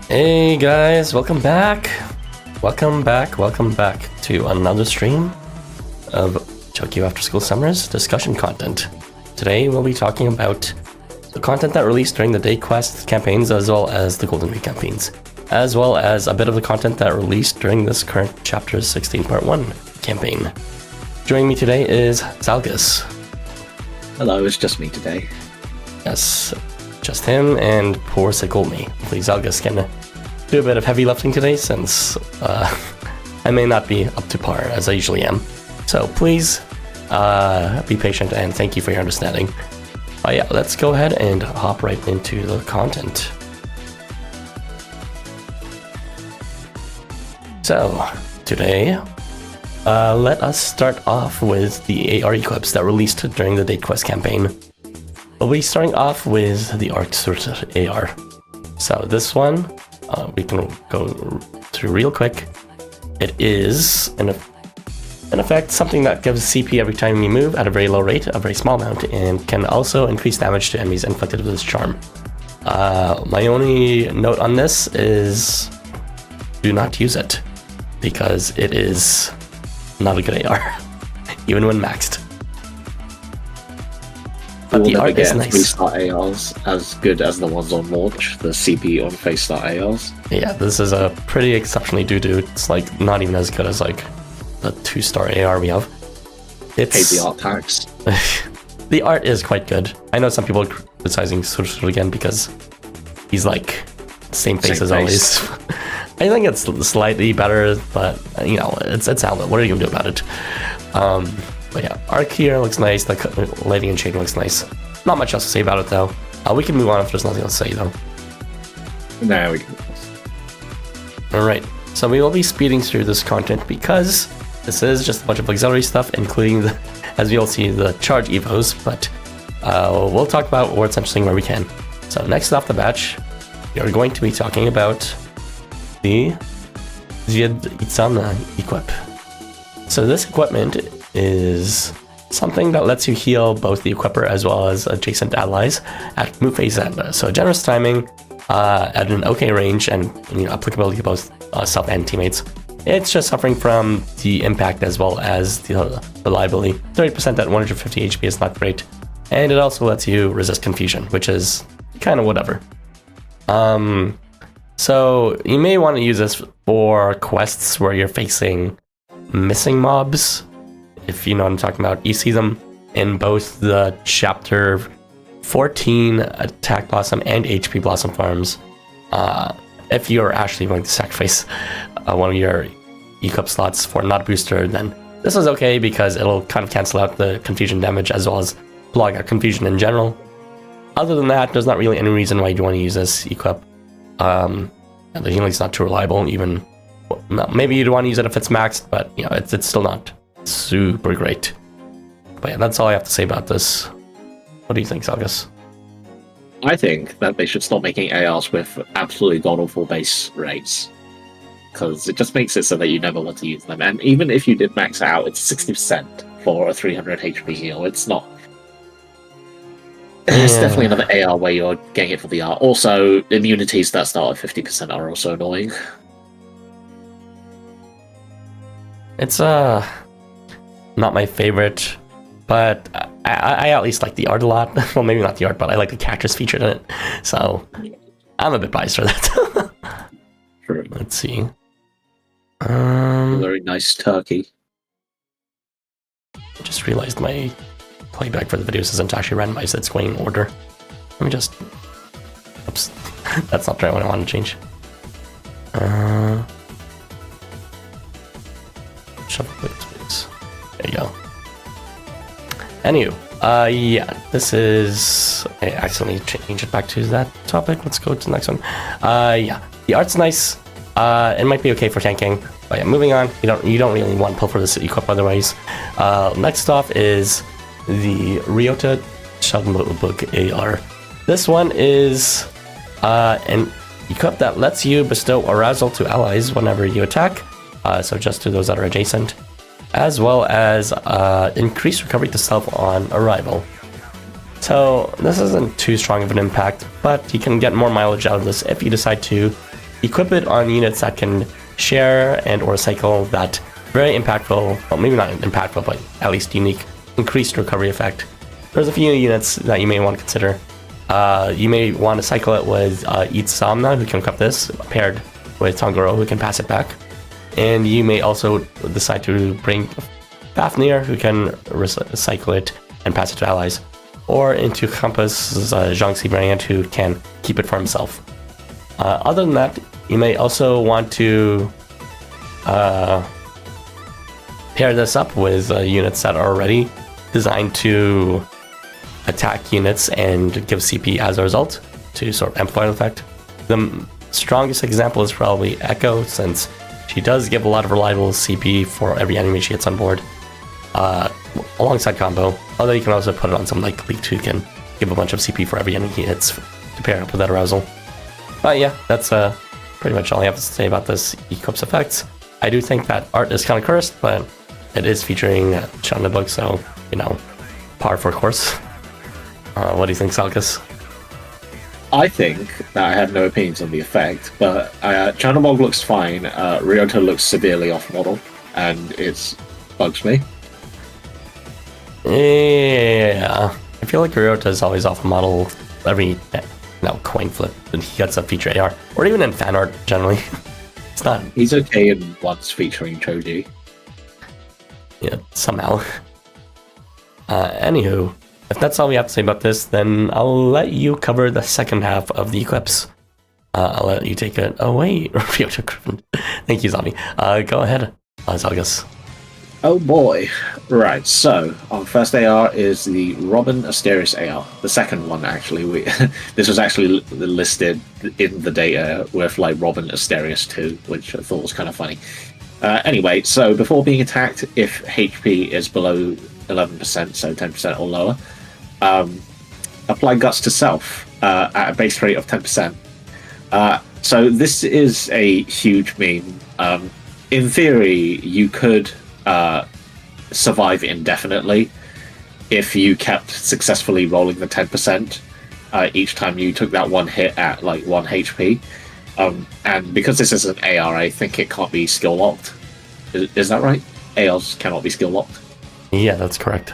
Hey guys, welcome back to another stream of Tokyo After School Summers discussion content. Today we'll be talking about the content that released during the Day Quest campaigns as well as the Golden Week campaigns, as well as a bit of the content that released during this current Chapter 16 Part 1 campaign. Joining me today is Zalgus. Hello, it's just me today. Yes, just him and poor Sigolmi. Hopefully Zalgus can do a bit of heavy lifting today since I may not be up to par as I usually am. So please be patient and thank you for your understanding. Yeah, let's go ahead and hop right into the content. So today, let us start off with the AR equips that released during the Date Quest campaign. We'll be starting off with the Surtr AR. So this one, we can go through real quick. It is, in effect, something that gives CP every time you move at a very low rate, a very small amount, and can also increase damage to enemies inflicted with this charm. My only note on this is do not use it, because it is not a good AR, even when maxed. But the art is nice. Face-start ARs as good as the ones on launch, the CP on face-start ARs. Yeah, this is a pretty exceptionally doo-doo. It's like not even as good as like the 2-star AR we have. It's Hate the art tax. The art is quite good. I know some people are criticizing Surtr again because he's like same face as always. I think it's slightly better, but you know, it's outlet. What are you gonna do about it? But yeah, arc here looks nice. The lighting and shading looks nice. Not much else to say about it though. We can move on if there's nothing else to say though. No, we can. Alright, so we will be speeding through this content because this is just a bunch of auxiliary stuff, including the, as we all see, the charge evos, but we'll talk about what's interesting where we can. So next off the batch, we are going to be talking about the Itzamna equip. So this equipment is something that lets you heal both the equipper as well as adjacent allies at move phase end. So generous timing at an okay range and applicability to both self and teammates. It's just suffering from the impact as well as the reliability. 30% at 150 HP is not great, and it also lets you resist confusion, which is kind of whatever. So you may want to use this for quests where you're facing missing mobs. If you know what I'm talking about, you see them in both the Chapter 14 Attack Blossom and HP Blossom farms. If you're actually going to sacrifice one of your equip slots for not a booster, then this is okay because it'll kind of cancel out the confusion damage as well as block out confusion in general. Other than that, there's not really any reason why you want to use this equip. And the healing's not too reliable, even maybe you'd want to use it if it's maxed, but you know it's still not super great. But yeah, that's all I have to say about this. What do you think, Zalgus? I think that they should stop making ARs with absolutely god-awful base rates, because it just makes it so that you never want to use them. And even if you did max out, it's 60% for a 300 HP heal. It's not. It's definitely another AR where you're getting it for the art. Also, immunities that start at 50% are also annoying. It's not my favorite, but I at least like the art a lot. Well, maybe not the art, but I like the characters featured in it. So I'm a bit biased for that. True. Let's see. Very nice turkey. Just realized my playback for the videos isn't actually randomized. It's going in order. Let me just... Oops. That's not the right one I want to change. Shuffle plates, please. There you go. Anywho, yeah, this is... I accidentally changed it back to that topic. Let's go to the next one. Yeah, the art's nice. It might be okay for tanking. But yeah, moving on. You don't really want to pull for this equip otherwise. Next off is the Ryota Chernobog AR. This one is an equip that lets you bestow arousal to allies whenever you attack. So just to those that are adjacent, as well as increased recovery to self on arrival. So this isn't too strong of an impact, but you can get more mileage out of this if you decide to equip it on units that can share and or cycle that very impactful, well, maybe not impactful, but at least unique, increased recovery effect. There's a few units that you may want to consider. You may want to cycle it with Itzamna, who can equip this, paired with Tongoro, who can pass it back. And you may also decide to bring Fafnir, who can cycle it and pass it to allies, or into Compass Zhangxi variant, who can keep it for himself. Other than that, you may also want to pair this up with units that are already designed to attack units and give CP as a result to sort of amplify the effect. The strongest example is probably Echo, since she does give a lot of reliable CP for every enemy she hits on board, alongside combo. Although you can also put it on something like Licht, who can give a bunch of CP for every enemy he hits to pair up with that arousal. But yeah, that's pretty much all I have to say about this Eclipse effects. I do think that art is kind of cursed, but it is featuring Chernobog, so, you know, par for course. What do you think, Zalgus? I think that I have no opinions on the effect, but Chernobog looks fine. Ryota looks severely off-model, and it bugs me. Yeah, I feel like Ryota is always off-model every coin flip, and he gets a feature AR, or even in fan art generally. It's not. He's okay in ones featuring Choji. Yeah, somehow. Anywho, if that's all we have to say about this, then I'll let you cover the second half of the Eclipse. I'll let you take it away, Ryota Griffin. Thank you, Zombie. Go ahead, Zalgus. Oh boy. Right, so our first AR is the Robin Asterius AR. The second one, actually. This was actually listed in the data with like Robin Asterius 2, which I thought was kind of funny. Anyway, so before being attacked, if HP is below 11%, so 10% or lower, apply Guts to Self at a base rate of 10%. So this is a huge meme. In theory, you could survive indefinitely if you kept successfully rolling the 10% each time you took that one hit at like 1 HP. And because this is an AR, I think it can't be skill locked. Is that right? ARs cannot be skill locked? Yeah, that's correct.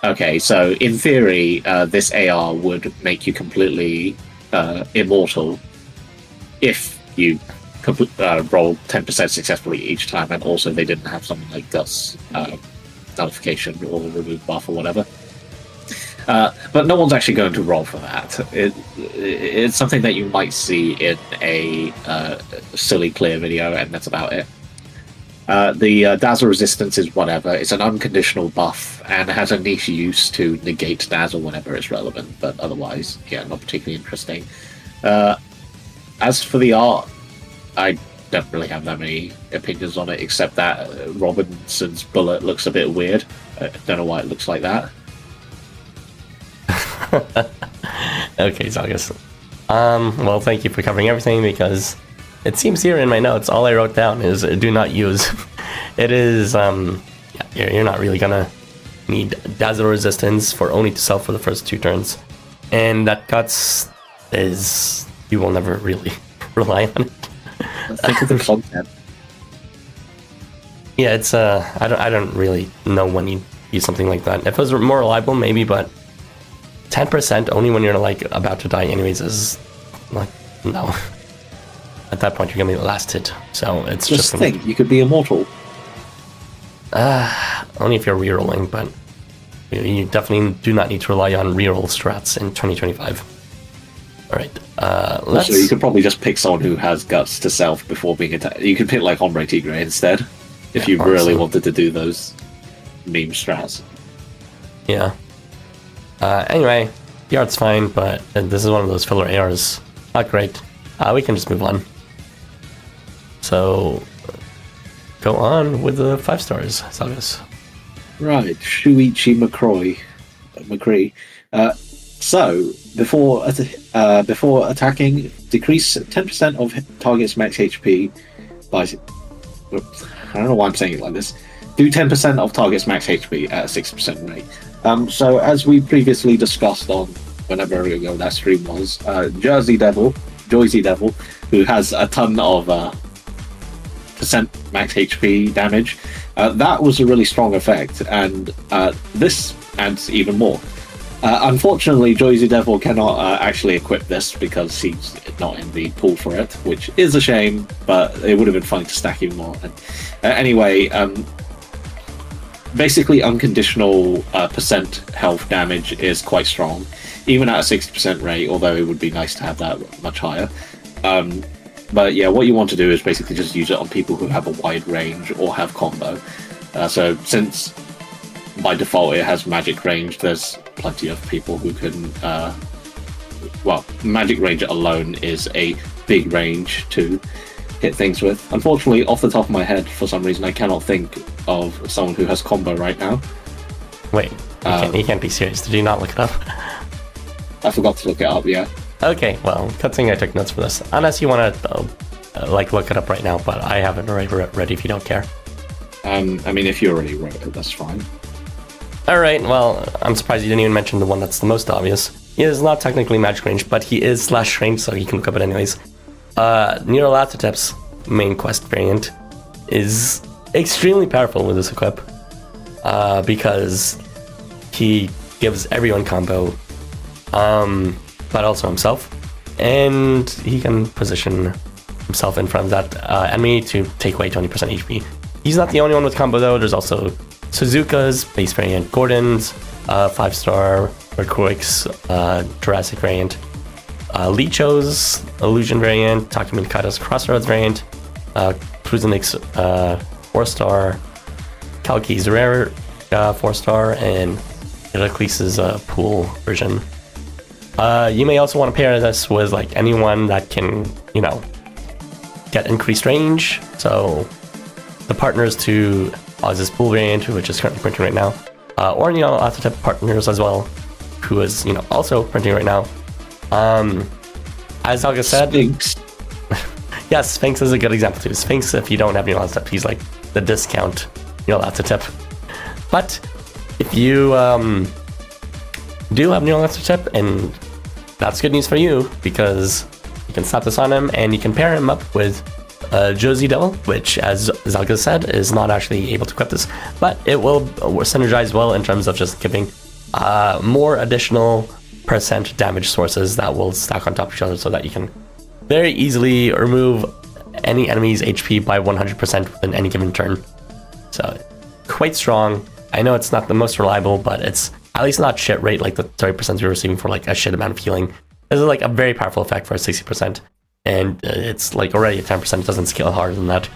Okay, so in theory, this AR would make you completely immortal if you roll 10% successfully each time, and also they didn't have something like Guts nullification or remove buff or whatever. But no one's actually going to roll for that. It's something that you might see in a silly clear video, and that's about it. The Dazzle resistance is whatever. It's an unconditional buff and has a niche use to negate Dazzle whenever it's relevant, but otherwise, yeah, not particularly interesting. As for the art, I don't really have that many opinions on it, except that Robinson's bullet looks a bit weird. I don't know why it looks like that. Okay, Zalgus. Well, thank you for covering everything, because it seems here in my notes, all I wrote down is do not use. It is, you're not really gonna need Dazzle resistance for only to self for the first 2 turns. And that Guts is, you will never really rely on it. Think of the content. Yeah, it's, I don't really know when you use something like that. If it was more reliable, maybe, but 10% only when you're like about to die anyways is like, no. At that point, you're gonna be the last hit, so it's just gonna... think you could be immortal. Only if you're rerolling, but you definitely do not need to rely on reroll strats in 2025. All right, let's. Also, you could probably just pick someone who has Guts to self before being attacked. You could pick like Hombre Tigre instead, if you really wanted to do those meme strats. Yeah. Anyway, the art's fine, but this is one of those filler ARs. Not great. We can just move on. So, go on with the 5 stars, Zalgus. Right, Shuichi MacRoich. So, before attacking, decrease 10% of target's max HP by... I don't know why I'm saying it like this. Do 10% of target's max HP at a 6% rate. So, as we previously discussed on whenever ago that stream was, Jersey Devil Joyzy Devil, who has a ton of percent max HP damage. That was a really strong effect, and this adds even more. Unfortunately, Joyzy Devil cannot actually equip this because he's not in the pool for it, which is a shame, but it would have been fun to stack even more. Anyway, basically unconditional percent health damage is quite strong, even at a 60% rate, although it would be nice to have that much higher. But yeah, what you want to do is basically just use it on people who have a wide range or have combo. So since by default it has magic range, there's plenty of people who can well, magic range alone is a big range to hit things with. Unfortunately, off the top of my head, for some reason I cannot think of someone who has combo right now. Wait, you can't be serious. Did you not look it up? I forgot to look it up, yeah. Okay, well, good thing I took notes for this. Unless you want to like look it up right now, but I have it ready if you don't care. I mean, if you already wrote it, that's fine. Alright, well, I'm surprised you didn't even mention the one that's the most obvious. He is not technically magic range, but he is slash range, so you can look up it anyways. Ulaanbaatar's main quest variant is extremely powerful with this equip, because he gives everyone combo, but also himself, and he can position himself in front of that enemy to take away 20% HP. He's not the only one with combo though. There's also Suzuka's base variant, Gordon's 5-star, MacRoich's Jurassic variant, Licho's Illusion variant, Takumi Kaido's Crossroads variant, Kruzenik's 4-star, Kalki's Rare 4-star, and Heracles' Pool version. You may also want to pair this with like anyone that can, you know, get increased range. So the partners to Oz's Pool variant, which is currently printing right now, or you know, other type of partners as well, who is, you know, also printing right now. As Zalgus said, Sphinx. Yes, Sphinx is a good example too. Sphinx, if you don't have Ulaanbaatar, he's like the discount Ulaanbaatar. But if you do have Ulaanbaatar, and that's good news for you, because you can slap this on him and you can pair him up with Joyzy Devil, which, as Zalgus said, is not actually able to equip this, but it will synergize well in terms of just giving more additional percent damage sources that will stack on top of each other, so that you can very easily remove any enemy's HP by 100% within any given turn. So, quite strong. I know it's not the most reliable, but it's at least not shit rate like the 30% you're receiving for like a shit amount of healing. This is like a very powerful effect for a 60%, and it's like already at 10%, it doesn't scale harder than that.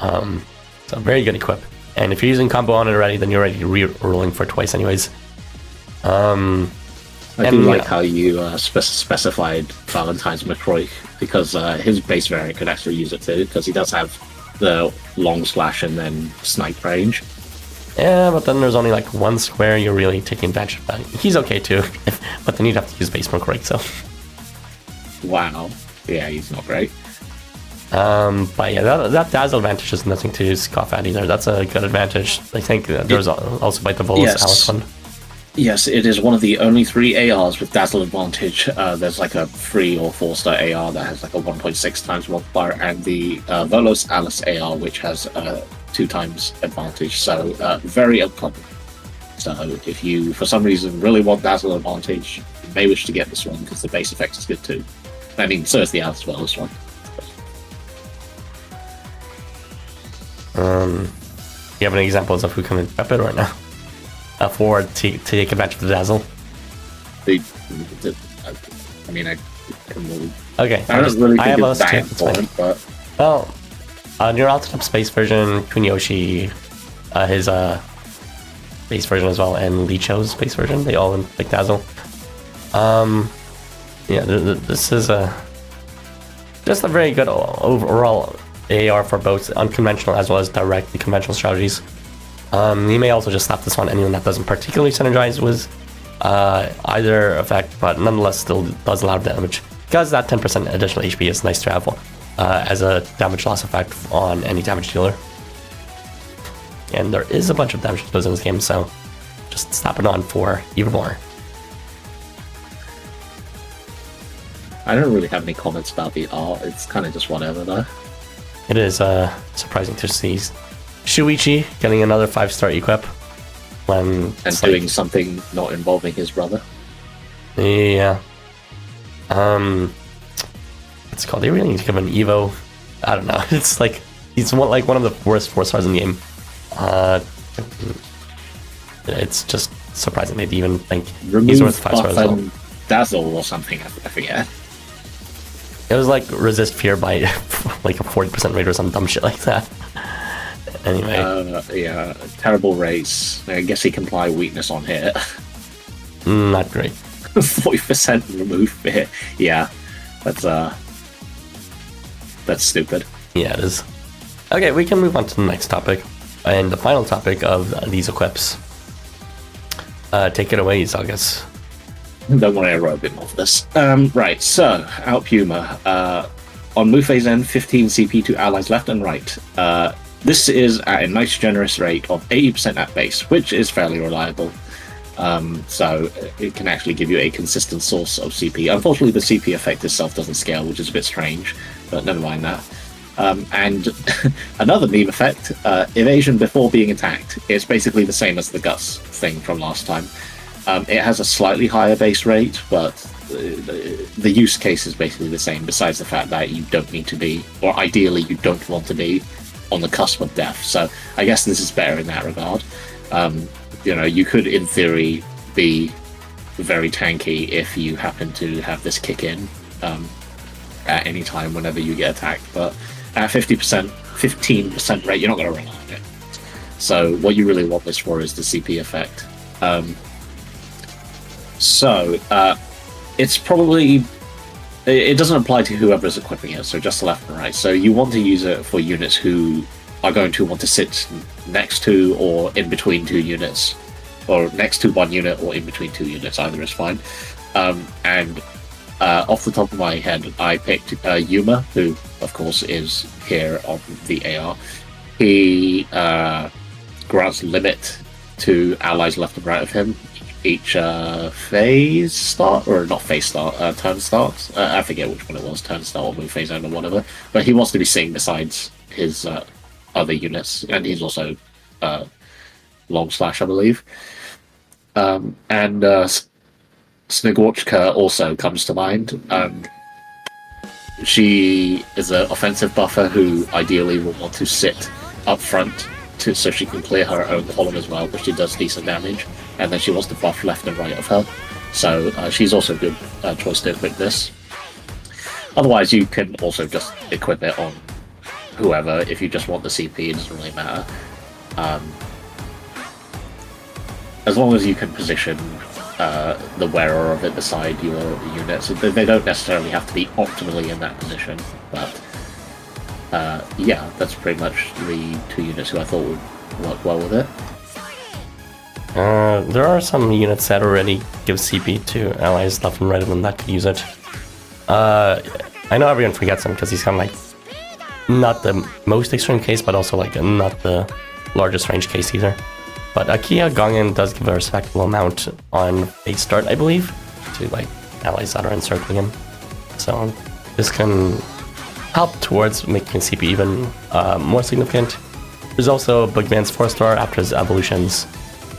So very good equip. And if you're using combo on it already, then you're already re-rolling for twice anyways. I do like how you specified Valentine's MacRoich, because his base variant could actually use it too, because he does have the long slash and then snipe range. Yeah, but then there's only like one square you're really taking advantage of that. He's okay too, but then you'd have to use base MacRoich, so. Wow. Yeah, he's not great. But yeah, that dazzle advantage is nothing to scoff at either. That's a good advantage. I think there's also by the Volus Alice one. Yes, it is one of the only 3 ARs with dazzle advantage. There's like a 3 or 4-star AR that has like a 1.6 times multiplier, and the Volos Alice AR, which has 2 times advantage. So very uncommon. So if you, for some reason, really want dazzle advantage, you may wish to get this one, because the base effect is good too. I mean, so is the Alice Volos one. You have any examples of who can equip it right now? To take advantage of the dazzle? I mean, I can really... Okay. I don't really think it's it's bad for it, but... Well, Neural Space version, Kunyoshi, his base version as well, and Licho's base version, they all like dazzle. Yeah, this is just a very good overall AR for both unconventional as well as directly conventional strategies. You may also just slap this on anyone that doesn't particularly synergize with either effect, but nonetheless still does a lot of damage, because that 10% additional HP is nice to have as a damage loss effect on any damage dealer. And there is a bunch of damage dealers in this game, so just slap it on for even more. I don't really have any comments about the art. It's kind of just whatever, though. It is surprising to see Shuichi getting another 5-star equip when and doing something not involving his brother. Yeah. It's called. They really need to give him an Evo. I don't know. It's like he's one of the worst 4-stars in the game. It's just surprising they'd even think he's worth 5 stars as well. Dazzle or something. I forget. It was like resist fear by like a 40% rate or some dumb shit like that. Anyway. Yeah, terrible race. I guess he can apply weakness on hit. Not great. 40% remove fear. Yeah, that's stupid. Yeah, it is. Okay, we can move on to the next topic. And the final topic of these equips. Take it away, Zalgus. Don't worry, I wrote a bit more for this. Right, so, Alp Yuma. On Mufei's end, 15 CP to allies left and right. This is at a nice generous rate of 80% at base, which is fairly reliable. So it can actually give you a consistent source of CP. Unfortunately, the CP effect itself doesn't scale, which is a bit strange, but never mind that. And another meme effect, evasion before being attacked. It's basically the same as the Guts thing from last time. It has a slightly higher base rate, but the use case is basically the same, besides the fact that you don't need to be, or ideally you don't want to be, on the cusp of death. So I guess this is better in that regard. You could, in theory, be very tanky if you happen to have this kick in at any time whenever you get attacked, but at 15% rate, you're not going to run on it. So what you really want this for is the CP effect. It's probably... It doesn't apply to whoever's equipping it, so just left and right. So you want to use it for units who are going to want to sit next to or in between two units, or next to one unit or in between two units, either is fine. And off the top of my head, I picked Yuma, who, of course, is here on the AR. He grants limit to allies left and right of him each phase start, or not phase start, turn start. I forget which one it was, turn start or move phase end or whatever. But he wants to be seen besides his other units, and he's also long slash, I believe. And Snigorchka also comes to mind. She is an offensive buffer who ideally will want to sit up front so she can clear her own column as well, but she does decent damage, and then she wants to buff left and right of her. So she's also a good choice to equip this. Otherwise, you can also just equip it on whoever. If you just want the CP, it doesn't really matter. As long as you can position the wearer of it beside your units. They don't necessarily have to be optimally in that position, but yeah, that's pretty much the two units who I thought would work well with it. There are some units that already give CP to allies left and right of them that could use it. I know everyone forgets him because he's kind of like not the most extreme case, but also like not the largest range case either. But Akia Gongen does give a respectable amount on base start, I believe, to like allies that are encircling him. So this can help towards making CP even more significant. There's also Bugman's 4-star after his evolutions,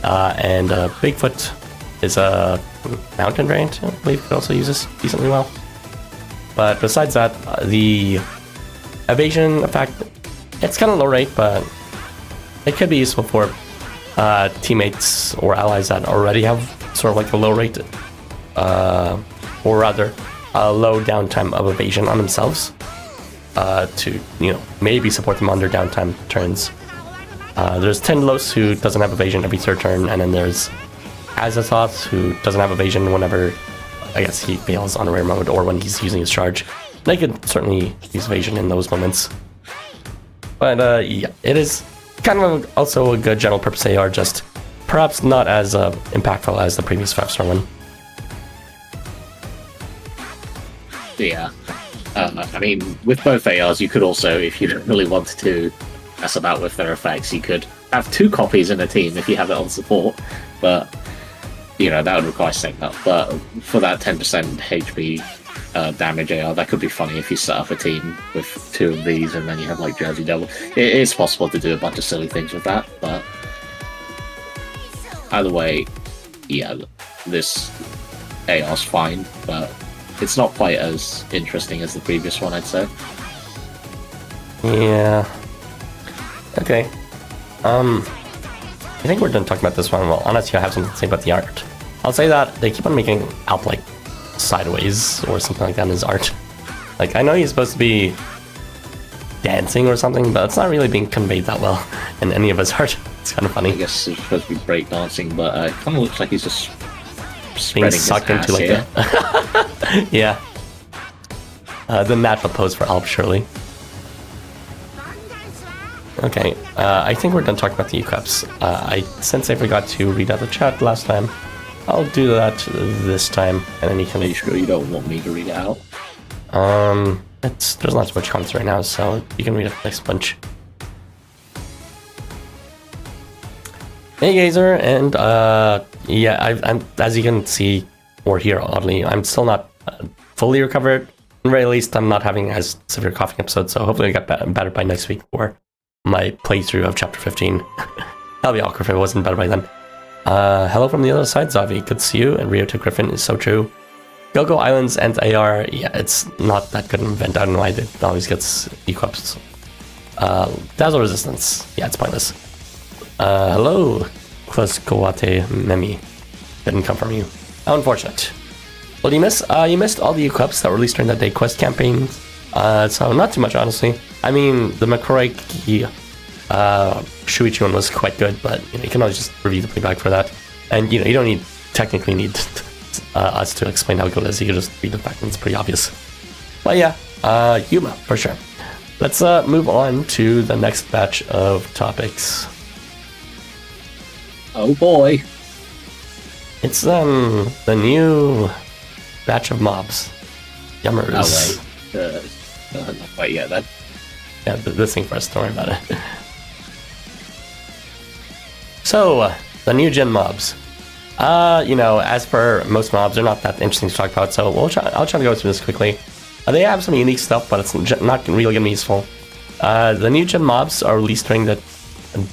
and Bigfoot is a mountain variant, I believe, could also use this decently well. But besides that, the evasion effect, it's kind of low rate, but it could be useful for teammates or allies that already have sort of like a low rate, or rather a low downtime of evasion on themselves, to maybe support them on their downtime turns. There's Tenlos, who doesn't have evasion every third turn, and then there's Azathoth, who doesn't have evasion whenever, I guess, he fails on a rare mode or when he's using his charge. They could certainly use evasion in those moments. But yeah, it is kind of also a good general purpose AR, just perhaps not as impactful as the previous 5-star one. Yeah. I mean, with both ARs, you could also, if you really wanted to mess about with their effects, you could have 2 copies in a team if you have it on support, but that would require setting up. But for that 10% HP damage AR. That could be funny if you set up a team with 2 of these and then you have like Jersey Devil. It is possible to do a bunch of silly things with that, but either way, yeah, this AR's fine, but it's not quite as interesting as the previous one, I'd say. Yeah. Okay. I think we're done talking about this one. Well, honestly, I have something to say about the art. I'll say that they keep on making Alp like sideways or something like that in his art. Like, I know he's supposed to be dancing or something, but it's not really being conveyed that well in any of his art. It's kind of funny. I guess it's supposed to be breakdancing, but it kind of looks like he's just being sucked into like that. Yeah. The natural pose for Alp, surely. Okay, I think we're done talking about the equips. Since I forgot to read out the chat last time, I'll do that this time, and then you can... Are you sure you don't want me to read it out? There's not too much comments right now, so you can read it next bunch. Hey Gazer, and yeah, I'm as you can see or hear oddly, I'm still not fully recovered. At the very least, I'm not having as severe coughing episodes, so hopefully I get better by next week for my playthrough of chapter 15. That'll be awkward if it wasn't better by then. Hello from the other side, Zavi. Good to see you. And Ryota Griffin is so true. Go Islands and AR, yeah, it's not that good an event. I don't know why it always gets equips. Dazzle Resistance, yeah, it's pointless. Hello, Kloskowate Memi. Didn't come from you. How unfortunate. What do you miss? You missed all the equips that were released during that day quest campaign. So not too much, honestly. I mean, the MacRoich Shuichi one was quite good, but you can always just review the playback for that. And you don't technically need us to explain how good it is. You can just read the fact and it's pretty obvious. But yeah, Yuma for sure. Let's move on to the next batch of topics. Oh boy, it's the new batch of mobs. Yummers. Not quite yet then. Yeah, this thing first, don't worry about it. So, the new gen mobs. As per most mobs, they're not that interesting to talk about, so I'll try to go through this quickly. They have some unique stuff, but it's not really going to be useful. The new gen mobs are released during the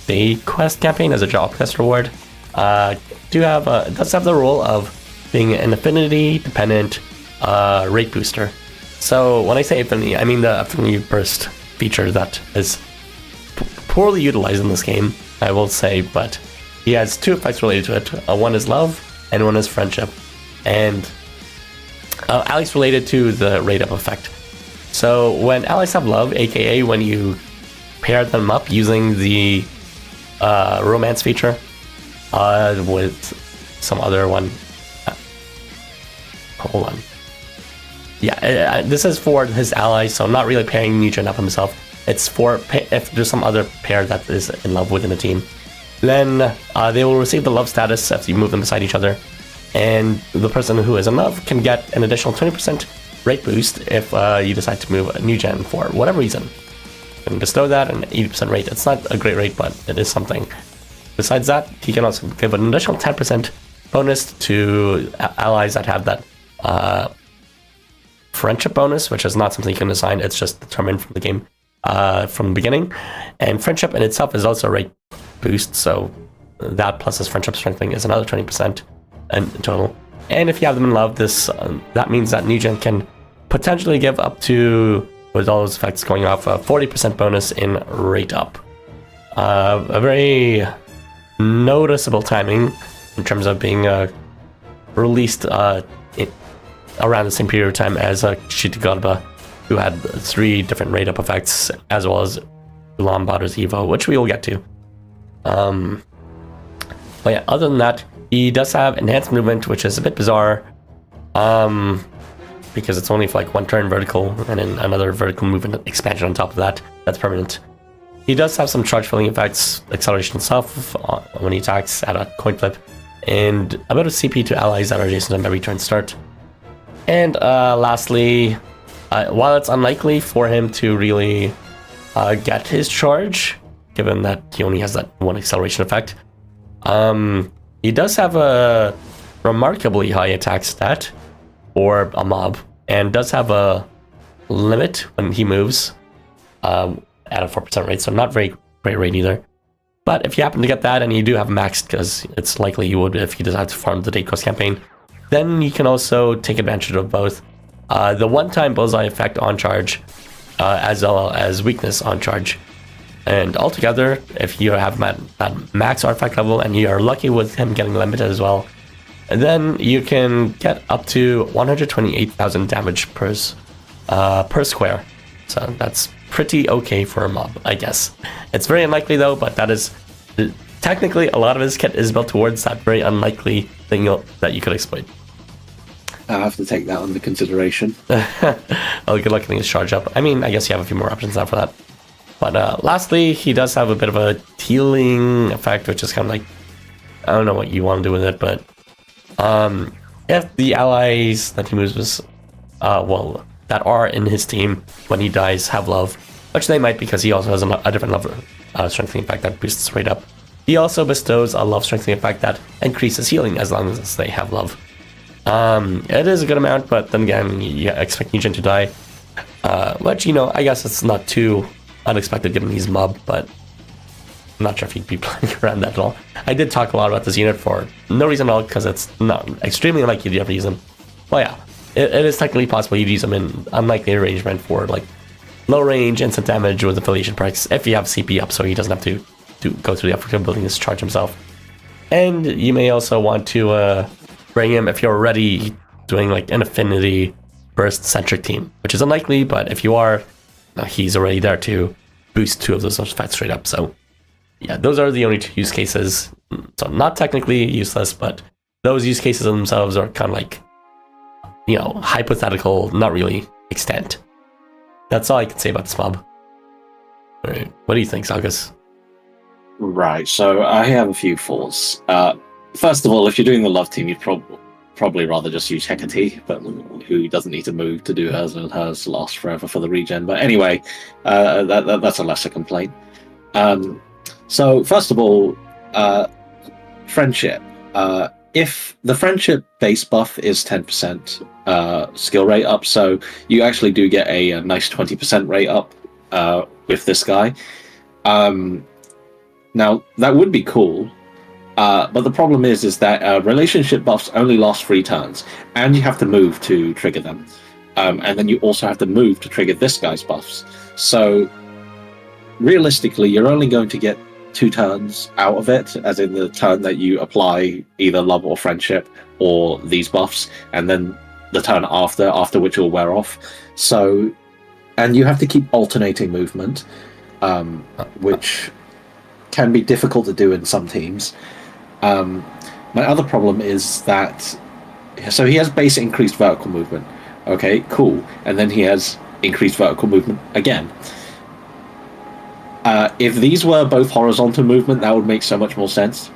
day quest campaign as a job quest reward. It does have the role of being an affinity dependent rate booster. So when I say affinity, I mean the affinity burst feature that is poorly utilized in this game, I will say, but he has 2 effects related to it. One is love, and one is friendship. And allies related to the rate up effect. So when allies have love, aka when you pair them up using the romance feature with some other one. Hold on. Yeah, this is for his allies, so I'm not really pairing Nugent up himself. It's for if there's some other pair that is in love within a team. Then they will receive the love status if you move them beside each other. And the person who is in love can get an additional 20% rate boost if you decide to move a new gen for whatever reason. You can bestow that an 80% rate. It's not a great rate, but it is something. Besides that, he can also give an additional 10% bonus to allies that have that friendship bonus, which is not something you can assign. It's just determined from the game from the beginning. And friendship in itself is also a rate boost, so that plus his friendship strengthening is another 20% in total. And if you have them in love, this that means that new gen can potentially give up to, with all those effects going off, a 40% bonus in rate up. A very noticeable timing in terms of being released around the same period of time as Shitagaba, who had 3 different rate up effects, as well as Ulaanbaatar's Evo, which we will get to. But yeah, other than that, he does have enhanced movement, which is a bit bizarre, because it's only for like 1 turn vertical, and then another vertical movement expansion on top of that. That's permanent. He does have some charge filling effects, acceleration itself when he attacks at a coin flip, and a bit of CP to allies that are adjacent to him every turn start. And lastly, while it's unlikely for him to really get his charge, given that he only has that 1 acceleration effect, he does have a remarkably high attack stat for a mob, and does have a limit when he moves at a 4% rate, so not very great rate either. But if you happen to get that, and you do have maxed, because it's likely you would if you decide to farm the Date Coast campaign, then you can also take advantage of both. The one-time bullseye effect on charge, as well as weakness on charge. And altogether, if you have that max artifact level, and you are lucky with him getting limited as well, then you can get up to 128,000 damage per square. So that's pretty okay for a mob, I guess. It's very unlikely though, but that is technically a lot of his kit is built towards that very unlikely thing that you could exploit. I have to take that under consideration. Oh, good luck getting his charge up. I mean, I guess you have a few more options now for that. But lastly, he does have a bit of a healing effect, which is kind of like, I don't know what you want to do with it, but if the allies that he moves with, that are in his team when he dies have love, which they might because he also has a different love strengthening effect that boosts his rate up. He also bestows a love strengthening effect that increases healing as long as they have love. It is a good amount, but then again, you expect Nijin to die, which, I guess it's not too unexpected given he's mob, but I'm not sure if he'd be playing around that at all. I did talk a lot about this unit for no reason at all, because it's not extremely unlikely you'd ever use him. Well, yeah. It is technically possible you'd use them in unlikely arrangement for like low range instant damage with affiliation perks if you have CP up, so he doesn't have to go through the effort of building his charge himself. And you may also want to bring him if you're already doing like an affinity burst centric team, which is unlikely, but if you are, he's already there to boost 2 of those effects straight up. So yeah, those are the only 2 use cases. So not technically useless, but those use cases themselves are kind of like, hypothetical, not really extent. That's all I can say about this mob. All right. What do you think, Zalgus? Right, so I have a few thoughts. First of all, if you're doing the love team, you'd probably rather just use Hecate, but who doesn't need to move to do hers, and hers lasts forever for the regen. But anyway, that's a lesser complaint. So first of all, friendship. If the friendship base buff is 10% skill rate up, so you actually do get a nice 20% rate up with this guy. Now, that would be cool, but the problem is that relationship buffs only last 3 turns, and you have to move to trigger them. And then you also have to move to trigger this guy's buffs. So, realistically, you're only going to get 2 turns out of it, as in the turn that you apply either love or friendship or these buffs, and then the turn after which will wear off. So, and you have to keep alternating movement, which can be difficult to do in some teams. My other problem is that, so he has base increased vertical movement. Okay, cool. And then he has increased vertical movement again. If these were both horizontal movement, that would make so much more sense.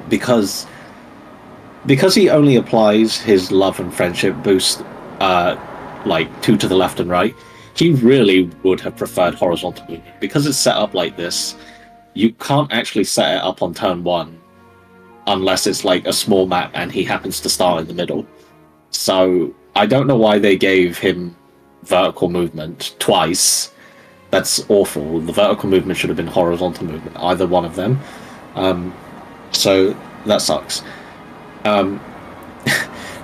Because he only applies his love and friendship boost like 2 to the left and right, he really would have preferred horizontal movement. Because it's set up like this, you can't actually set it up on turn 1 unless it's like a small map and he happens to start in the middle. So I don't know why they gave him vertical movement twice. That's awful. The vertical movement should have been horizontal movement, either one of them. So that sucks.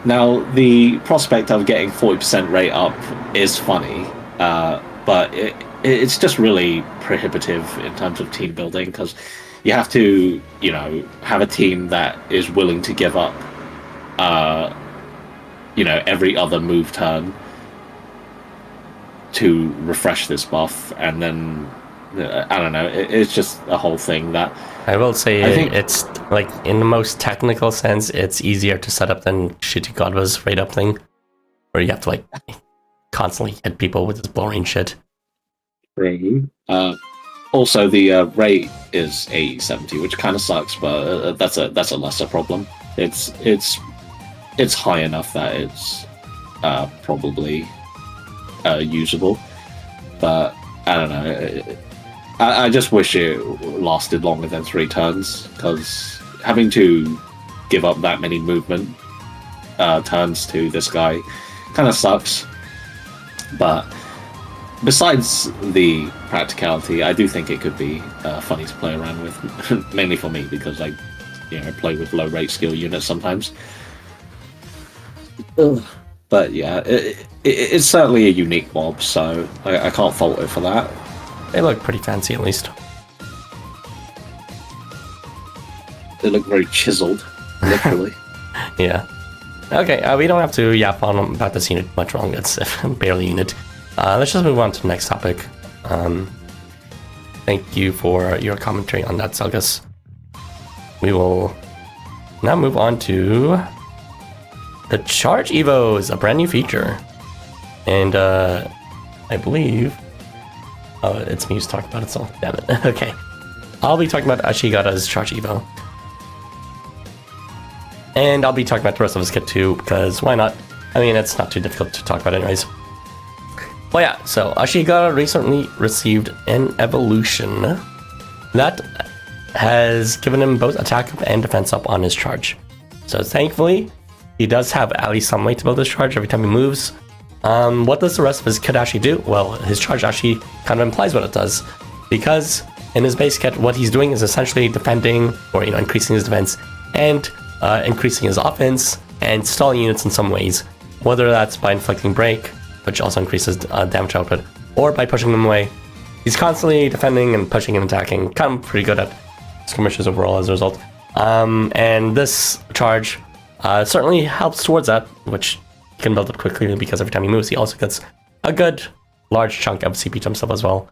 Now, the prospect of getting 40% rate up is funny, but it's just really prohibitive in terms of team building, because you have to, have a team that is willing to give up, every other move turn to refresh this buff, and then I don't know. It's just a whole thing that I will say it's like, in the most technical sense, it's easier to set up than Shitty Godwa's rate up thing, where you have to like constantly hit people with this boring shit. Also, the rate is 80-70, which kind of sucks, but that's a lesser problem. It's high enough that it's probably usable, but I don't know. I just wish it lasted longer than 3 turns, because having to give up that many movement turns to this guy kind of sucks. But besides the practicality, I do think it could be funny to play around with, mainly for me, because I play with low rate skill units sometimes. Ugh. But yeah, it's certainly a unique mob, so I can't fault it for that. They look pretty fancy, at least. They look very chiseled, literally. Yeah. Okay, we don't have to yap on about this unit much longer. It's barely unit. Let's just move on to the next topic. Thank you for your commentary on that, Zalgus. We will now move on to the Charge Evos, a brand new feature. And I believe... Oh, it's me who's talking about itself. Damn it. Okay. I'll be talking about Ashigara's Charge Evo. And I'll be talking about the rest of his kit too, because why not? I mean, it's not too difficult to talk about anyways. Well, yeah, so Ashigara recently received an evolution that has given him both attack up and defense up on his charge. So thankfully, he does have at least some weight to build his charge every time he moves. What does the rest of his kit actually do? Well, his charge actually kind of implies what it does, because in his base kit, what he's doing is essentially defending, or increasing his defense, and increasing his offense, and stalling units in some ways, whether that's by inflicting break, which also increases damage output, or by pushing them away. He's constantly defending and pushing and attacking, kind of pretty good at skirmishes overall as a result. And this charge certainly helps towards that, which he can build up quickly because every time he moves, he also gets a good large chunk of CP to himself as well.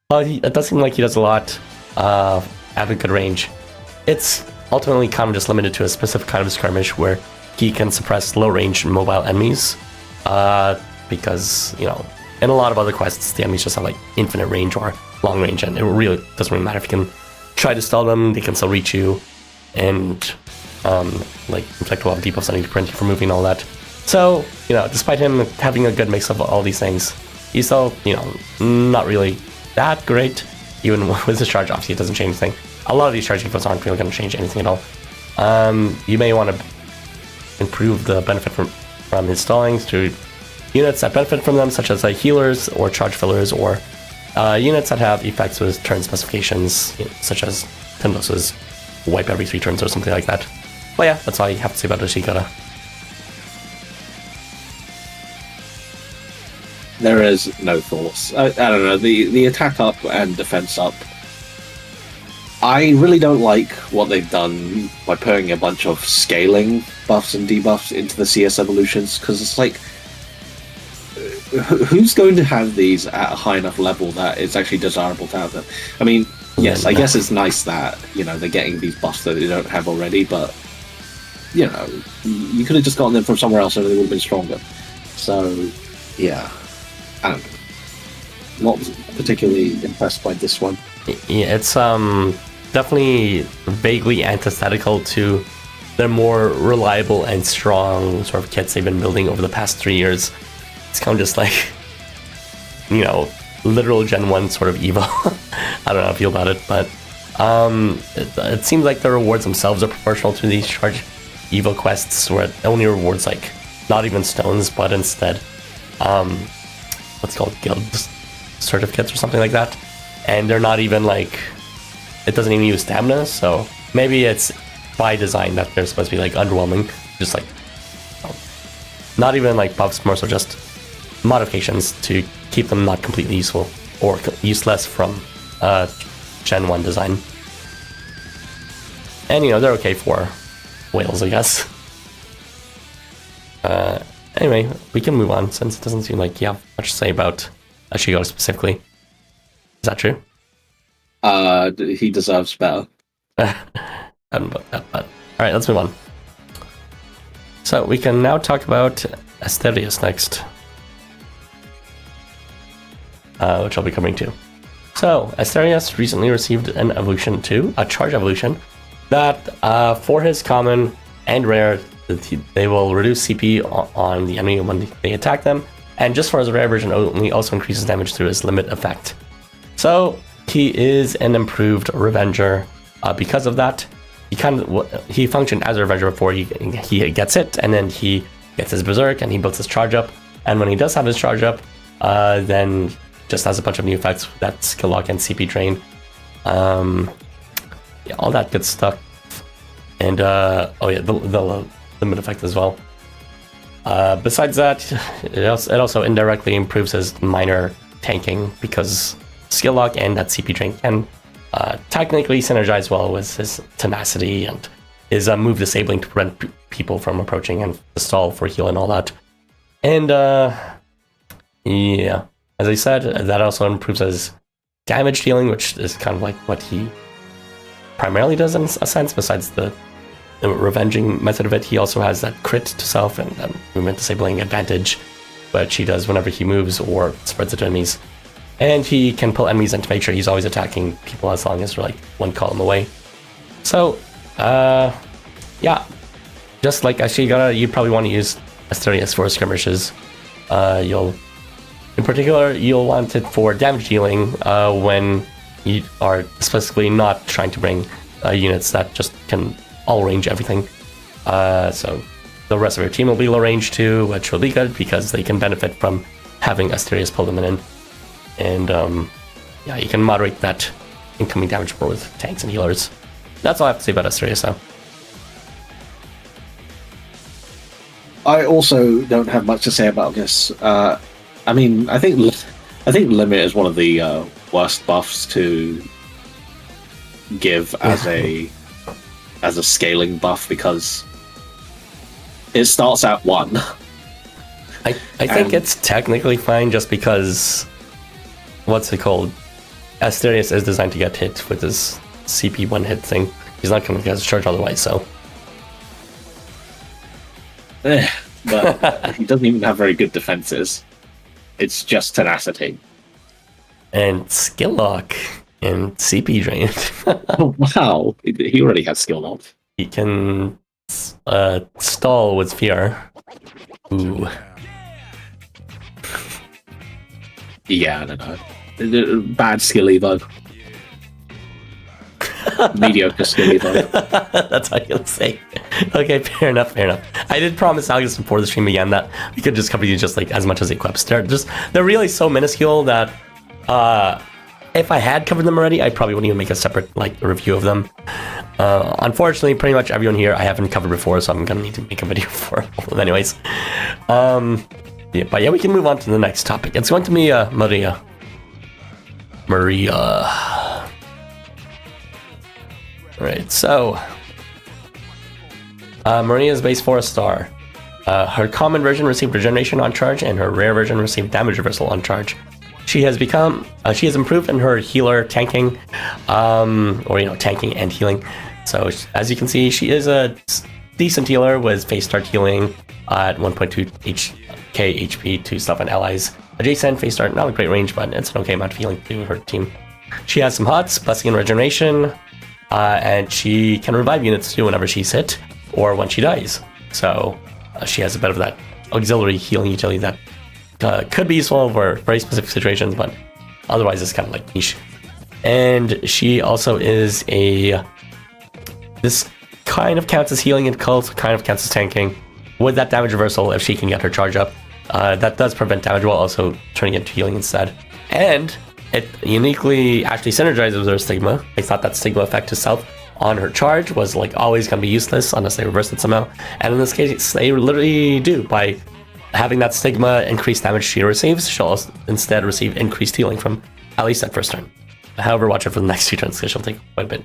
It does seem like he does a lot at a good range. It's ultimately kind of just limited to a specific kind of skirmish where he can suppress low-range mobile enemies, because, in a lot of other quests, the enemies just have like infinite range or long range, and it really doesn't really matter if you can try to stall them, they can still reach you, and inflict a lot of debuffs on you to prevent you from moving and all that. So, despite him having a good mix of all these things, he's still, not really that great. Even with his charge, obviously it doesn't change anything. A lot of these charge evos aren't really going to change anything at all. You may want to improve the benefit from his stallings to units that benefit from them, such as healers or charge fillers, or units that have effects with turn specifications, such as Tendosa's wipe every 3 turns or something like that. But yeah, that's all you have to say about Ashigara. There is no thoughts. I don't know, the attack up and defense up, I really don't like what they've done by putting a bunch of scaling buffs and debuffs into the CS evolutions, because it's like, who's going to have these at a high enough level that it's actually desirable to have them? I mean, yes, I guess it's nice that, they're getting these buffs that they don't have already, but, you could have just gotten them from somewhere else and they would have been stronger. So, yeah, I don't know. Not particularly impressed by this one. Yeah, it's definitely vaguely antithetical to the more reliable and strong sort of kits they've been building over the past 3 years. It's kind of just like, literal Gen 1 sort of Evo. I don't know how I feel about it, but it seems like the rewards themselves are proportional to these charge Evo quests, where it only rewards like not even stones, but instead what's called guild certificates or something like that, and they're not even like, it doesn't even use stamina, so maybe it's by design that they're supposed to be like underwhelming, just like not even like buffs, more so just modifications to keep them not completely useful or useless from Gen 1 design. And they're okay for whales, I guess. Anyway, we can move on, since it doesn't seem like you have much to say about Ashigara specifically. Is that true? He deserves better. I don't know about that, but alright, let's move on. So we can now talk about Asterius next, which I'll be covering too. So Asterius recently received an evolution too, a charge evolution, that for his common and rare, they will reduce CP on the enemy when they attack them, and just for his rare version only, also increases damage through his limit effect. So he is an improved Revenger. Because of that, he functioned as a Revenger before he gets it, and then he gets his Berserk, and he builds his charge up. And when he does have his charge up, then just has a bunch of new effects, that skill lock and CP drain. Yeah, all that good stuff. And, the limit effect as well. Besides that, it also indirectly improves his minor tanking, because skill lock and that CP drain can technically synergize well with his tenacity and his move disabling to prevent people from approaching and the stall for heal and all that. And yeah, as I said, that also improves his damage dealing, which is kind of like what he primarily does in a sense. Besides the revenging method of it, he also has that crit to self and movement disabling advantage, which he does whenever he moves or spreads it to enemies. And he can pull enemies in to make sure he's always attacking people as long as they're like one column away. So, yeah, just like Ashigara, you'd probably want to use Asterius for skirmishes. In particular, you'll want it for damage dealing when you are specifically not trying to bring units that just can all range everything. So the rest of your team will be low range too, which will be good because they can benefit from having Asterius pull them in. And yeah, you can moderate that incoming damage more with tanks and healers. That's all I have to say about Asterius, though. I also don't have much to say about this. I mean, I think limit is one of the worst buffs to give as a scaling buff, because it starts at 1. I think it's technically fine just because, what's it called? Asterius is designed to get hit with his CP 1 hit thing. He's not going to get his charge otherwise, so. But he doesn't even have very good defenses. It's just tenacity. And skill lock and CP drain. Oh, wow. He already has skill lock. He can stall with fear. Ooh. Yeah, I don't know. Bad skill evo. Mediocre skill evo. That's how you'll say. Okay, fair enough. I did promise Zalgus before the stream began that we could just cover these just like as much as equips. They're really so minuscule that if I had covered them already, I probably wouldn't even make a separate like review of them. Unfortunately, pretty much everyone here I haven't covered before, so I'm gonna need to make a video for all of them anyways. Yeah, but yeah, we can move on to the next topic. It's going to be Maria. Right, so Maria's base 4-star. Her common version received regeneration on charge, and her rare version received damage reversal on charge. She has improved in her healer tanking, or tanking and healing. So as you can see, she is a decent healer with face start healing at 1.2 HP to stuff and allies. Adjacent face start, not a great range, but it's an okay amount of healing to her team. She has some hots, blessing and regeneration. And she can revive units too whenever she's hit or when she dies. So she has a bit of that auxiliary healing utility that could be useful for very specific situations, but otherwise it's kind of like niche. And she also is this kind of counts as healing in cult, kind of counts as tanking with that damage reversal if she can get her charge up. That does prevent damage while also turning into healing instead. And it uniquely actually synergizes with her stigma. I thought that stigma effect to self on her charge was like always going to be useless unless they reverse it somehow. And in this case, they literally do. By having that stigma increased damage she receives, she'll instead receive increased healing from at least that first turn. However, watch it for the next 2 turns because she'll take quite a bit.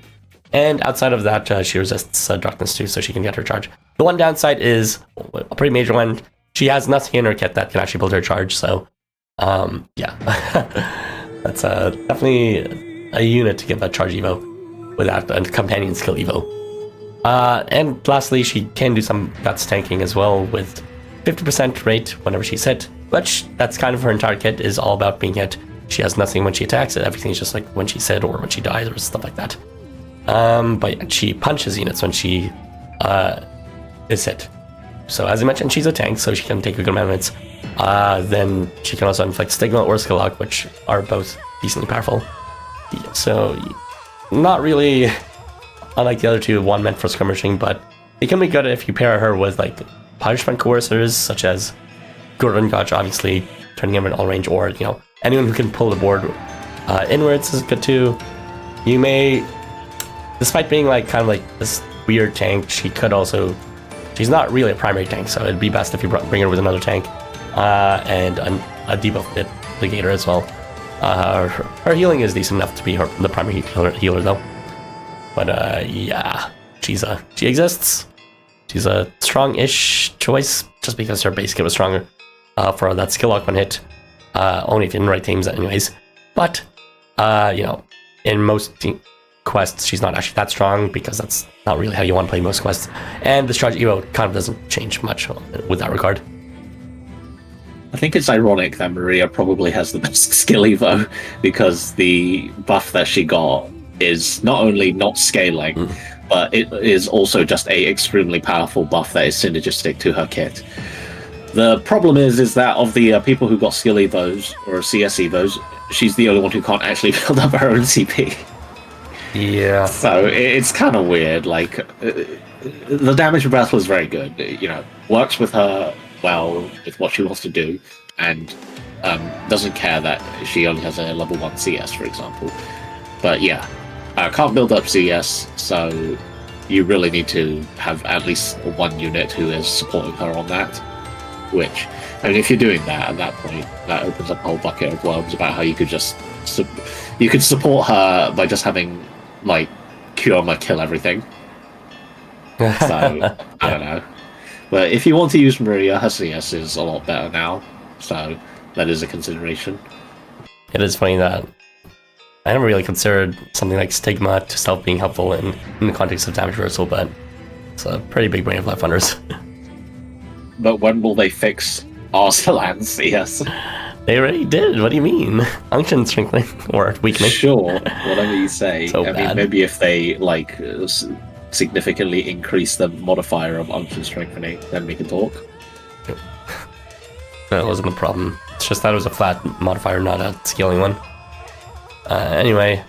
And outside of that, she resists darkness too, so she can get her charge. The one downside is a pretty major one. She has nothing in her kit that can actually build her charge, so yeah. That's definitely a unit to give a charge evo without a companion skill evo. And lastly, she can do some guts tanking as well with 50% rate whenever she's hit, which that's kind of her entire kit is all about being hit. She has nothing when she attacks it. Everything's just like when she's hit or when she dies or stuff like that. But she punches units when she is hit. So as I mentioned, she's a tank, so she can take a good amount of hits. Then she can also inflict Stigma or Skill Lock, which are both decently powerful. Yeah, so not really unlike the other two, one meant for skirmishing, but it can be good if you pair her with like punishment coercers, such as Gurren Gotch, obviously, turning him in all range, or, anyone who can pull the board inwards is good too. You may, despite being kind of this weird tank, she's not really a primary tank, so it'd be best if you bring her with another tank, and a debuff Ligator as well. Her healing is decent enough to be the primary healer though. But yeah, she exists. She's a strong-ish choice, just because her base kit was stronger for that skill lock one hit. Only if you're in the right teams anyways. But, in most quests, she's not actually that strong, because that's not really how you want to play most quests. And the Charge Evo kind of doesn't change much with that regard. I think it's ironic that Maria probably has the best skill Evo, because the buff that she got is not only not scaling, but it is also just a extremely powerful buff that is synergistic to her kit. The problem is that of the people who got skill Evos or CS Evos, she's the only one who can't actually build up her own CP. Yeah. So it's kind of weird. The damage breath was very good. Works with her well with what she wants to do, and doesn't care that she only has a level 1 CS, for example. But yeah, can't build up CS, so you really need to have at least one unit who is supporting her on that. Which, if you're doing that at that point, that opens up a whole bucket of worms about how you could just you could support her by just having Yuma kill everything. So I don't know. But if you want to use Maria, her CS is a lot better now, so that is a consideration. It is funny that I never really considered something like Stigma to self being helpful in the context of damage reversal, but it's a pretty big brain of Life Hunters. But when will they fix Arsalan's CS? They already did. What do you mean? Unction strengthening or weakening? Sure, whatever you say. So I mean, maybe if they significantly increase the modifier of unction strengthening, then we can talk. That wasn't the problem. It's just that it was a flat modifier, not a scaling one. Anyway,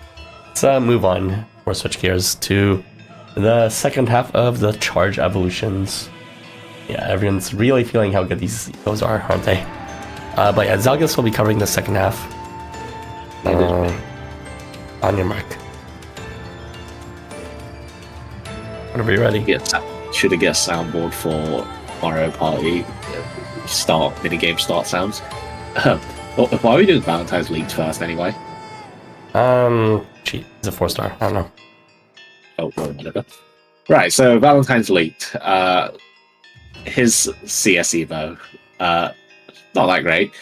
let's move on or switch gears to the second half of the charge evolutions. Yeah, everyone's really feeling how good those are, aren't they? But yeah, Zalgus will be covering the second half. On your mark. Whenever you're ready. Should have guessed soundboard for Mario Party minigame start sounds. Why are we doing Valentine's League first anyway? It's a 4-star. I don't know. Oh, well, whatever. Right, so Valentine's League. His CS Evo, not that great.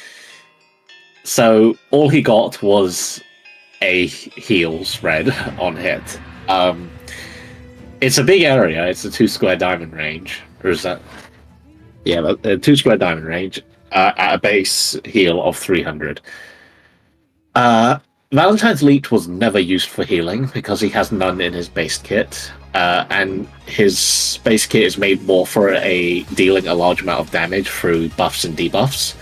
So all he got was a heal spread on hit. It's a big area. It's a 2-square diamond range. Or is that? Yeah, a 2-square diamond range at a base heal of 300. Valentine's League was never used for healing because he has none in his base kit. And his base kit is made more for dealing a large amount of damage through buffs and debuffs.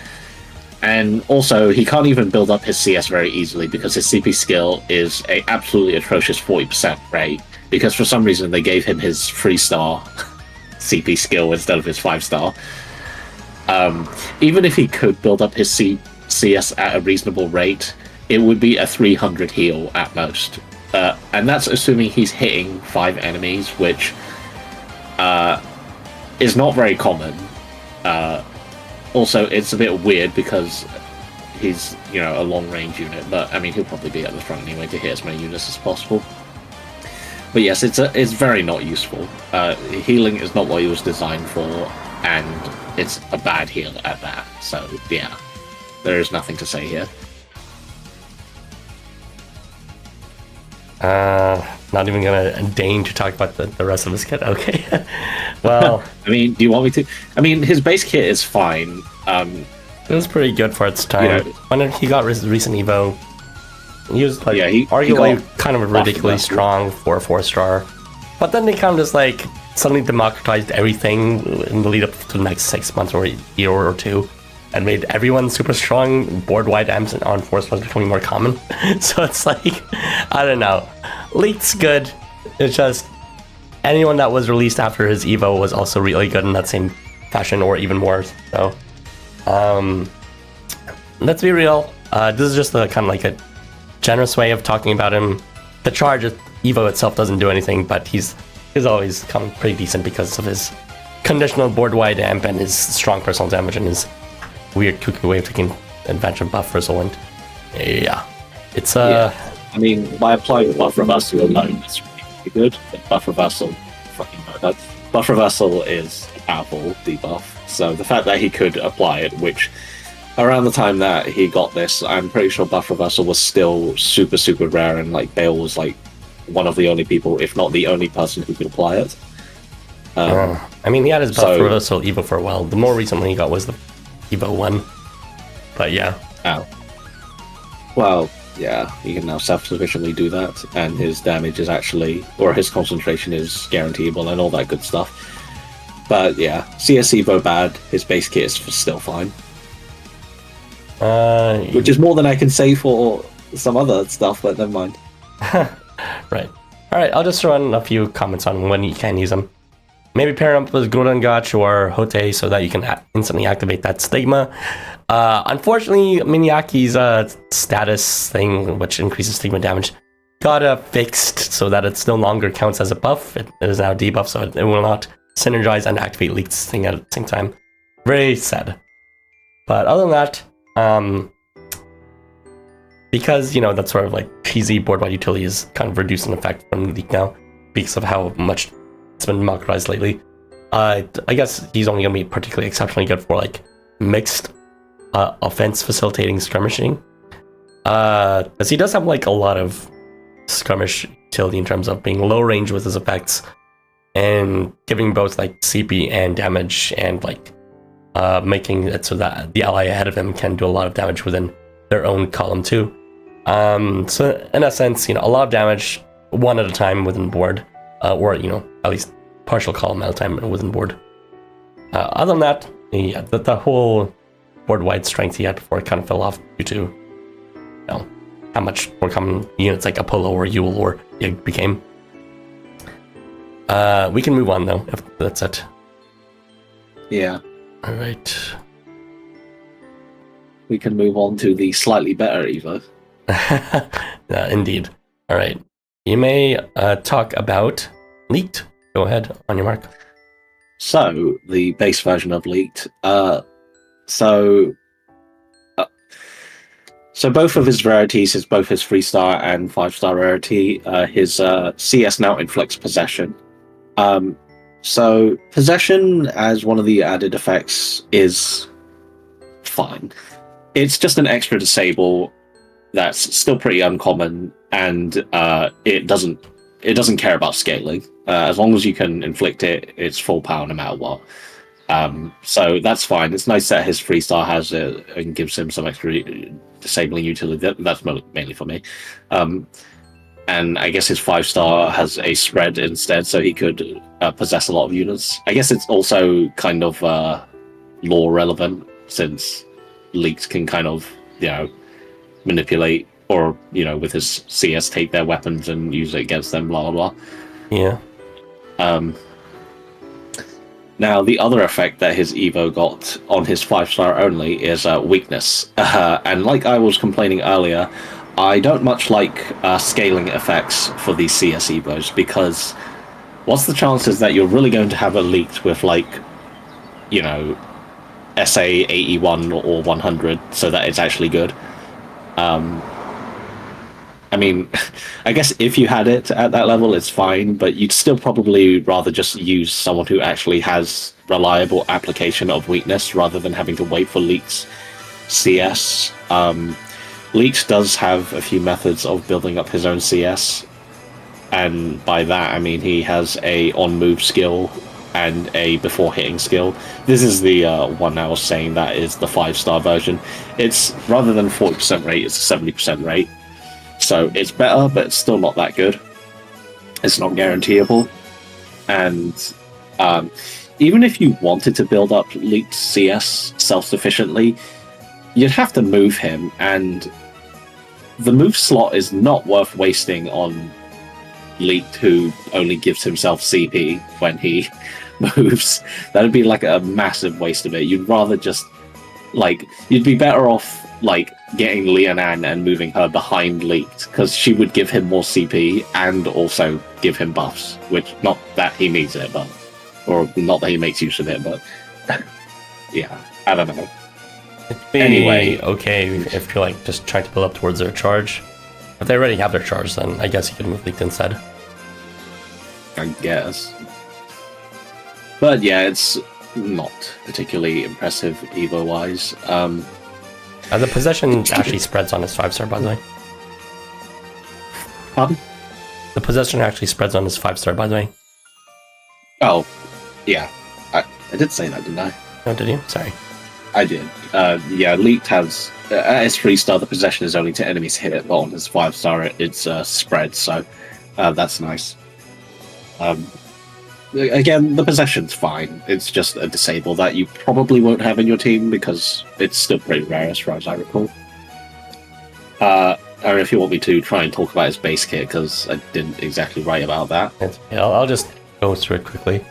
And also, he can't even build up his CS very easily because his CP skill is a absolutely atrocious 40% rate. Because for some reason they gave him his 3-star CP skill instead of his 5-star. Even if he could build up his CS at a reasonable rate, it would be a 300 heal at most. And that's assuming he's hitting 5 enemies, which is not very common. Also, it's a bit weird because he's, a long-range unit, but I mean, he'll probably be at the front anyway to hit as many units as possible. But yes, it's very not useful. Healing is not what he was designed for, and it's a bad heal at that. So yeah, there is nothing to say here. Not even gonna deign to talk about the rest of his kit. Okay. Well, I mean, do you want me to? I mean, his base kit is fine. It was pretty good for its time. When he got recent Evo, he was arguably kind of ridiculously strong for a 4-star. But then they kind of just suddenly democratized everything in the lead up to the next 6 months or a year or two, and made everyone super strong. Board-wide amps on 4-stars becoming more common. So it's I don't know. Leaked's good. It's just anyone that was released after his Evo was also really good in that same fashion or even more. So, let's be real. This is just a kind of like a generous way of talking about him. The charge Evo itself doesn't do anything, but he's always come pretty decent because of his conditional board wide amp and his strong personal damage and his weird cuckoo way of taking advantage of buff reversal. And yeah, it's I mean, by applying buff reversal alone, it's really good. But buff reversal, fucking no, buff reversal is a powerful debuff. So the fact that he could apply it, which around the time that he got this, I'm pretty sure buff reversal was still super, super rare, and like Bale was like one of the only people, if not the only person who could apply it. I mean, he had his buff reversal Evo for a while. The more recent one he got was the Evo 1. But yeah. Oh. Well, yeah, he can now self-sufficiently do that, and his damage is actually, or his concentration is guaranteeable and all that good stuff. But yeah, CS Evo bad, his base kit is still fine. Which is more than I can say for some other stuff, but never mind. Right. Alright, I'll just run a few comments on when you can use them. Maybe pair up with Gurangach or Hote so that you can instantly activate that Stigma. Unfortunately, Minyaki's status thing, which increases Stigma damage, got fixed so that it no longer counts as a buff. It is now debuff, so it will not synergize and activate Licht's thing at the same time. Very sad. But other than that, because, you know, that sort of like cheesy board-wide utility is kind of reduced in effect from Licht now because of how much it's been democratized lately. I guess he's only going to be particularly exceptionally good for like mixed offense facilitating skirmishing. As he does have like a lot of skirmish utility in terms of being low range with his effects and giving both like CP and damage and like making it so that the ally ahead of him can do a lot of damage within their own column too. So in a sense, you know, a lot of damage one at a time within board, or, you know, at least partial column at a time within board. Other than that, yeah, the whole board-wide strength he had before kind of fell off due to, you know, how much more common units like Apollo or Yule or Yig became. We can move on though, if that's it. Yeah. All right. We can move on to the slightly better Evo. Indeed. All right. You may talk about Licht. Go ahead, on your mark. So, the base version of Licht. So both of his rarities, both his 3-star and 5-star rarity, his CS now inflicts possession. So possession as one of the added effects is fine. It's just an extra disable that's still pretty uncommon, and it doesn't care about scaling. As long as you can inflict it, it's full power no matter what. So that's fine. It's nice that his 3-star has it and gives him some extra disabling utility. That's mainly for me. And I guess his 5-star has a spread instead, so he could possess a lot of units. I guess it's also kind of lore relevant, since Licht can kind of, you know, manipulate, or, you know, with his CS take their weapons and use it against them, blah blah blah. Yeah. Now, the other effect that his Evo got on his 5-star only is weakness. And like I was complaining earlier, I don't much like scaling effects for these CS Evos, because what's the chances that you're really going to have a Licht with, like, you know, SA 81 or 100 so that it's actually good? I mean, I guess if you had it at that level, it's fine, but you'd still probably rather just use someone who actually has reliable application of weakness rather than having to wait for Licht's CS. Licht does have a few methods of building up his own CS, and by that I mean he has a on-move skill and a before hitting skill. This is the one I was saying that is the 5-star version. It's, rather than 40% rate, it's a 70% rate. So it's better, but it's still not that good. It's not guaranteeable. And even if you wanted to build up Licht CS self-sufficiently, you'd have to move him, and the move slot is not worth wasting on Licht, who only gives himself CP when he moves. That'd be like a massive waste of it. You'd rather just like you'd be better off like getting Lianan and moving her behind Licht, because she would give him more CP and also give him buffs, which not that he needs it, but or not that he makes use of it, but yeah, I don't know. Anyway, okay, if you're like just trying to build up towards their charge. If they already have their charge, then I guess you could move Licht instead. I guess. But yeah, it's not particularly impressive Evo-wise. The possession actually spreads on his 5-star, by the way. Pardon? The possession actually spreads on his 5-star, by the way. Oh, yeah. I did say that, didn't I? Oh, did you? Sorry. I did. Yeah, Licht has... at his 3-star, the possession is only to enemies hit it, but on his 5-star, it's spread, so that's nice. Again, the possession's fine. It's just a disable that you probably won't have in your team because it's still pretty rare as far as I recall. I don't know if you want me to try and talk about his base kit, because I didn't exactly write about that. Yeah, I'll just go through it quickly.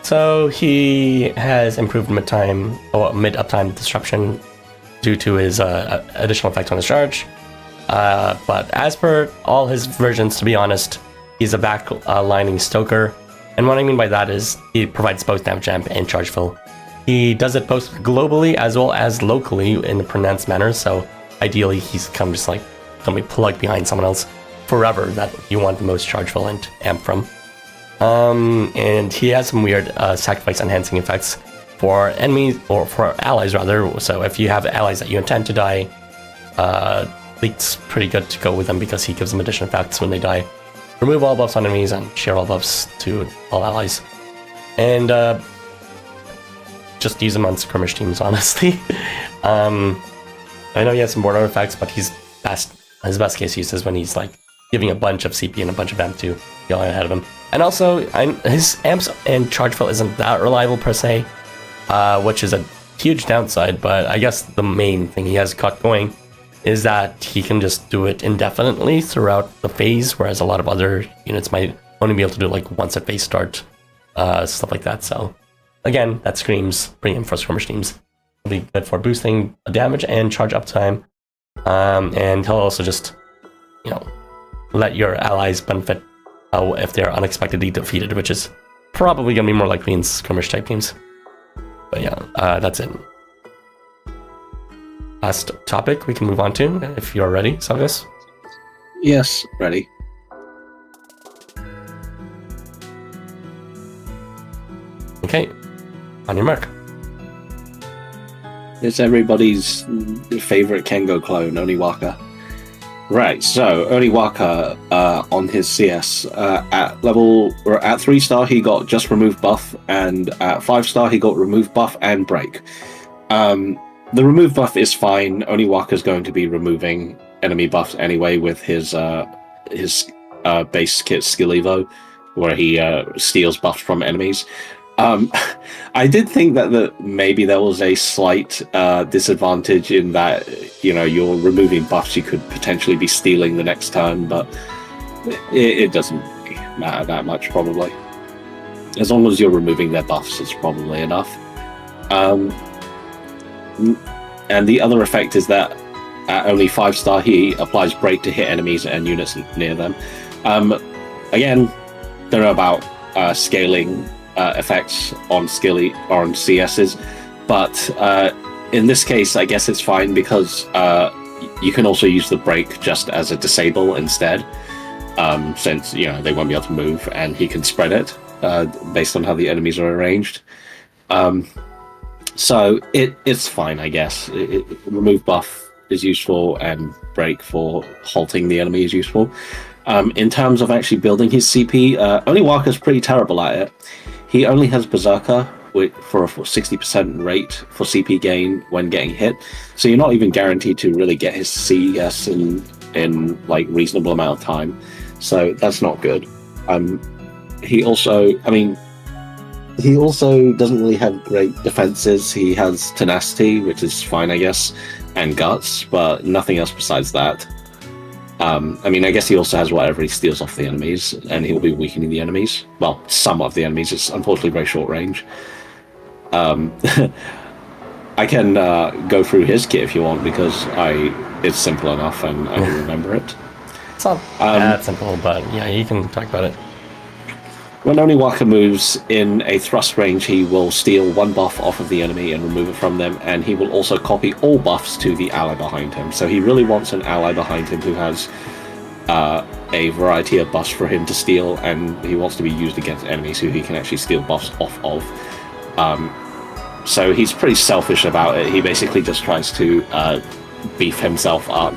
So he has improved mid-uptime disruption due to his additional effect on his charge. But as per all his versions, to be honest, he's a backlining stoker. And what I mean by that is he provides both damage amp and charge fill. He does it both globally as well as locally in a pronounced manner. So ideally, he's kind of just like going to be plugged behind someone else forever that you want the most charge fill and amp from. And he has some weird sacrifice enhancing effects for enemies, or for allies rather. So if you have allies that you intend to die, Licht's pretty good to go with them because he gives them additional effects when they die. Remove all buffs on enemies and share all buffs to all allies. And just use them on skirmish teams, honestly. I know he has some border effects, but his best case use is when he's like giving a bunch of CP and a bunch of amp to the ally ahead of him. And also, his amps and charge fill isn't that reliable per se, which is a huge downside, but I guess the main thing he has got going is that he can just do it indefinitely throughout the phase, whereas a lot of other units might only be able to do it like once at phase start, stuff like that. So again, that screams bring for skirmish teams. It'll be good for boosting damage and charge uptime, and he'll also just, let your allies benefit if they're unexpectedly defeated, which is probably going to be more likely in skirmish type teams. But yeah, that's it. Last topic we can move on to, if you're ready, Zalgus. Yes, ready. Okay, on your mark. It's everybody's favorite Kengo clone, Oniwaka. Right, so Oniwaka on his CS at 3-star he got just remove buff, and at 5-star he got remove buff and break. The remove buff is fine. Oniwaka's going to be removing enemy buffs anyway with his base kit skill evo, where he steals buffs from enemies. I did think that maybe there was a slight disadvantage in that, you're removing buffs you could potentially be stealing the next turn, but it doesn't matter that much, probably. As long as you're removing their buffs, it's probably enough. And the other effect is that at only 5-star he applies break to hit enemies and units near them. Again, don't know about scaling effects on CSs, but in this case I guess it's fine because you can also use the break just as a disable instead, since they won't be able to move and he can spread it based on how the enemies are arranged. So it's fine, I guess. Remove buff is useful and break for halting the enemy is useful. In terms of actually building his CP, Oniwaka's pretty terrible at it. He only has Berserker for a 60% rate for CP gain when getting hit, so you're not even guaranteed to really get his CS in like reasonable amount of time. So that's not good. He also doesn't really have great defenses. He has tenacity, which is fine, I guess, and guts, but nothing else besides that. I mean, I guess he also has whatever he steals off the enemies, and he'll be weakening the enemies. Well, some of the enemies. It's unfortunately very short range. I can go through his kit if you want, because it's simple enough and I can remember it. It's not that simple, but yeah, you can talk about it. When Oniwaka moves in a thrust range, he will steal one buff off of the enemy and remove it from them, and he will also copy all buffs to the ally behind him. So he really wants an ally behind him who has a variety of buffs for him to steal, and he wants to be used against enemies who he can actually steal buffs off of. So he's pretty selfish about it. He basically just tries to beef himself up.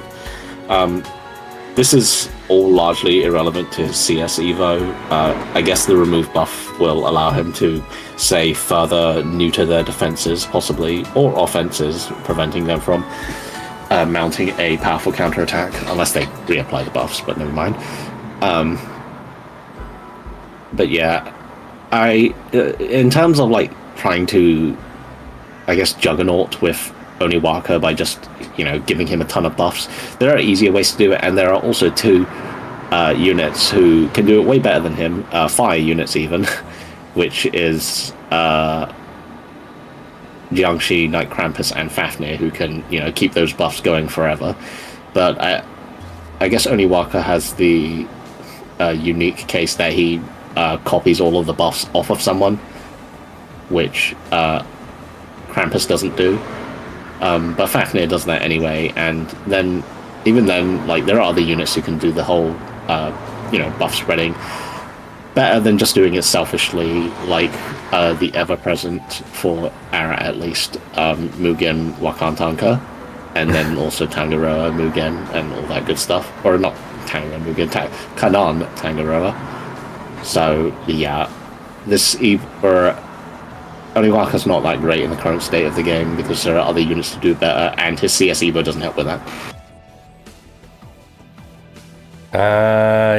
This is all largely irrelevant to his CS Evo. I guess the remove buff will allow him to, say, further neuter their defenses, possibly, or offenses, preventing them from mounting a powerful counterattack, unless they reapply the buffs, but never mind. But yeah, in terms of like trying to, I guess, juggernaut with Oniwaka by just, giving him a ton of buffs, there are easier ways to do it, and there are also two units who can do it way better than him, fire units even, which is Jiangshi, Knight Krampus, and Fafnir, who can, keep those buffs going forever. But I guess Oniwaka has the unique case that he copies all of the buffs off of someone, which Krampus doesn't do. But Fafnir does that anyway, and then, even then, like, there are other units who can do the whole, buff spreading better than just doing it selfishly, like the ever-present, for Ara at least, Mugen Wakantanka, and then also Tangaroa Mugen and all that good stuff. Or not Tangaroa Mugen, Kanan Tangaroa. So, yeah, Oniwaka's not that great in the current state of the game because there are other units to do better, and his CS Evo doesn't help with that.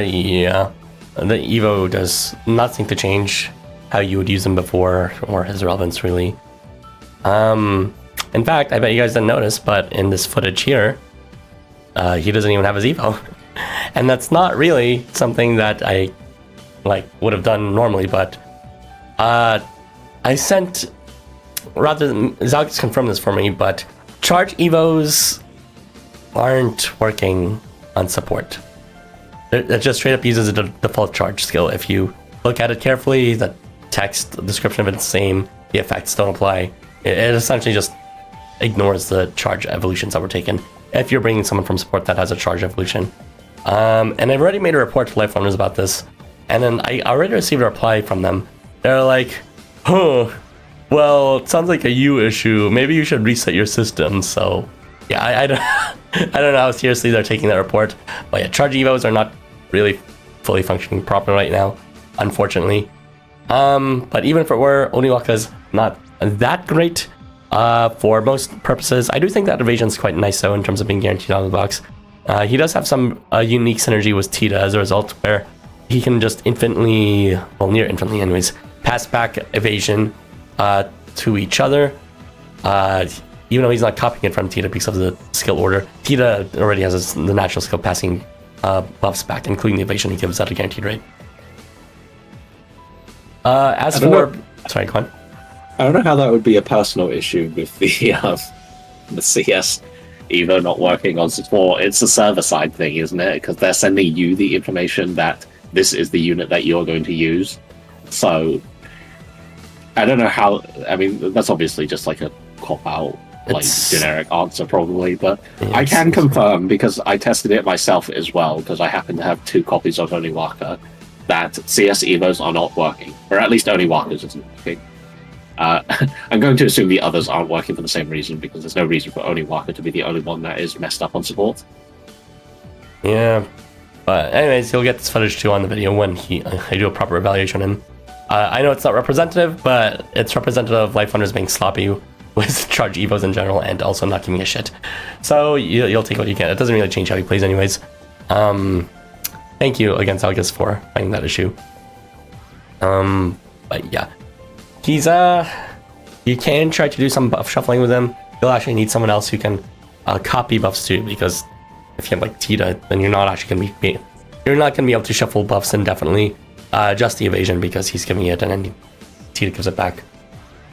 Yeah. The Evo does not seem to change how you would use him before, or his relevance, really. In fact, I bet you guys didn't notice, but in this footage here, he doesn't even have his Evo. And that's not really something that I, would have done normally, but I sent, rather than, Zalgus confirmed this for me, but charge Evos aren't working on support. It just straight up uses a default charge skill. If you look at it carefully, the text, the description of it's the same, the effects don't apply. It essentially just ignores the charge evolutions that were taken if you're bringing someone from support that has a charge evolution. And I've already made a report to Life Runners about this, and then I already received a reply from them. They're like, well, it sounds like a you issue. Maybe you should reset your system. So, yeah, I don't know how seriously they're taking that report. But yeah, charge evos are not really fully functioning properly right now, unfortunately. But even if it were, Oniwaka's not that great for most purposes. I do think that evasion's quite nice, though, in terms of being guaranteed out of the box. He does have some unique synergy with Tita as a result, where he can just infinitely, well, near infinitely anyways, pass back evasion to each other, even though he's not copying it from Tita because of the skill order. Tita already has the natural skill passing buffs back, including the evasion he gives at a guaranteed rate. As for... Sorry, go on. I don't know how that would be a personal issue with the CS Evo not working on support. It's a server-side thing, isn't it? Because they're sending you the information that this is the unit that you're going to use. So... I don't know how. I mean, that's obviously just like a cop-out, generic answer, probably. But I can confirm, because I tested it myself as well, because I happen to have 2 copies of Oniwaka, that CS Evos are not working, or at least Oniwaka's isn't working. I'm going to assume the others aren't working for the same reason, because there's no reason for Oniwaka to be the only one that is messed up on support. Yeah, but anyways, you'll get this footage too on the video when I do a proper evaluation on him. I know it's not representative, but it's representative of Life Runners being sloppy with charge evos in general, and also not giving a shit. So you'll take what you can. It doesn't really change how he plays anyways. Thank you again, Zalgus, for finding that issue. But yeah, he's you can try to do some buff shuffling with him. You'll actually need someone else who can copy buffs too, because if you have like Tita, then you're not actually going to be able to shuffle buffs indefinitely. Just the evasion because he's giving it, and then Tita gives it back.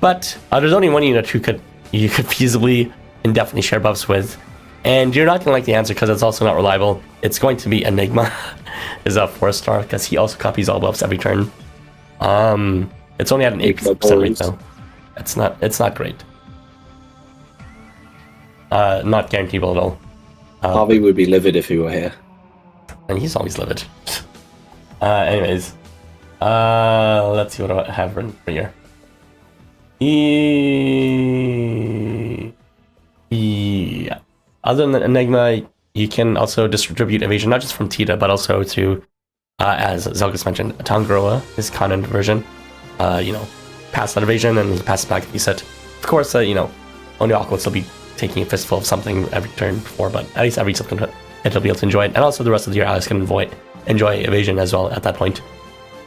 But there's only one unit you could feasibly indefinitely share buffs with, and you're not going to like the answer because it's also not reliable. It's going to be Enigma, is a 4-star because he also copies all buffs every turn. It's only at an 8% rate though. It's not great. Not guaranteeable at all. Harvey would be livid if he were here. And he's always livid. Anyways, let's see what I have written for here. Yeah. Other than Enigma, you can also distribute evasion, not just from Tita, but also to, as Zalgus mentioned, Tangroa, his Conan version. Pass that evasion and he passes back if you set. Of course, Oniwaka will still be taking a fistful of something every turn before, but at least every something it'll be able to enjoy it. And also the rest of your allies can enjoy evasion as well at that point.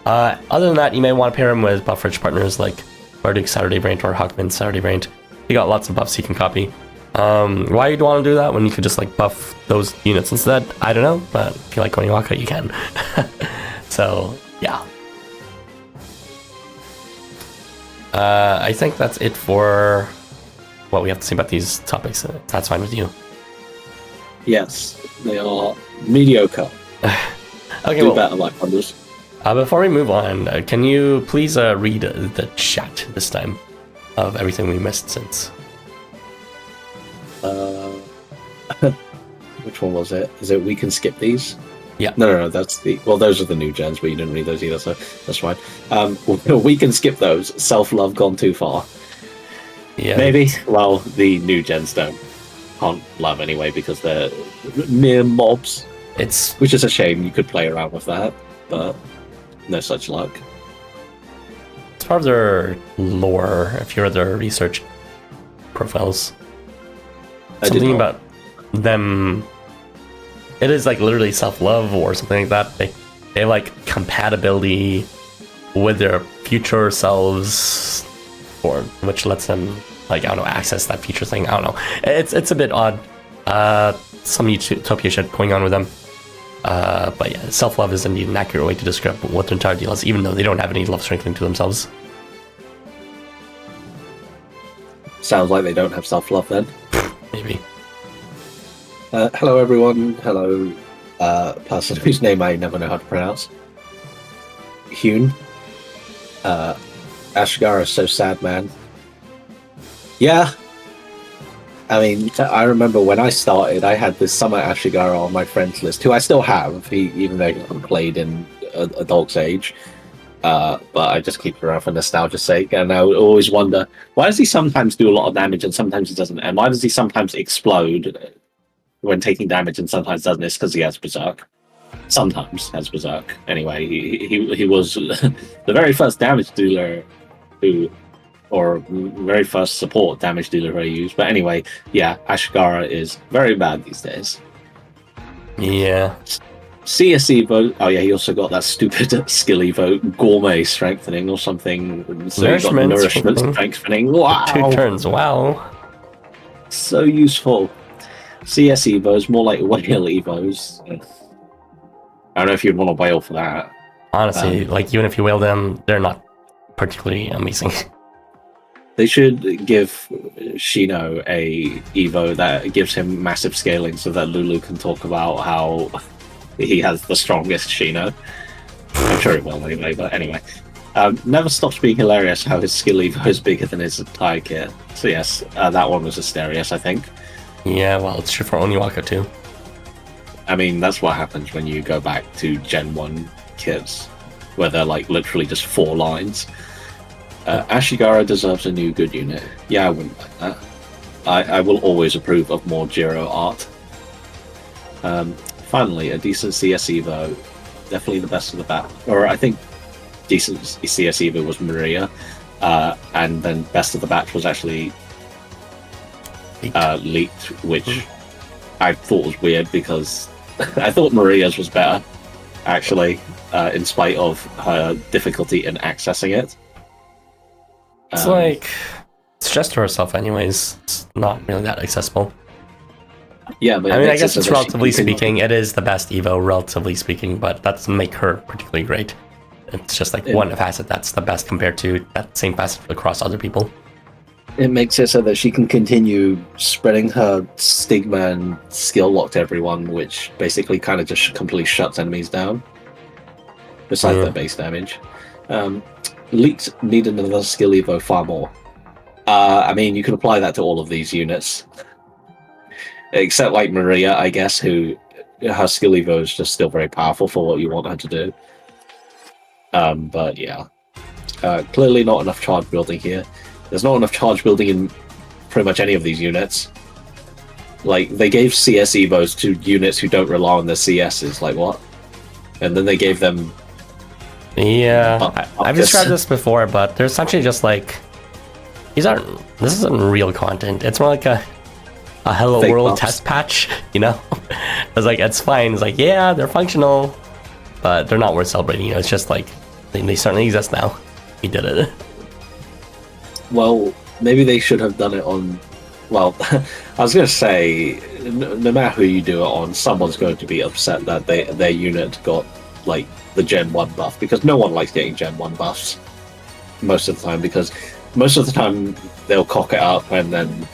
Other than that, you may want to pair him with buff-rich partners like Marduk's Saturday Variant or Hawkman's Saturday Variant. You got lots of buffs you can copy. Why you'd want to do that when you could just like buff those units instead? I don't know, but if you like Oniwaka, you can. So, yeah. I think that's it for what we have to say about these topics. That's fine with you. Yes, they are mediocre. Okay, Do better, like others. Before we move on, can you please read the chat this time of everything we missed since? Which one was it? Is it we can skip these? Yeah. No, that's the... Well, those are the new gens, but you didn't read those either, so that's fine. We can skip those. Self-love gone too far. Yeah. Maybe. Well, the new gens can't love anyway because they're mere mobs. Which is a shame. You could play around with that, but no such luck. It's part of their lore, if you read their research profiles. Something about them... It is like literally self-love or something like that. They have like compatibility with their future selves, or which lets them like, I don't know, access that future thing. I don't know. It's a bit odd. Some utopia shit going on with them. But yeah, self-love is indeed an accurate way to describe what their entire deal is, even though they don't have any love strengthening to themselves. Sounds like they don't have self-love then. Maybe. Hello everyone. Hello, person whose name I never know how to pronounce. Hune. Ashigara is so sad, man. Yeah. I mean, I remember when I started, I had this summer Ashigara on my friends list, who I still have, even though he hasn't played in a dog's age. But I just keep it around for nostalgia's sake, and I would always wonder, why does he sometimes do a lot of damage and sometimes he doesn't? And why does he sometimes explode when taking damage and sometimes doesn't? It's because he has Berserk. Sometimes has Berserk. Anyway, he was the very first damage dealer or very first support damage dealer I used. But anyway, yeah, Ashigara is very bad these days. Yeah. CS Evo. Oh yeah, he also got that stupid skill Evo, Gourmet Strengthening or something. So he got Nourishment Strengthening. Wow. 2 turns. Wow. So useful. CS Evos, more like whale Evos. I don't know if you'd want to whale for that. Honestly, like even if you whale them, they're not particularly amazing. They should give Shino a Evo that gives him massive scaling so that Lulu can talk about how he has the strongest Shino. I'm sure he will anyway, but anyway. Never stops being hilarious how his skill Evo is bigger than his entire kit. So yes, that one was Asterius, I think. Yeah, well, it's true for Oniwaka too. I mean, that's what happens when you go back to Gen 1 kits, where they're like literally just 4 lines. Ashigara deserves a new good unit. Yeah, I wouldn't like that. I will always approve of more Jiro art. Finally, a decent CS Evo. Definitely the best of the battle. Or I think decent CS Evo was Maria. And then best of the batch was actually Licht, which I thought was weird because I thought Maria's was better, actually, in spite of her difficulty in accessing it. It's like, it's just to herself anyways. It's not really that accessible. Yeah, but I it mean, I makes guess it so it's that she relatively can- speaking, it is the best Evo, relatively speaking, but that doesn't make her particularly great. It's just like one facet that's the best compared to that same facet across other people. It makes it so that she can continue spreading her stigma and skill lock to everyone, which basically kind of just completely shuts enemies down. Besides their base damage. Licht needed another skill evo far more. I mean, you can apply that to all of these units. Except like Maria, I guess, who her skill evo is just still very powerful for what you want her to do. But yeah. Clearly not enough charge building here. There's not enough charge building in pretty much any of these units. Like, they gave CS evos to units who don't rely on their CSs. Like, what? And then they gave them... Yeah, I've described this before, but they're essentially just like... This isn't real content. It's more like a Hello Fake World buffs. test patch, you know? It's like, it's fine. It's like, yeah, they're functional, but they're not worth celebrating. You know, it's just like, they certainly exist now. We did it. Well, maybe they should have done it on... Well, I was going to say, no matter who you do it on, someone's going to be upset that their unit got, like, the Gen 1 buff, because no one likes getting Gen 1 buffs most of the time, because most of the time they'll cock it up and then,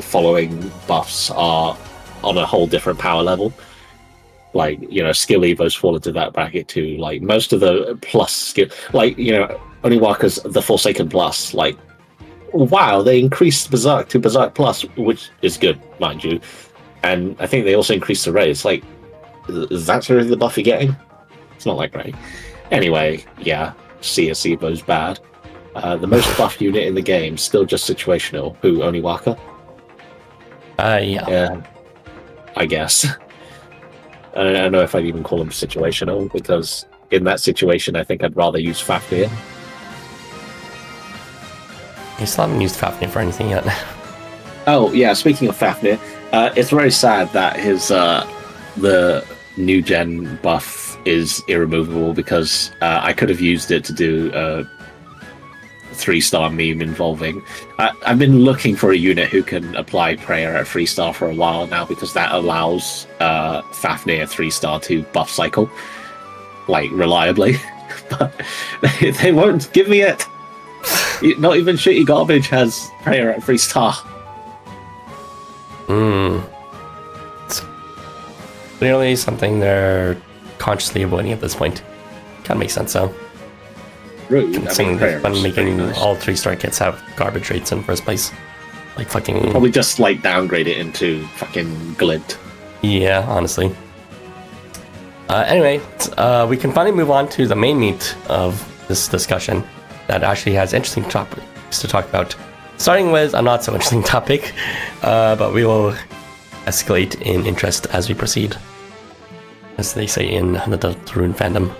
following buffs are on a whole different power level. Like, skill evos fall into that bracket too. Like, most of the plus skill... Like, Oniwaka's the Forsaken Plus, like, wow, they increased Berserk to Berserk Plus, which is good, mind you. And I think they also increased the raise. Like, is that really the buff you're getting? It's not like great. Anyway, yeah, CS Evo's bad. The most buffed unit in the game, still just situational. Who, Oniwaka? Yeah, I guess. I don't know if I'd even call him situational, because in that situation, I think I'd rather use Fafnir. You still haven't used Fafnir for anything yet. Oh, yeah, speaking of Fafnir, it's very sad that his the new gen buff is irremovable, because I could have used it to do a 3-star meme involving... I've been looking for a unit who can apply Prayer at 3-star for a while now, because that allows Fafnir 3-star to buff cycle, like, reliably. But they won't give me it! Not even Shitty Garbage has Prayer at 3-star. It's clearly something they're consciously avoiding at this point. Kind of makes sense, though. Rude. Considering they've been making all 3-star kits have garbage rates in the first place. Like fucking... Probably just, like, downgrade it into fucking glint. Yeah, honestly. Anyway, we can finally move on to the main meat of this discussion that actually has interesting topics to talk about. Starting with a not so interesting topic, but we will escalate in interest as we proceed, as they say in the Deltarune fandom.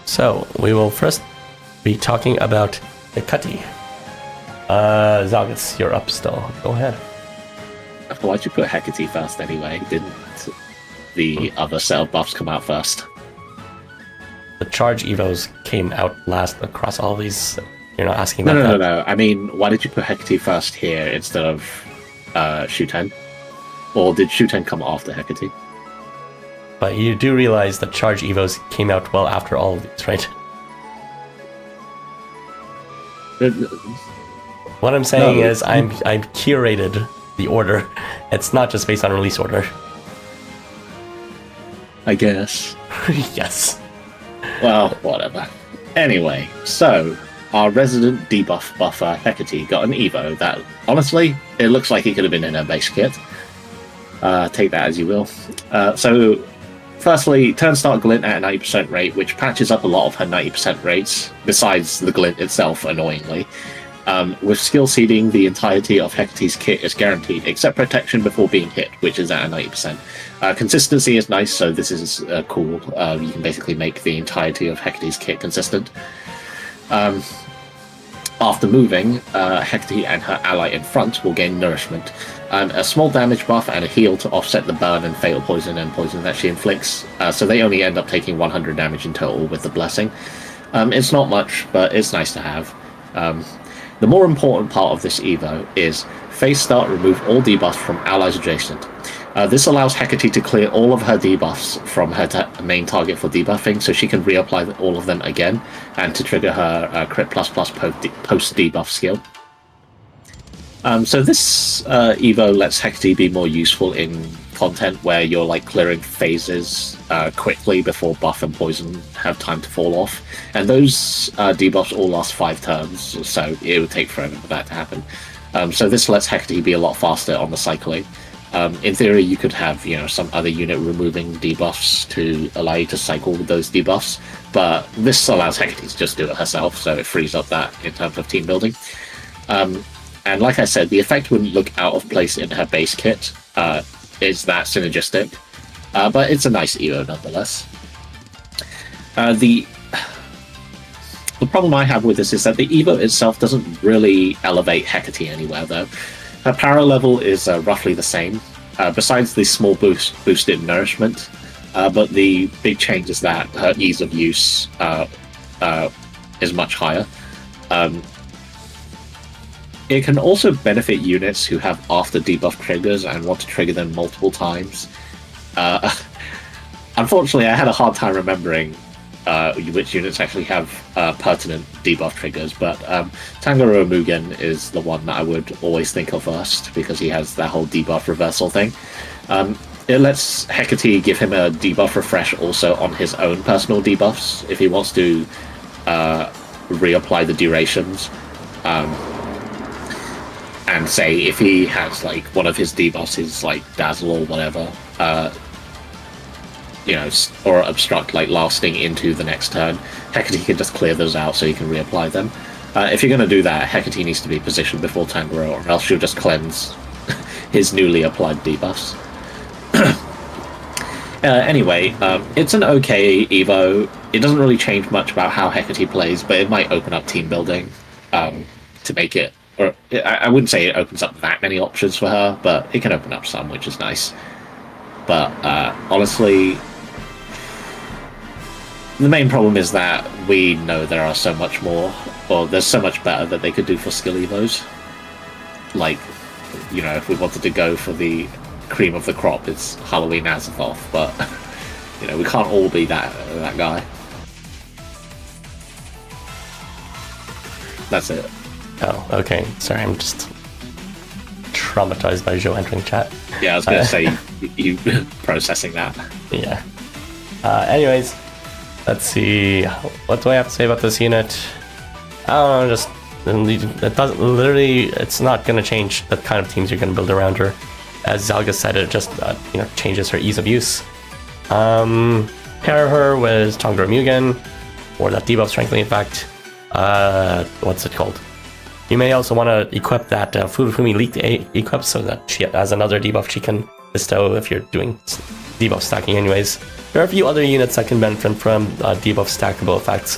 So, we will first be talking about Hecate. Zalgus, you're up still. Go ahead. Why'd you put Hecate first anyway? Didn't the other set of buffs come out first? The charge evos came out last across all these. You're not asking about that? No. I mean, why did you put Hecate first here instead of Shuten? Or did Shuten come after Hecate? But you do realize that charge evos came out well after all of these, right? What I'm saying is I've curated the order. It's not just based on release order. I guess. Yes. Well, whatever. Anyway, so our resident debuff buffer Hecate got an Evo that, honestly, it looks like it could have been in her base kit. Take that as you will. So, firstly, turn start glint at a 90% rate, which patches up a lot of her 90% rates, besides the glint itself, annoyingly. With skill seeding, the entirety of Hecate's kit is guaranteed, except protection before being hit, which is at a 90%. Consistency is nice, so this is cool. You can basically make the entirety of Hecate's kit consistent. After moving, Hecate and her ally in front will gain nourishment, a small damage buff and a heal to offset the burn and fatal poison and poison that she inflicts, so they only end up taking 100 damage in total with the blessing. It's not much, but it's nice to have. The more important part of this Evo is Phase start, remove all debuffs from allies adjacent. This allows Hecate to clear all of her debuffs from her main target for debuffing, so she can reapply all of them again, and to trigger her crit plus post debuff skill. So this Evo lets Hecate be more useful in content where you're like clearing phases quickly before buff and poison have time to fall off, and those debuffs all last 5 turns, so it would take forever for that to happen. So this lets Hecate be a lot faster on the cycling. In theory, you could have, you know, some other unit removing debuffs to allow you to cycle with those debuffs, but this allows Hecate to just do it herself, so it frees up that in terms of team building. And like I said, the effect wouldn't look out of place in her base kit. Is that synergistic? But it's a nice Evo nonetheless. The problem I have with this is that the Evo itself doesn't really elevate Hecate anywhere, though. Her power level is roughly the same, besides the small boost in nourishment, but the big change is that her ease of use is much higher. It can also benefit units who have after debuff triggers and want to trigger them multiple times. Unfortunately, I had a hard time remembering which units actually have pertinent debuff triggers, but Tanjiro Mugen is the one that I would always think of first, because he has that whole debuff reversal thing. It lets Hecate give him a debuff refresh also on his own personal debuffs, if he wants to reapply the durations. And say if he has like one of his debuffs is like Dazzle or whatever, you know, or Obstruct, like lasting into the next turn, Hecate can just clear those out so he can reapply them. If you're going to do that, Hecate needs to be positioned before Tanjiro, or else she'll just cleanse his newly applied debuffs. Anyway, it's an okay Evo. It doesn't really change much about how Hecate plays, but it might open up team building to make it, or I wouldn't say it opens up that many options for her, but it can open up some, which is nice. But honestly, the main problem is that we know there are so much more, or there's so much better that they could do for skill evos. Like, you know, if we wanted to go for the cream of the crop, it's Halloween Azathoth, but you know, we can't all be that guy. That's it. Oh, okay. Sorry, I'm just traumatized by Joe entering chat. Yeah, I was going to say, you processing that. Yeah. Anyways, let's see. What do I have to say about this unit? I don't know, just... It doesn't... Literally, it's not going to change the kind of teams you're going to build around her. As Zalgus said, it just, you know, changes her ease of use. Pair her with Tanjiro Mugen, or that debuff strengthening effect. What's it called? You may also want to equip that Fumi Licht equip so that she has another debuff she can bestow if you're doing debuff stacking anyways. There are a few other units that can benefit from debuff stackable effects,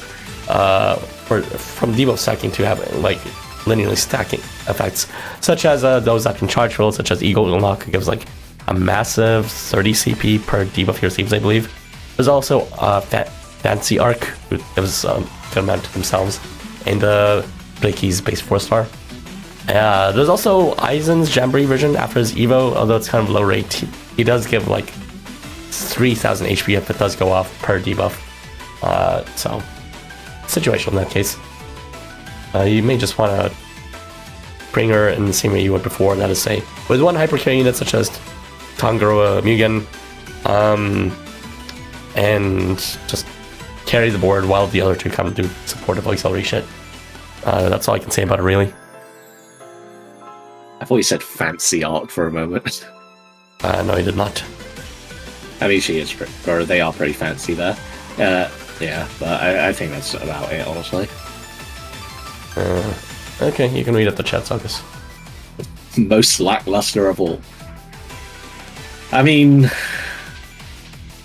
from debuff stacking to have like linearly stacking effects, such as those that can charge roll, such as Eagle Ulaanbaatar gives like a massive 30 CP per debuff he receives, I believe. There's also Fancy Arc, who gives good amount to themselves, and Blakey's base 4-star. There's also Aizen's Jamboree version after his Evo, although it's kind of low rate. He does give like 3000 HP if it does go off per debuff. So, situational in that case. You may just want to bring her in the same way you would before, that is say, with one hypercarry unit such as Tanjiro Mugen, and just carry the board while the other two come do supportive auxiliary shit. That's all I can say about it, really. I thought you said Fancy Art for a moment. No, I did not. I mean, she is, or they are pretty fancy there. Yeah, but I think that's about it, honestly. Okay, you can read at the chat, Zalgus. Most lackluster of all. I mean,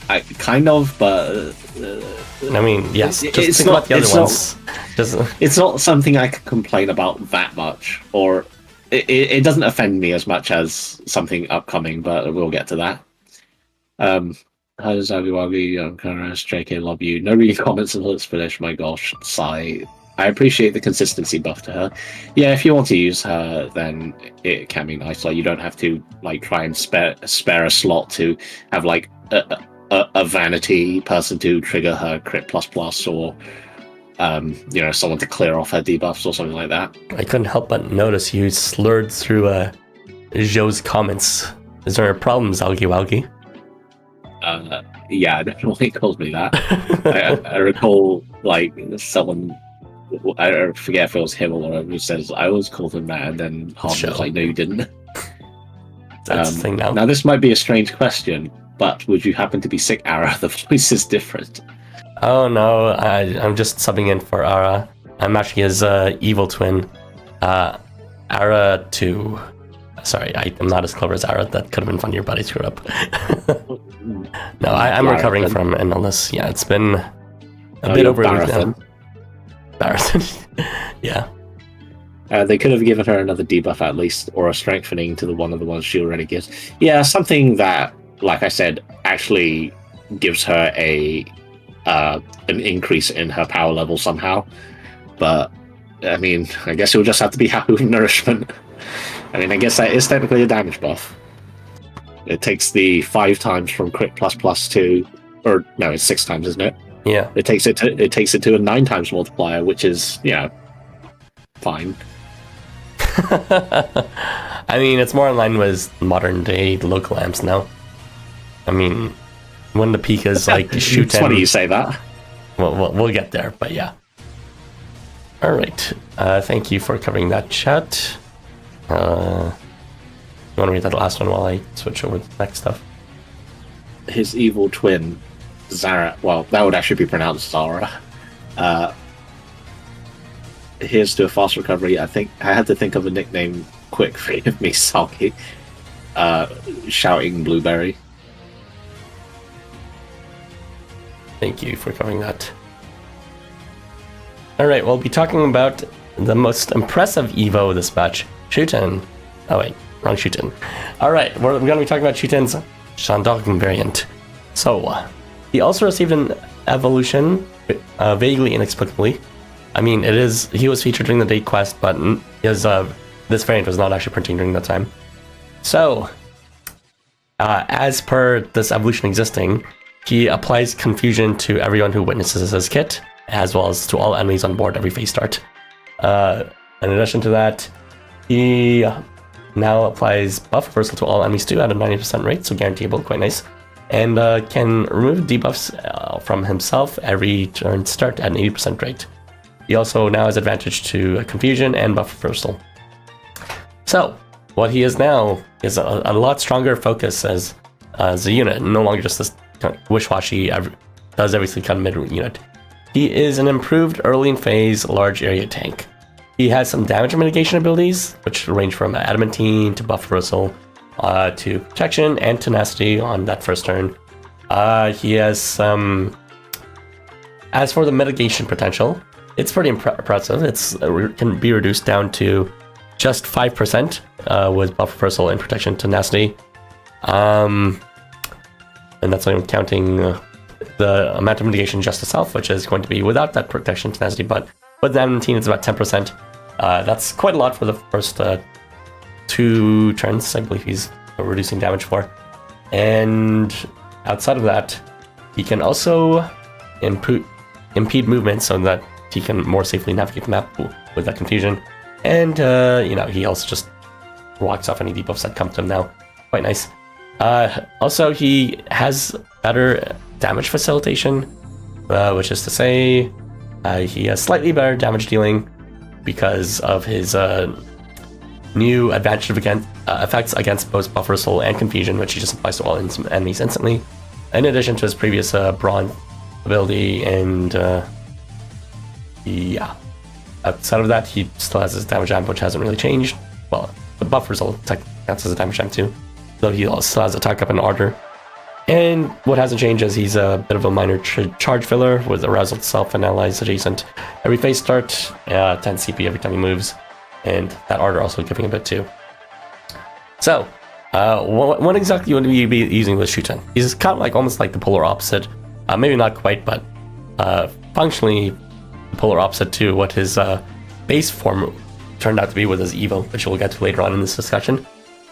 I kind of, but... I mean, yes, just think about the other ones. It's not something I can complain about that much, or it doesn't offend me as much as something upcoming, but we'll get to that. Hi, Zagiwagi, I'm Karas, JK, love you. No reading comments until it's finished, my gosh, sigh. I appreciate the consistency buff to her. Yeah, if you want to use her, then it can be nice. Like, you don't have to like try and spare a slot to have like a vanity person to trigger her crit plus or someone to clear off her debuffs or something like that. I couldn't help but notice you slurred through Joe's comments. Is there a problem, Zalgy Walgy? Yeah, definitely calls me that. I recall like someone, I forget if it was him or whatever, who says I always called him that, and then Harmon was like, no, you didn't. That's the thing now. Now this might be a strange question, but would you happen to be sick, Ara? The voice is different. Oh no, I'm just subbing in for Ara. I'm actually his evil twin, Ara 2. Sorry, I'm not as clever as Ara. That could have been funnier, but I screwed up. No, I'm recovering from an illness. Yeah, it's been a bit over a week now. Arathun. Yeah. They could have given her another debuff at least, or a strengthening to one of the ones she already gets. Yeah, something that, like I said, actually gives her an increase in her power level somehow. But, I mean, I guess you'll just have to be happy with nourishment. I mean, I guess that is technically a damage buff. It takes the 5 times from crit plus to, or no, it's 6 times, isn't it? Yeah. It takes it to a 9 times multiplier, which is, fine. I mean, it's more in line with modern day local amps now. I mean, when the peak is like Shuten. It's funny you say that. We'll get there, but yeah. All right. Thank you for covering that, chat. You want to read that last one while I switch over to the next stuff? His evil twin, Zara. Well, that would actually be pronounced Zara. Here's to a fast recovery. I think I had to think of a nickname quick for me, Sulky. Shouting Blueberry. Thank you for covering that. All right, we'll be talking about the most impressive Evo this batch, Shuten. Oh wait, wrong Shuten. All right, we're going to be talking about Shuten's Gendarme variant. So, he also received an evolution, vaguely inexplicably. I mean, he was featured during the date quest, but this variant was not actually printing during that time. So, as per this evolution existing, he applies confusion to everyone who witnesses his kit, as well as to all enemies on board every phase start. In addition to that, he now applies buff reversal to all enemies too at a 90% rate, so guaranteeable, quite nice. And can remove debuffs from himself every turn start at an 80% rate. He also now has advantage to confusion and buff reversal. So, what he is now is a lot stronger focus as a unit, no longer just this kind of wish-washy, does everything kind of mid unit. He is an improved early in phase large area tank. He has some damage mitigation abilities, which range from adamantine to buff reversal to protection and tenacity on that first turn. He has some. As for the mitigation potential, it's pretty impressive. It can be reduced down to just 5% with buff reversal and protection tenacity. And that's not even counting the amount of mitigation just itself, which is going to be without that protection tenacity, but with adamantine it's about 10%. That's quite a lot for the first 2 turns, I believe he's reducing damage for. And outside of that, he can also impede movement so that he can more safely navigate the map with that confusion. And, he also just walks off any debuffs that come to him now. Quite nice. Also, he has better damage facilitation, which is to say, he has slightly better damage dealing because of his new advantage effects against both buff reversal and confusion, which he just applies to all enemies instantly. In addition to his previous brawn ability, and outside of that, he still has his damage amp, which hasn't really changed. Well, the buff reversal counts as a damage amp too, though he also has attack up in order. And what hasn't changed is he's a bit of a minor charge filler with arousal to self and allies adjacent every phase start, 10 CP every time he moves, and that order also giving a bit too. So, what exactly would we be using with Shuten? He's kind of almost like the polar opposite. Maybe not quite, but functionally the polar opposite to what his base form turned out to be with his Evo, which we'll get to later on in this discussion.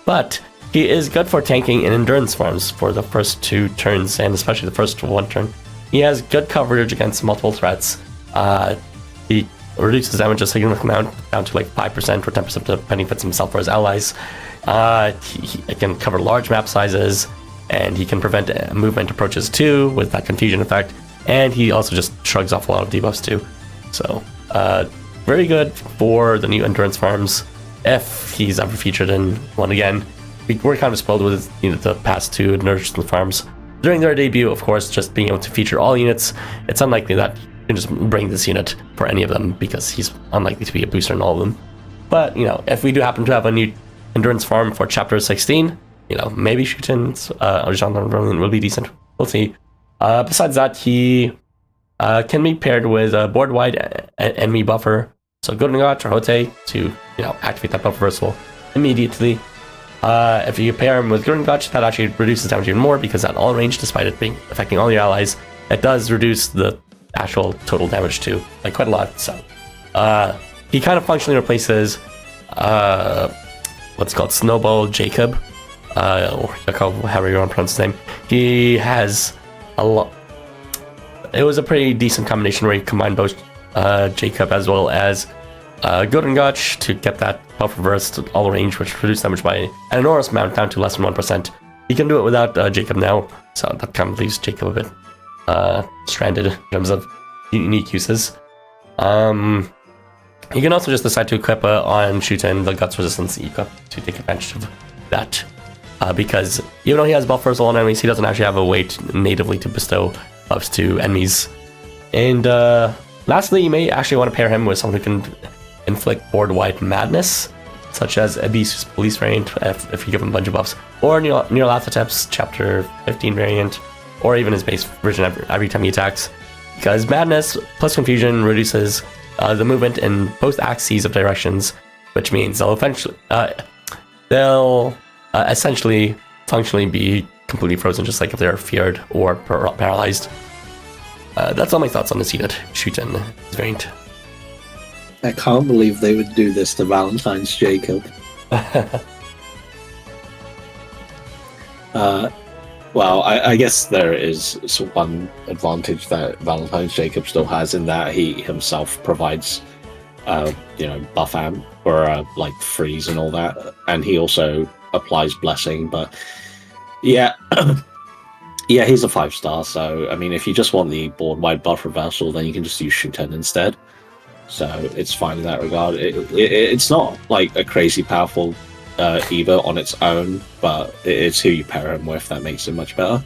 But he is good for tanking in endurance farms for the first 2 turns, and especially the first 1 turn. He has good coverage against multiple threats. He reduces damage a significant amount, down to like 5% or 10% depending if it's himself or his allies. He can cover large map sizes, and he can prevent movement approaches too with that confusion effect. And he also just shrugs off a lot of debuffs too. So very good for the new endurance farms if he's ever featured in one again. We're kind of spoiled with the past 2 endurance farms. During their debut, of course, just being able to feature all units, it's unlikely that you can just bring this unit for any of them because he's unlikely to be a booster in all of them. But, if we do happen to have a new endurance farm for Chapter 16, maybe Shuten's Gendarme will be decent. We'll see. Besides that, he can be paired with a board-wide enemy buffer. So Gurungat or Hote to, activate that buff reversal immediately. If you pair him with Gurungat, that actually reduces damage even more because at all range, despite it being affecting all your allies, it does reduce the actual total damage too, like quite a lot. So he kind of functionally replaces what's called Snowball Jacob, or however you want to pronounce his name. He has a lot. It was a pretty decent combination where he combined both Jacob as well as Gurungat to get that buff reversed all range, which reduced damage by an enormous amount down to less than 1%. You can do it without Jacob now, so that kind of leaves Jacob a bit stranded in terms of unique uses. You can also just decide to equip on Shuten the Guts Resistance equip to take advantage of that, because even though he has buff reversal on enemies, he doesn't actually have a way natively to bestow buffs to enemies. And lastly, you may actually want to pair him with someone who can inflict board-wide madness, such as Abyss's police variant if you give him a bunch of buffs, or Ulaanbaatar's Chapter 15 variant, or even his base version every time he attacks, because madness plus confusion reduces the movement in both axes of directions, which means they'll essentially functionally be completely frozen, just like if they're feared or paralyzed. That's all my thoughts on this unit, Shuten variant. I can't believe they would do this to Valentine's Jacob. Well, I guess there is one advantage that Valentine's Jacob still has in that he himself provides, buff amp or like freeze and all that, and he also applies blessing. But yeah, yeah, he's a 5-star. So I mean, if you just want the board-wide buff reversal, then you can just use Shuten instead. So it's fine in that regard. It's not like a crazy powerful Evo on its own, but it's who you pair him with that makes it much better.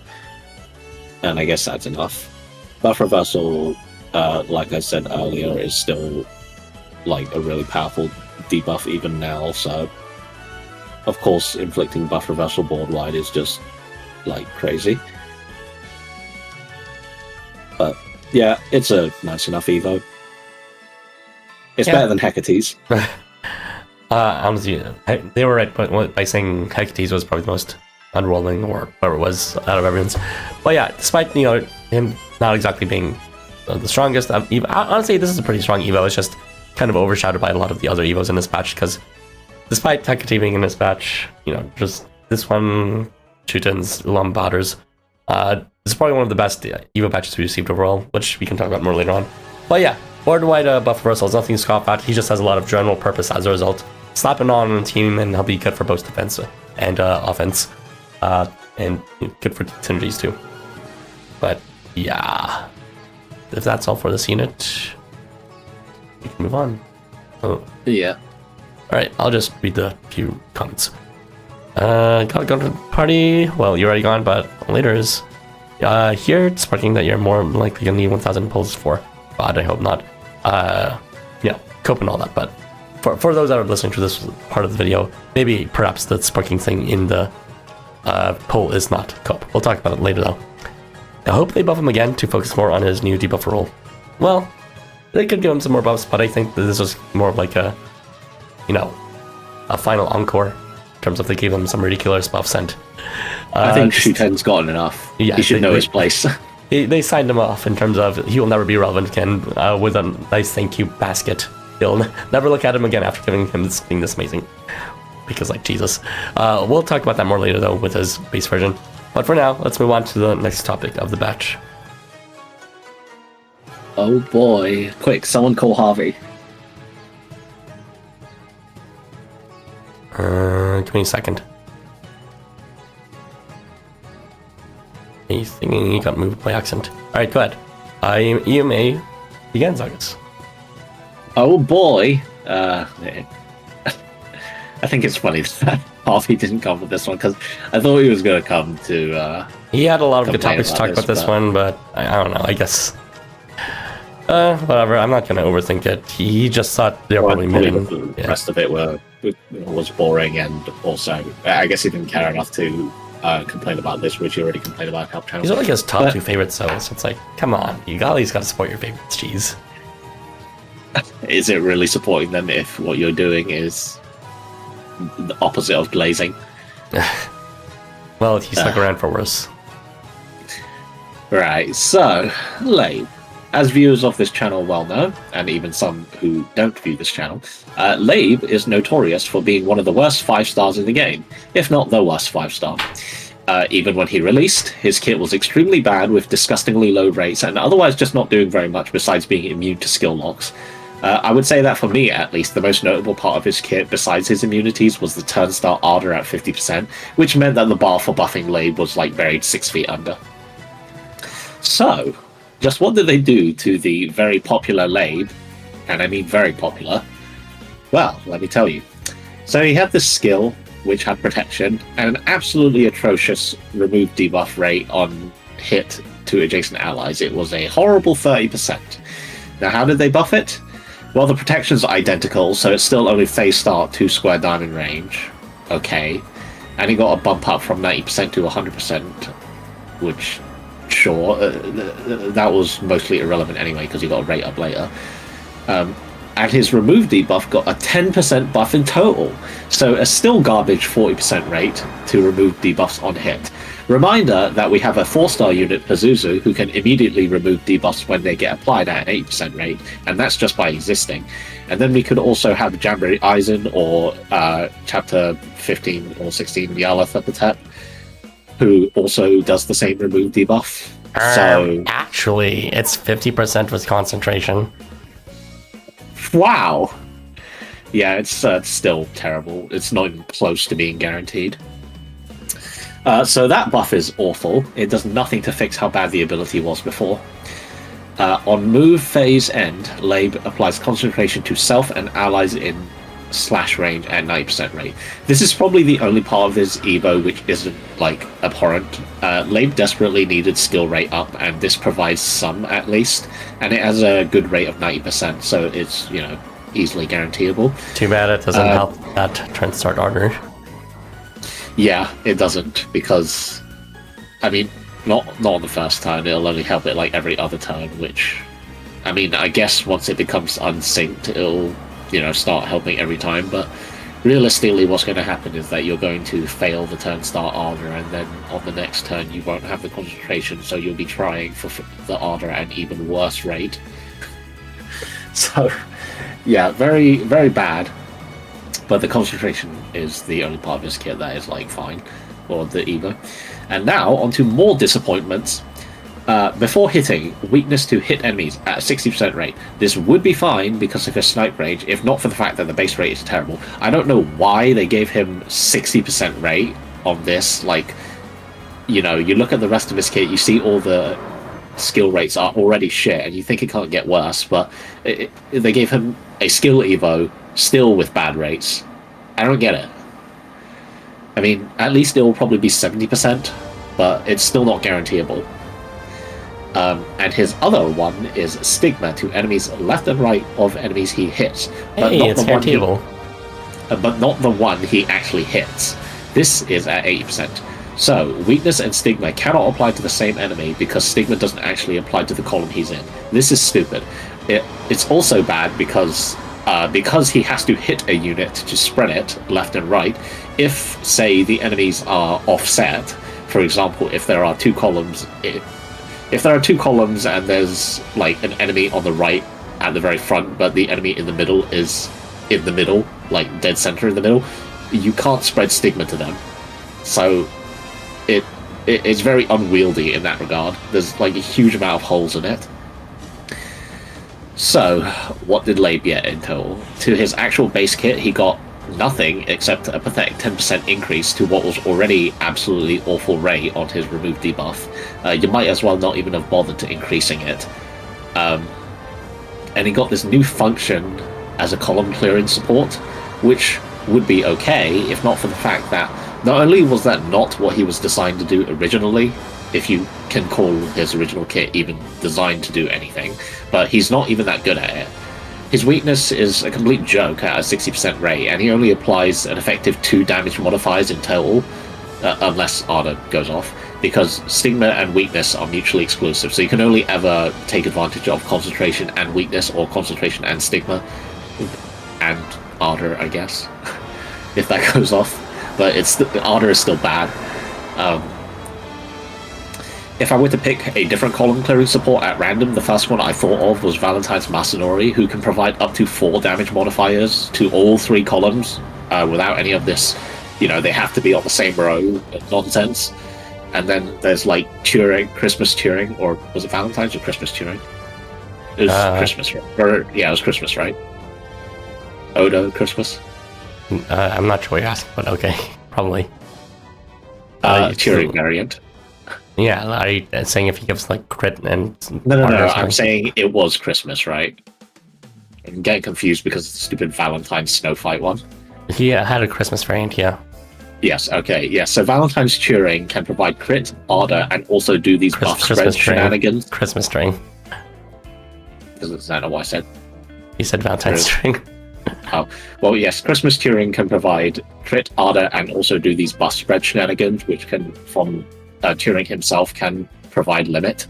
And I guess that's enough. Buff reversal, like I said earlier, is still like a really powerful debuff even now. So of course, inflicting buff reversal board wide is just like crazy. But yeah, it's a nice enough Evo. It's better than Hecate's. Honestly, they were right by saying Hecate's was probably the most unrolling, or whatever it was, out of everyone's. But yeah, despite him not exactly being the strongest Evo, honestly, this is a pretty strong Evo. It's just kind of overshadowed by a lot of the other Evos in this batch, because despite Hecate being in this batch, just this one, Shuten's Ulaanbaatar's, this is probably one of the best Evo batches we received overall, which we can talk about more later on. But yeah, board-wide buff reversal is nothing to scoff at. He just has a lot of general purpose as a result. Slap it on a team and he'll be good for both defense and offense. And good for synergies too. But yeah, if that's all for this unit, we can move on. Oh. Yeah. Alright, I'll just read the few comments. Gotta go to the party. Well, you're already gone, but later is. Here, it's sparking that you're more likely gonna need 1,000 pulls for. God, I hope not. Cope and all that, but for those that are listening to this part of the video, maybe perhaps the sparking thing in the poll is not cope. We'll talk about it later though. I hope they buff him again to focus more on his new debuff role. Well, they could give him some more buffs, but I think that this was more of like a final encore in terms of they gave him some ridiculous buffs. And I think Shuten's gotten enough. Yeah, he should know his place. they signed him off in terms of he will never be relevant again with a nice thank you basket. They'll never look at him again after giving him something this amazing. Because, like, Jesus. We'll talk about that more later, though, with his base version. But for now, let's move on to the next topic of the batch. Oh boy. Quick, someone call Harvey. Give me a second. He's thinking he got moved by accident. Alright, go ahead. You may begin, Zalgus. Oh boy. I think it's funny that Harvey didn't come with this one, because I thought he was going to come to... he had a lot of good topics to talk about this one, but I don't know, I guess... whatever, I'm not going to overthink it. He just thought they were probably mid. The rest of it was boring, and also, I guess he didn't care enough to complain about this, which he already complained about Help Channel. These are like his top two favorites, though, so it's like, come on, you at least got to support your favorites, jeez. Is it really supporting them if what you're doing is the opposite of glazing? Well, he stuck around for worse. Right, so, Leib. As viewers of this channel well know, and even some who don't view this channel, Leib is notorious for being one of the worst 5-stars in the game, if not the worst 5-star. Even when he released, his kit was extremely bad with disgustingly low rates and otherwise just not doing very much besides being immune to skill locks. I would say that for me, at least, the most notable part of his kit, besides his immunities, was the Turnstile Ardor at 50%, which meant that the bar for buffing Leib was like buried 6 feet under. So, just what did they do to the very popular Leib? And I mean very popular. Well, let me tell you. So he had this skill, which had protection, and an absolutely atrocious remove debuff rate on hit to adjacent allies. It was a horrible 30%. Now, how did they buff it? Well, the protection's identical, so it's still only phase start 2 square diamond range. Okay. And he got a bump up from 90% to 100%, which... sure, that was mostly irrelevant anyway because he got a rate up later. And his remove debuff got a 10% buff in total, so a still garbage 40% rate to remove debuffs on hit. Reminder that we have a 4-star unit, Pazuzu, who can immediately remove debuffs when they get applied at an 8% rate, and that's just by existing. And then we could also have Jamboree Eisen or Chapter 15 or 16 Yarlath Epithet, who also does the same remove debuff. So actually, it's 50% with concentration. Wow! Yeah, it's still terrible. It's not even close to being guaranteed. So that buff is awful. It does nothing to fix how bad the ability was before. On move phase end, Leib applies concentration to self and allies in slash range at 90% rate. This is probably the only part of this Evo which isn't, like, abhorrent. Leib desperately needed skill rate up, and this provides some, at least. And it has a good rate of 90%, so it's, you know, easily guaranteeable. Too bad it doesn't help that Turnstile Ardor. Yeah, it doesn't, because, I mean, not on the first turn, it'll only help it, like, every other turn, which, I mean, I guess once it becomes unsynced, it'll, you know, start helping every time, but realistically what's going to happen is that you're going to fail the Turnstile Ardor, and then on the next turn you won't have the concentration, so you'll be trying for the Ardor at an even worse rate. So, yeah, very, very bad. But the concentration is the only part of this kit that is, like, fine, or the Evo. And now, onto more disappointments. Before hitting, weakness to hit enemies at a 60% rate. This would be fine because of his snipe range, if not for the fact that the base rate is terrible. I don't know why they gave him 60% rate on this. Like, you know, you look at the rest of his kit, you see all the skill rates are already shit, and you think it can't get worse, but they gave him a skill Evo, still with bad rates. I don't get it. I mean, at least it will probably be 70%, but it's still not guaranteeable. And his other one is Stigma to enemies left and right of enemies he hits. But hey, not it's guaranteeable. But not the one he actually hits. This is at 80%. So, weakness and Stigma cannot apply to the same enemy because Stigma doesn't actually apply to the column he's in. This is stupid. It's also bad because he has to hit a unit to spread it left and right. If, say, the enemies are offset, for example, if there are 2 columns if there are two columns and there's like an enemy on the right at the very front, but the enemy in the middle is in the middle, like dead center in the middle, you can't spread stigma to them. So it's very unwieldy in that regard. There's like a huge amount of holes in it. So, what did Leib get in total? To his actual base kit, he got nothing except a pathetic 10% increase to what was already absolutely awful Ray on his remove debuff. You might as well not even have bothered to increasing it. And he got this new function as a column clearing support, which would be okay if not for the fact that not only was that not what he was designed to do originally, if you can call his original kit even designed to do anything, but he's not even that good at it. His weakness is a complete joke at a 60% rate, and he only applies an effective 2 damage modifiers in total, unless Ardor goes off, because Stigma and Weakness are mutually exclusive, so you can only ever take advantage of Concentration and Weakness, or Concentration and Stigma, and Ardor, I guess, if that goes off. But Ardor is still bad. If I were to pick a different column clearing support at random, the first one I thought of was Valentine's Masanori, who can provide up to 4 damage modifiers to all 3 columns without any of this, they have to be on the same row nonsense. And then there's like Christmas Turing, or was it Valentine's or Christmas Turing? It was Christmas, right? It was Christmas, right? Odo Christmas? I'm not sure what you're asking, but okay, probably. Turing variant. Yeah, are you saying if he gives like crit and... No, I'm saying it was Christmas, right? I'm getting confused because of the stupid Valentine's Snow Fight one. He had a Christmas variant, yeah. Yes, okay, yeah. So Valentine's Turing can provide crit, Ardor, and also do these buff spread shenanigans. Christmas string. Is that not what I said? You said Valentine's string. Oh, well, yes, Christmas Turing can provide crit, Ardor, and also do these buff spread shenanigans, which can, from Turing himself, can provide limit,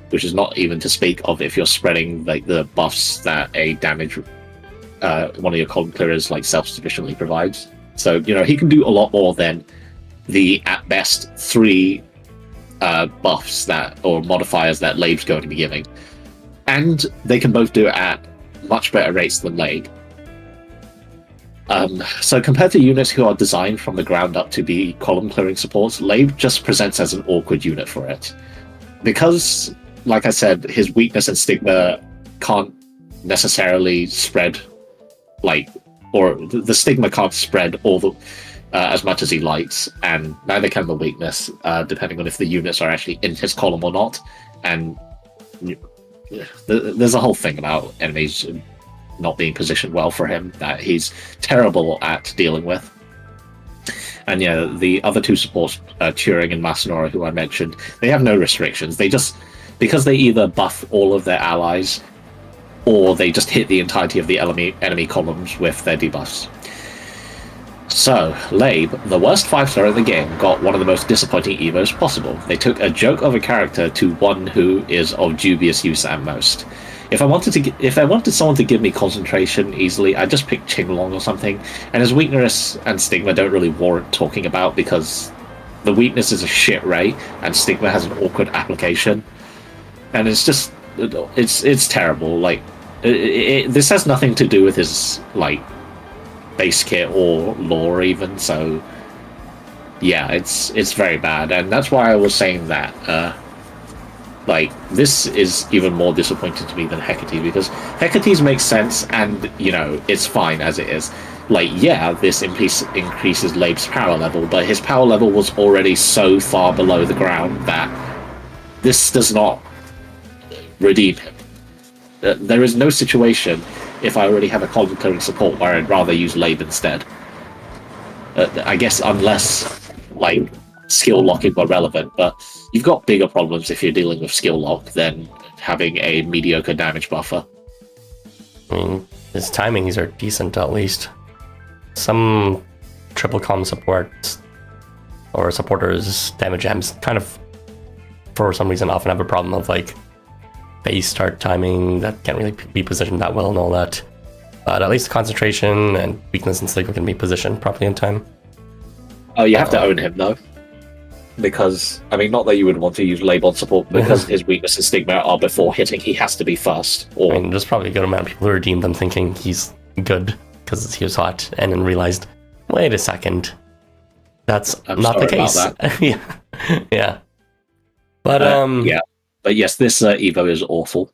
which is not even to speak of if you're spreading like the buffs that a damage one of your column clearers like self-sufficiently provides. So he can do a lot more than the at best 3 buffs that or modifiers that Leib's going to be giving, and they can both do it at much better rates than Leib. So compared to units who are designed from the ground up to be column clearing supports, Leib just presents as an awkward unit for it. Because, like I said, his weakness and stigma can't necessarily spread, or the stigma can't spread all the as much as he likes, and neither can the weakness, depending on if the units are actually in his column or not. And there's a whole thing about enemies not being positioned well for him that he's terrible at dealing with. And the other 2 supports, Turing and Masanori, who I mentioned, they have no restrictions. They just, because they either buff all of their allies, or they just hit the entirety of the enemy columns with their debuffs. So, Leib, the worst 5-star in the game, got one of the most disappointing evos possible. They took a joke of a character to one who is of dubious use at most. If I wanted someone to give me concentration easily, I'd just pick Qinglong or something, and his weakness and stigma don't really warrant talking about because the weakness is a shit ray and stigma has an awkward application, and it's just it's terrible. This has nothing to do with his base kit or lore even, so yeah, it's very bad, and that's why I was saying that this is even more disappointing to me than Hecate, because Hecate's makes sense and it's fine as it is. This increases Leib's power level, but his power level was already so far below the ground that this does not redeem him. There is no situation, if I already have a column clearing support, where I'd rather use Leib instead. I guess unless skill locking were relevant, but you've got bigger problems if you're dealing with skill lock than having a mediocre damage buffer. I mean, his timings are decent at least. Some triple column supports or supporters damage gems kind of, for some reason, often have a problem of base start timing that can't really be positioned that well and all that. But at least concentration and weakness and stigma can be positioned properly in time. Oh, you have to own him though. because, I mean, not that you would want to use Leib on support, because his weakness and stigma are before hitting, he has to be first. Or I mean, there's probably a good amount of people who redeemed them thinking he's good because he was hot, and then realized, wait a second, that's not the case. yeah. But yeah. But yes, this Evo is awful.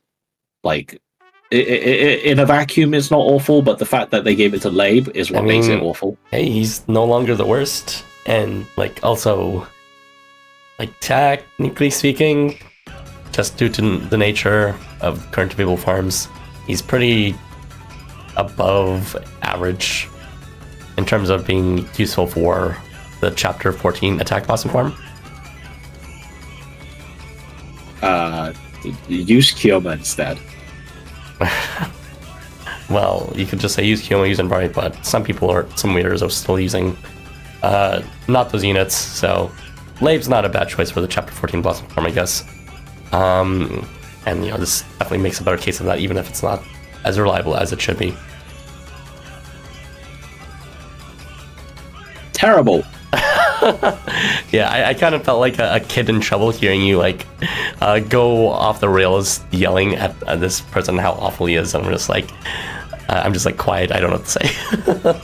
Like, in a vacuum, it's not awful, but the fact that they gave it to Leib is what makes it awful. Hey, he's no longer the worst, and like also, like technically speaking, just due to the nature of current available farms, he's pretty above average in terms of being useful for the Chapter 14 attack boss farm. Use Kyoma instead. Well, you could just say use Kyoma, use Envari, but some weirdos are still using not those units, so Leib's not a bad choice for the Chapter 14 boss farm, I guess. And this definitely makes a better case of that, even if it's not as reliable as it should be. Terrible. Yeah, I kind of felt like a kid in trouble hearing you go off the rails yelling at this person how awful he is. I'm just like quiet. I don't know what to say.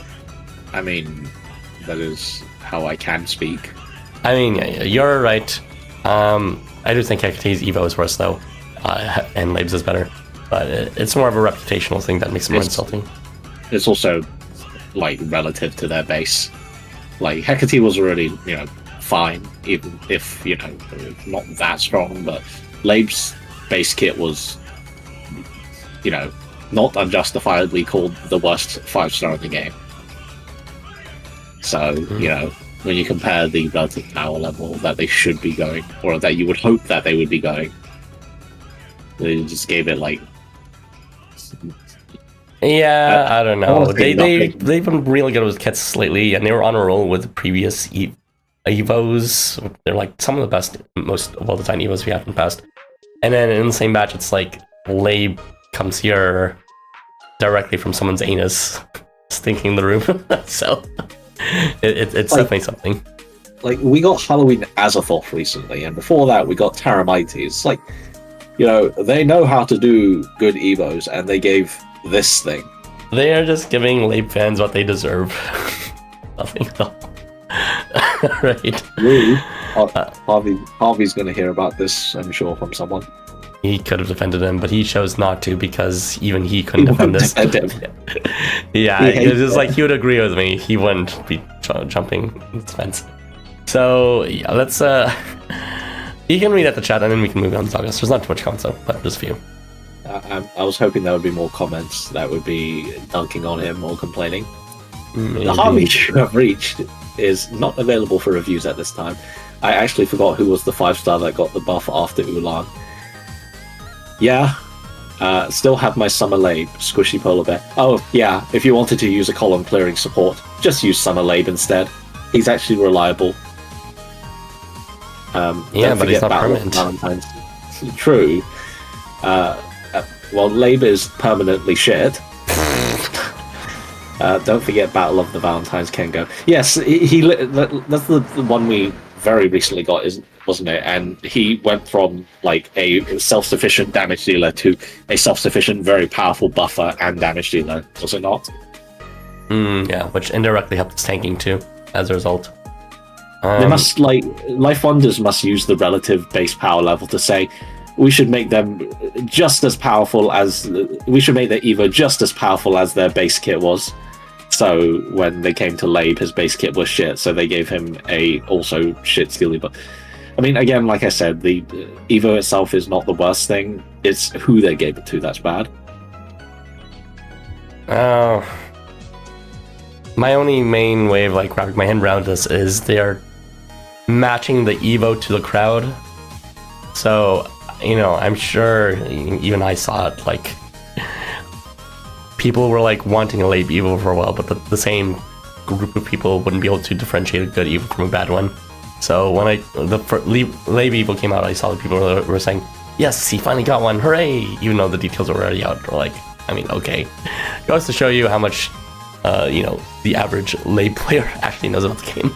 I mean, that is how I can speak. I mean, yeah, you're right. I do think Hecate's Evo is worse though, and Leib's is better. But it's more of a reputational thing that makes it more insulting. It's also like relative to their base. Like, Hecate was already, fine, even if, not that strong, but Leib's base kit was, not unjustifiably called the worst 5-star in the game. So, when you compare the relative power level that they should be going, or that you would hope that they would be going, they just gave it, Yeah, I don't know. They've been really good with kits lately, and they were on a roll with previous Evos. They're like some of the best, most well-designed Evos we have in the past. And then in the same batch, it's like Leib comes here directly from someone's anus, stinking the room. So it's definitely something. Like, we got Halloween Azathoth recently, and before that we got Terramites. Like, they know how to do good Evos, and they gave this thing. They are just giving Leib fans what they deserve. Nothing else. Right. Rude. Harvey's going to hear about this, I'm sure, from someone. He could have defended him, but he chose not to because even he couldn't defend this. Yeah, it's just like he would agree with me. He wouldn't be jumping in defense. So yeah, let's. You can read at the chat, and then we can move on to Zalgus. There's not too much comments, though, but just a few. I was hoping there would be more comments that would be dunking on him or complaining. Maybe. The Harvey you have reached is not available for reviews at this time. I actually forgot who was the 5-star that got the buff after Ulan. Yeah, still have my Summer Leib, Squishy Polar Bear. Oh, yeah, if you wanted to use a column clearing support, just use Summer Leib instead. He's actually reliable. Yeah, but he's not permanent. Valentine's. True. Well, Leib is permanently shit. Don't forget Battle of the Valentines Kengo. Yes, that's the one we very recently got, wasn't it? And he went from like a self-sufficient damage dealer to a self-sufficient, very powerful buffer and damage dealer, was it not? Yeah, which indirectly helped his tanking too, as a result. They must, Life Wonders must use the relative base power level to say, we should make them just as powerful as... We should make their Evo just as powerful as their base kit was. So when they came to Leib, his base kit was shit, so they gave him a also shit skill Evo. I mean, again, like I said, the Evo itself is not the worst thing. It's who they gave it to that's bad. Oh. My only main way of wrapping my head around this is they are matching the Evo to the crowd. So, I'm sure even I saw it, people were wanting a Leib Evo for a while, but the same group of people wouldn't be able to differentiate a good Evo from a bad one. So when the Leib Evo came out, I saw the people were saying, yes, he finally got one, hooray! Even though the details were already out. Or okay. It goes to show you how much, the average Leib player actually knows about the game.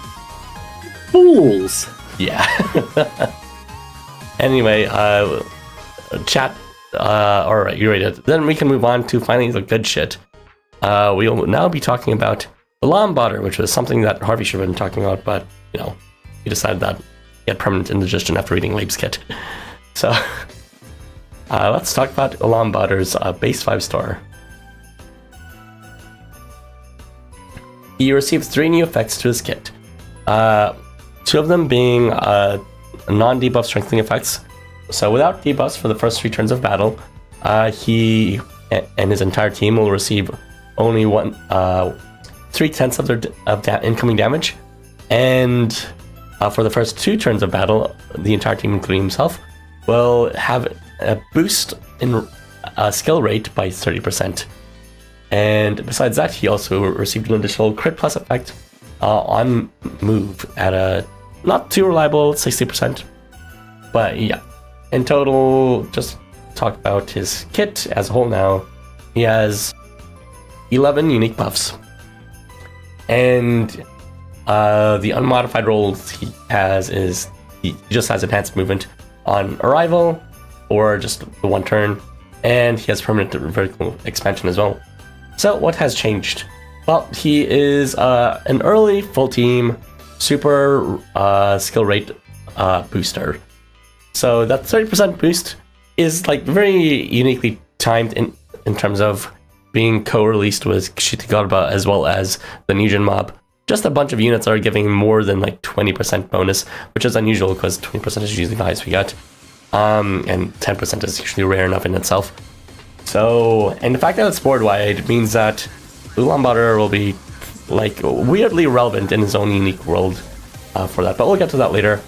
Fools! Yeah. Anyway, chat. All right, you ready? Then we can move on to finally the good shit. We'll now be talking about Ulaanbaatar, which was something that Harvey should have been talking about, but he decided that he had permanent indigestion after reading Leib's kit. So let's talk about Ulaanbaatar's base 5-star. He receives 3 new effects to his kit. 2 of them being non-debuff strengthening effects. So without debuffs for the first 3 turns of battle, he and his entire team will receive only 3/10 of their incoming damage, and for the first 2 turns of battle, the entire team, including himself, will have a boost in skill rate by 30%. And besides that, he also received an additional crit plus effect on move at a not too reliable 60%. But yeah, in total, just talk about his kit as a whole now. He has 11 unique buffs. And the unmodified roles he has is he just has enhanced movement on arrival or just the 1 turn, and he has permanent vertical expansion as well. So what has changed? Well, he is an early full team super skill rate booster. So that 30% boost is like very uniquely timed in terms of being co-released with Ashigara as well as the Nujin mob. Just a bunch of units are giving more than like 20% bonus, which is unusual because 20% is usually the highest we get. And 10% is usually rare enough in itself. So, and the fact that it's board wide means that Ulaanbaatar will be like weirdly relevant in his own unique world for that, but we'll get to that later.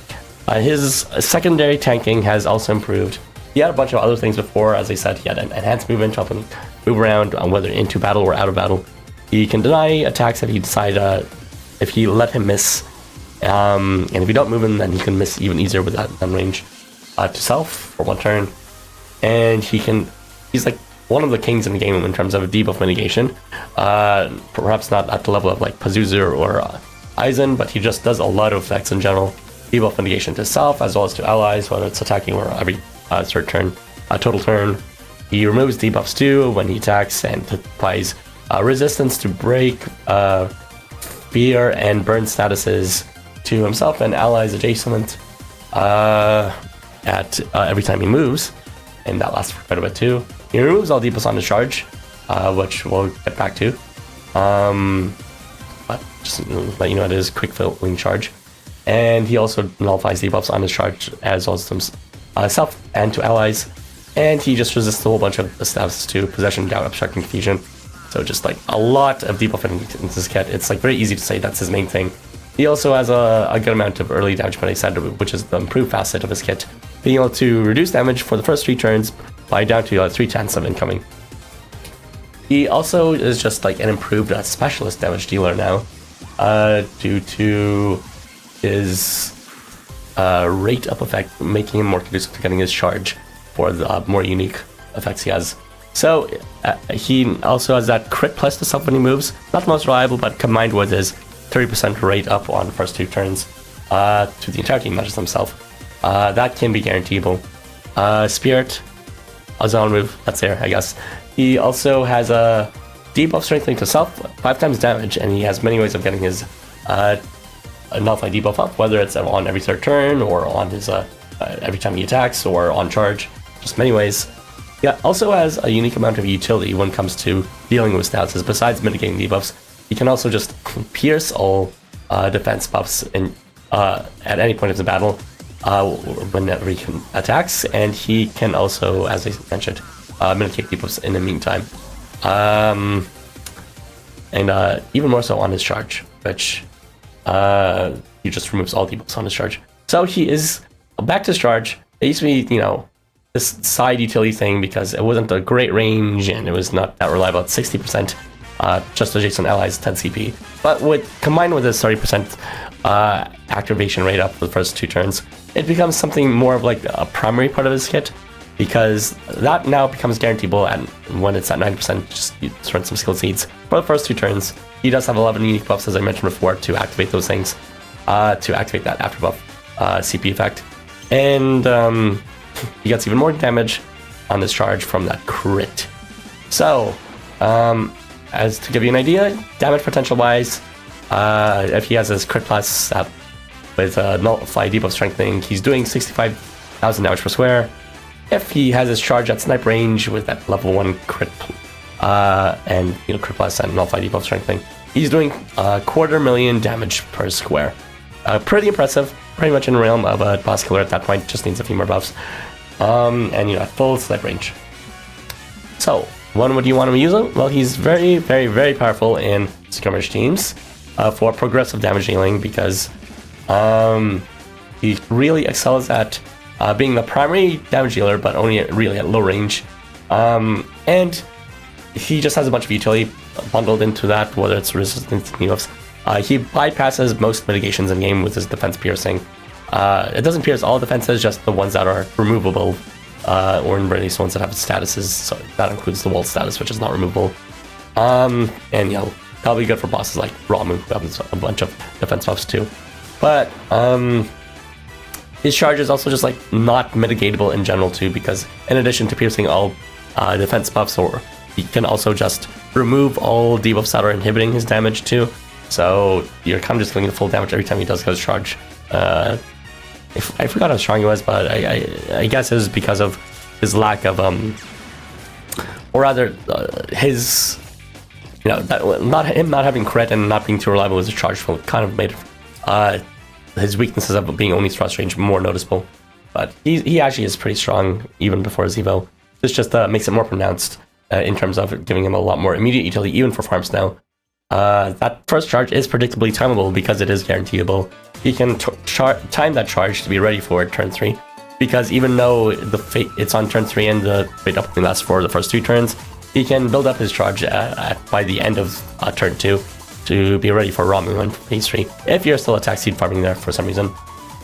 His secondary tanking has also improved. He had a bunch of other things before. As I said, he had an enhanced movement to help him move around, whether into battle or out of battle. He can deny attacks if he decide if he let him miss, and if you don't move him, then he can miss even easier with that range to self for 1 turn. And he's like one of the kings in the game in terms of debuff mitigation. Perhaps not at the level of like Pazuzu or Aizen, but he just does a lot of effects in general. Debuff mitigation to self as well as to allies, whether it's attacking or every total turn. He removes debuffs too when he attacks and applies resistance to break, fear, and burn statuses to himself and allies adjacent at every time he moves, and that lasts for quite a bit too. He removes all debuffs on his charge, which we'll get back to. But just let you know it is quick filling charge. And he also nullifies debuffs on his charge as well as to himself and to allies. And he just resists a whole bunch of statuses to possession, doubt, obstruct, and confusion. So just like a lot of debuff in this kit. It's like very easy to say that's his main thing. He also has a good amount of early damage penalty, which is the improved facet of his kit, being able to reduce damage for the first 3 turns by down to 3/10 of incoming. He also is just like an improved specialist damage dealer now, due to his rate up effect, making him more conducive to getting his charge for the more unique effects he has. So he also has that crit plus to self when he moves. Not the most reliable, but combined with his 30% rate up on the first 2 turns to the entire team, not just himself, that can be guaranteeable. Spirit, a zone move, that's there, I guess. He also has a debuff strengthening to self, 5 times damage, and he has many ways of getting his nullify debuff up, whether it's on every 3rd turn or on his every time he attacks or on charge, just many ways. Yeah, also has a unique amount of utility when it comes to dealing with statuses. Besides mitigating debuffs, he can also just pierce all defense buffs at any point of the battle whenever he attacks, and he can also, as I mentioned, mitigate debuffs in the meantime. And even more so on his charge, which he just removes all debuffs on his charge. So he is back to his charge. It used to be, this side utility thing because it wasn't a great range and it was not that reliable at 60%, just adjacent allies 10 CP. But combined with this 30% activation rate up for the first 2 turns, it becomes something more of like a primary part of his kit, because that now becomes guaranteeable, and when it's at 90%, just you run some skill seeds for the first 2 turns. He does have 11 unique buffs, as I mentioned before, to activate those things, to activate that after buff. CP effect. And he gets even more damage on this charge from that crit. So, as to give you an idea, damage potential-wise, if he has his crit plus with Nullify debuff strengthening, he's doing 65,000 damage per square. If he has his charge at snipe range with that level 1 crit and crit plus and Nullify debuff strengthening, he's doing 250,000 damage per square. Pretty impressive. Pretty much in the realm of a boss killer at that point. Just needs a few more buffs. And at full snipe range. So, when would you want to use him? Well, he's very, very, very powerful in skirmish teams for progressive damage dealing because he really excels at being the primary damage dealer, but only really at low range. And he just has a bunch of utility bundled into that, whether it's resistance to debuffs. He bypasses most mitigations in game with his defense piercing. It doesn't pierce all defenses, just the ones that are removable, or in release ones that have statuses. So that includes the wall status, which is not removable. And that'll be good for bosses like Ramu, who have a bunch of defense buffs too. But his charge is also just not mitigatable in general too, because in addition to piercing all defense buffs, or he can also just remove all debuffs that are inhibiting his damage too. So you're kind of just getting the full damage every time he does his charge. I forgot how strong he was, but I guess it was because of his lack of or rather his not having crit and not being too reliable with his charge kind of made his weaknesses of being only thrust range more noticeable. But he actually is pretty strong even before his evo. This just makes it more pronounced in terms of giving him a lot more immediate utility even for farms now. That first charge is predictably timeable because it is guaranteeable. He can time that charge to be ready for turn 3, because even though it's on turn 3 and the fate up only lasts for the first 2 turns, he can build up his charge by the end of turn 2 to be ready for Ramu on phase 3, if you're still attack seed farming there for some reason.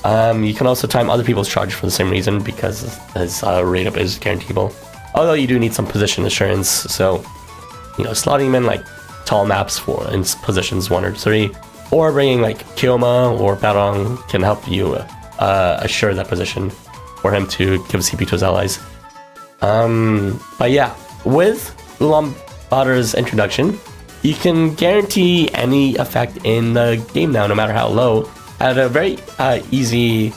You can also time other people's charge for the same reason, because his rate up is guaranteeable. Although you do need some position assurance, so slotting him in tall maps for in positions 1 or 3, or bringing Yuma or Barong can help you assure that position for him to give CP to his allies. But yeah, with Ulaanbaatar's introduction, you can guarantee any effect in the game now, no matter how low, at a very easy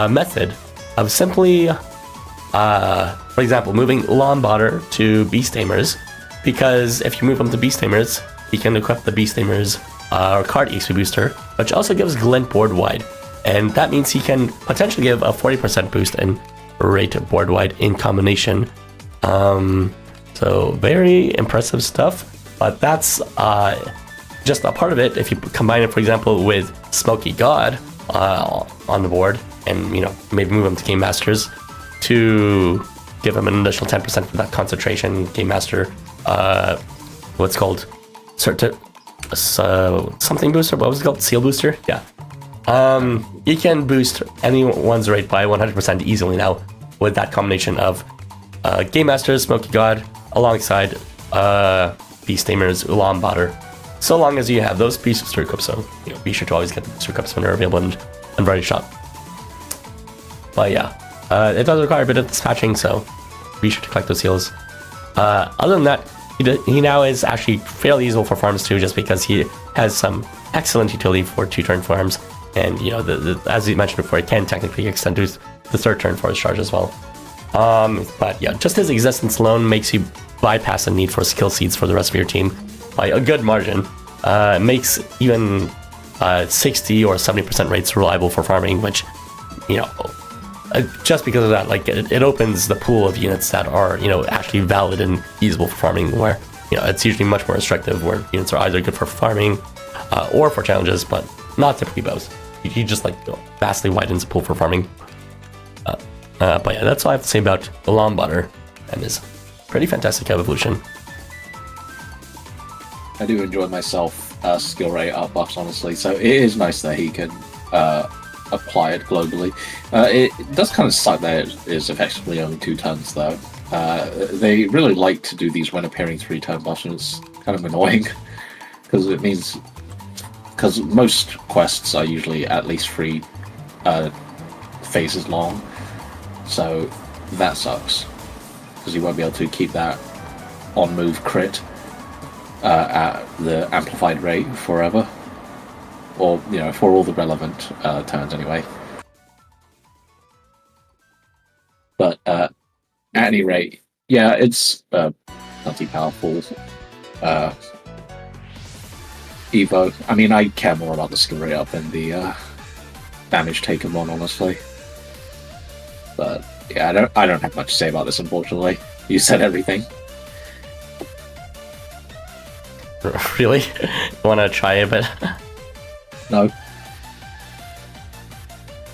method of simply, for example, moving Ulaanbaatar to Beast Tamers. Because if you move him to Beast Tamers, he can equip the Beast Tamers card XP booster, which also gives Glint board wide. And that means he can potentially give a 40% boost in rate board wide in combination. So very impressive stuff. But that's just a part of it. If you combine it, for example, with Smoky God on the board, and maybe move him to Game Masters to give him an additional 10% for that concentration Game Master. What's called Surtr, something booster. What was it called? Seal booster. Yeah. You can boost anyone's rate by 100% easily now with that combination of Game Masters, Smoky God, alongside Beast Tamers, Ulaanbaatar. So long as you have those pieces to equip, so be sure to always get the booster equips when they're available and ready shot. But yeah, it does require a bit of dispatching, so be sure to collect those seals. Other than that, he now is actually fairly useful for farms too, just because he has some excellent utility for 2-turn farms, and as you mentioned before, it can technically extend to the 3rd turn for his charge as well. But yeah, just his existence alone makes you bypass the need for skill seeds for the rest of your team by a good margin. Makes even 60 or 70% rates reliable for farming, which just because of that, it opens the pool of units that are actually valid and usable for farming, where it's usually much more restrictive, where units are either good for farming or for challenges, but not typically both. He just vastly widens the pool for farming. But yeah, that's all I have to say about Ulaanbaatar and his pretty fantastic evolution. I do enjoy myself skill rate up buffs, honestly, so it is nice that he can apply it globally. It does kind of suck that it is effectively only 2 turns, though. They really like to do these when appearing 3-turn buffs, and it's kind of annoying because it means, because most quests are usually at least 3 phases long. So that sucks. Because you won't be able to keep that on-move crit at the amplified rate forever. Or, you know, for all the relevant turns anyway. But at any rate, yeah, it's pretty powerful Evo. I mean, I care more about the skill rate up than the damage taken one, honestly. But yeah, I don't have much to say about this, unfortunately. You said everything. Really? You want to try it, but No.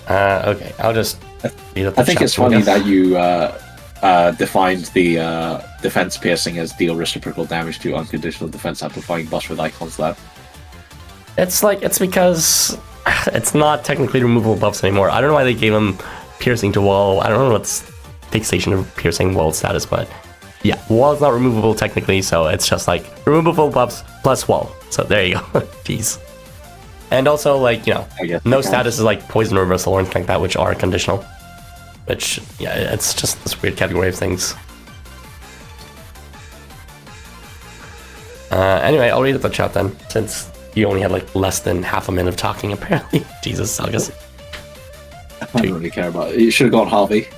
Okay, I'll just. I think it's funny that you defined the defense piercing as deal reciprocal damage to unconditional defense amplifying buffs with icons there. It's because it's not technically removable buffs anymore. I don't know why they gave them piercing to wall. I don't know what's fixation of piercing wall status, but yeah, wall is not removable technically, so it's just like removable buffs plus wall. So there you go. Jeez. And also, like, you know, no status is like poison reversal or anything like that, which are conditional. Which, yeah, it's just this weird category of things. Anyway, I'll read the chat then, since you only had like less than half a minute of talking, apparently. Jesus, Zalgus. I don't really care about it. You should have gone Harvey.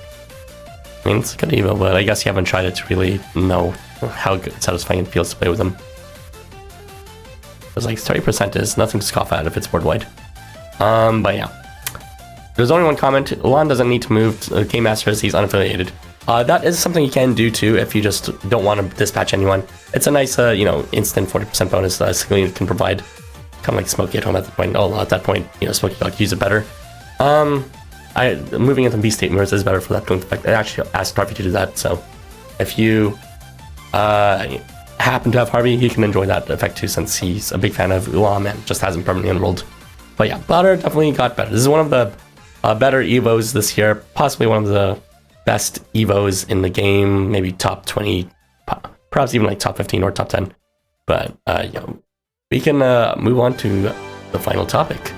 I mean, it's a good Evo, but I guess you haven't tried it to really know how good, satisfying it feels to play with him. Because like 30% is nothing to scoff at if it's board wide. But yeah. There's only one comment. Ulan doesn't need to move to Game Master as he's unaffiliated. That is something you can do too if you just don't want to dispatch anyone. It's a nice, you know, instant 40% bonus that Smokey can provide. Kind of like Smokey at home at that point. Oh, at that point, you know, Smokey got to use it better. Moving into B state mirrors is better for that going effect. I actually asked Harvey to do that, so if you happen to have Harvey, he can enjoy that effect too, since he's a big fan of Ulam and just hasn't permanently enrolled. But yeah, Baatar definitely got better. This is one of the better Evos this year, possibly one of the best Evos in the game, maybe top 20, perhaps even like top 15 or top 10. But you know, we can move on to the final topic.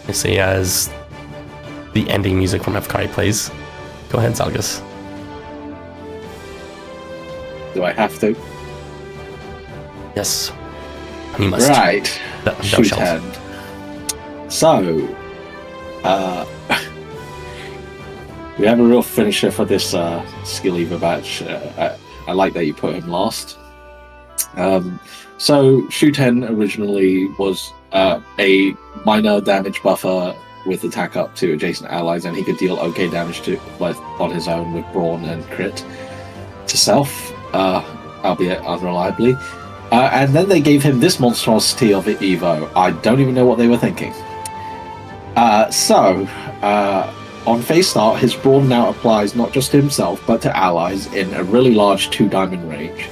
You see, as the ending music from Hecate plays. Go ahead, Zalgus. Do I have to? Yes. You must. Right. Shuten. So, we have a real finisher for this skill Evo batch. I like that you put him last. So, Shuten originally was a minor damage buffer with attack up to adjacent allies, and he could deal okay damage to on his own with Brawn and crit to self, albeit unreliably. And then they gave him this monstrosity of an Evo. I don't even know what they were thinking. On phase start, his Brawn now applies not just to himself, but to allies in a really large 2-diamond range.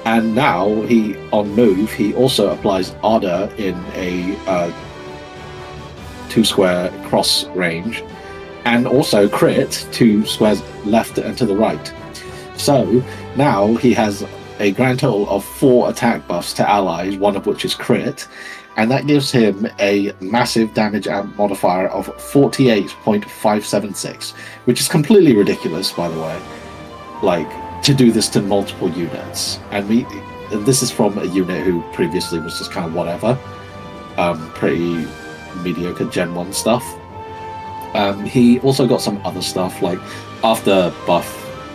And now, on move, he also applies Ardor in a 2-square cross range, and also crit 2 squares left and to the right. So, now he has a grand total of 4 attack buffs to allies, one of which is crit, and that gives him a massive damage amp modifier of 48.576, which is completely ridiculous, by the way. Like, to do this to multiple units. And this is from a unit who previously was just kind of whatever. Pretty mediocre Gen 1 stuff. He also got some other stuff, like after buff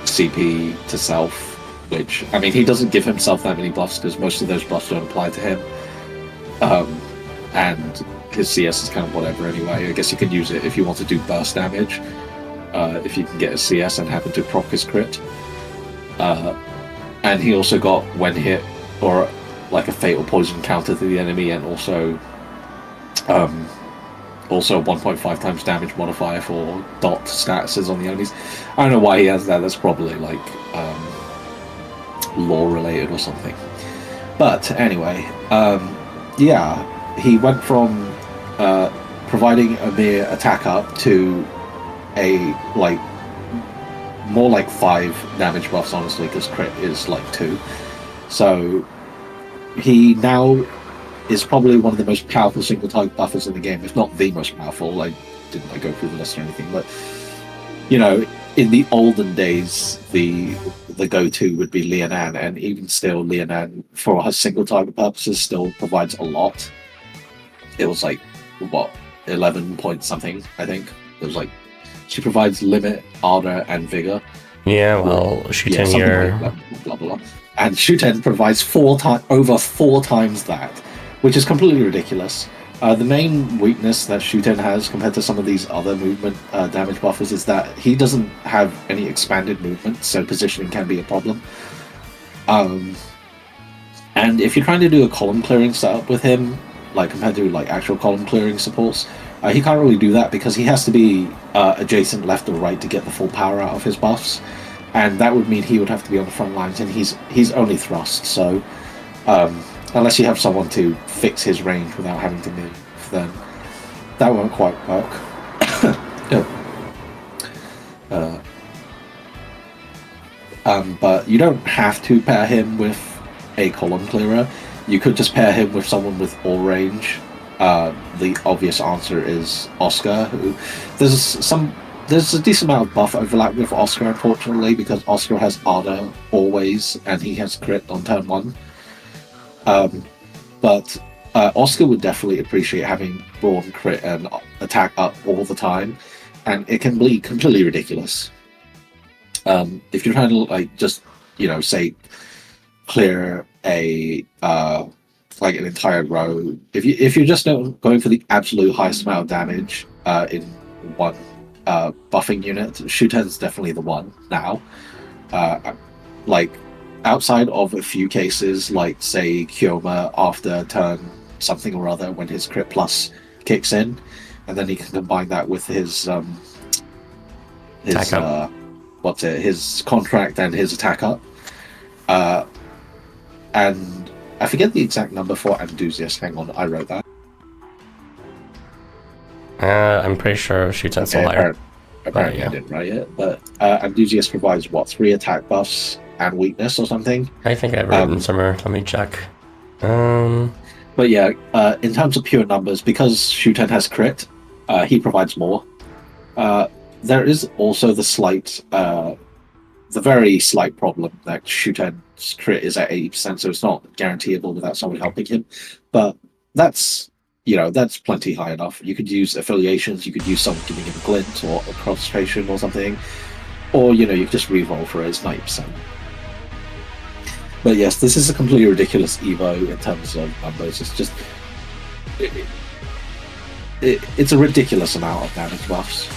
CP to self, which, I mean, he doesn't give himself that many buffs because most of those buffs don't apply to him. And his CS is kind of whatever anyway. I guess you could use it if you want to do burst damage, if you can get a CS and happen to proc his crit. And he also got when hit, or like a fatal poison counter to the enemy, and also 1.5 times damage modifier for dot statuses on the enemies. I don't know why he has that. That's probably like lore related or something. But anyway, yeah, he went from providing a mere attack up to a more like 5 damage buffs, honestly, because crit is like 2. So he now is probably one of the most powerful single target buffers in the game, if not the most powerful. I didn't go through the list or anything, but you know, in the olden days, the go-to would be Lianan, and even still, Lianan, for her single target purposes, still provides a lot. It was like, what, 11 point something, I think. It was like, she provides limit, ardor, and vigor. Yeah, well, Shuten here. Like blah, blah, blah. And Shuten provides over four times that, which is completely ridiculous. The main weakness that Shuten has compared to some of these other movement damage buffers is that he doesn't have any expanded movement, so positioning can be a problem. And if you're trying to do a column clearing setup with him, like compared to like actual column clearing supports, he can't really do that because he has to be adjacent left or right to get the full power out of his buffs, and that would mean he would have to be on the front lines, and he's only thrust, so unless you have someone to fix his range without having to move, then that won't quite work. But you don't have to pair him with a column clearer. You could just pair him with someone with all range. The obvious answer is Oscar. There's a decent amount of buff overlap with Oscar, unfortunately, because Oscar has Ardor always, and he has crit on turn 1. But Oscar would definitely appreciate having Brawn, crit, and attack up all the time, and it can be completely ridiculous. If you're trying to like just say clear a like an entire row, if you're just going for the absolute highest amount of damage in one buffing unit, Shuten's definitely the one now. Like outside of a few cases, like say Yuma after turn something or other when his crit plus kicks in, and then he can combine that with his his contract and his attack up. And I forget the exact number for Enthusiast. Hang on, I wrote that. I'm pretty sure Shuten's still higher. Apparently I didn't write it, but Enthusiast provides 3 attack buffs and weakness or something. I think I've written somewhere. Let me check. But yeah, in terms of pure numbers, because Shuten has crit, he provides more. There is also the very slight problem that Shuten's crit is at 80%, so it's not guaranteeable without someone helping him. But that's plenty high enough. You could use affiliations, you could use someone giving him a glint or a concentration or something, or you could just reroll for his 90%. But yes, this is a completely ridiculous Evo in terms of numbers. It's just it's a ridiculous amount of damage buffs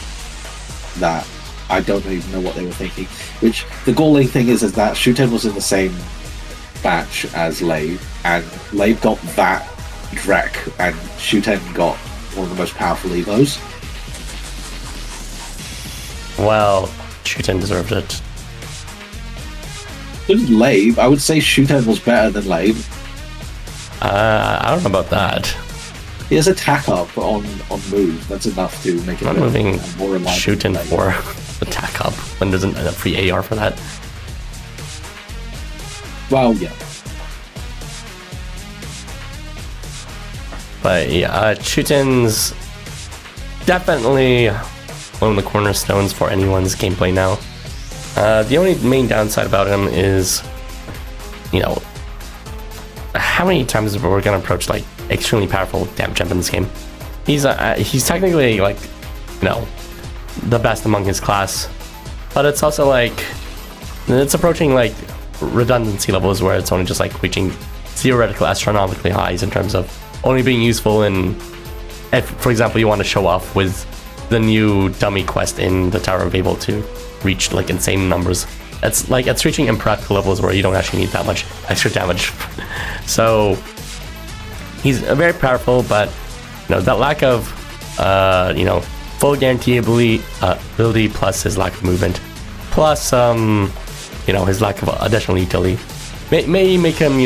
that I don't even know what they were thinking. Which the galling thing is that Shuten was in the same batch as Leib, and Leib got that Drek, and Shuten got one of the most powerful Evos. Well, Shuten deserved it. So did Leib. I would say Shuten was better than Leib. I don't know about that. He has attack up on move. That's enough to make it I'm moving more reliable. Shuten for attack up when there's a free AR for that. Well, yeah. But yeah, Shuten's definitely one of the cornerstones for anyone's gameplay now. The only main downside about him is, how many times we're gonna approach like extremely powerful damage jump in this game. He's technically like, the best among his class, but it's also like it's approaching like redundancy levels where it's only just like reaching theoretical astronomically highs in terms of only being useful if, for example, you want to show off with the new dummy quest in the Tower of Babel to reach like insane numbers. It's reaching impractical levels where you don't actually need that much extra damage. So he's very powerful, but that lack of full guarantee ability plus his lack of movement plus his lack of additional utility may make him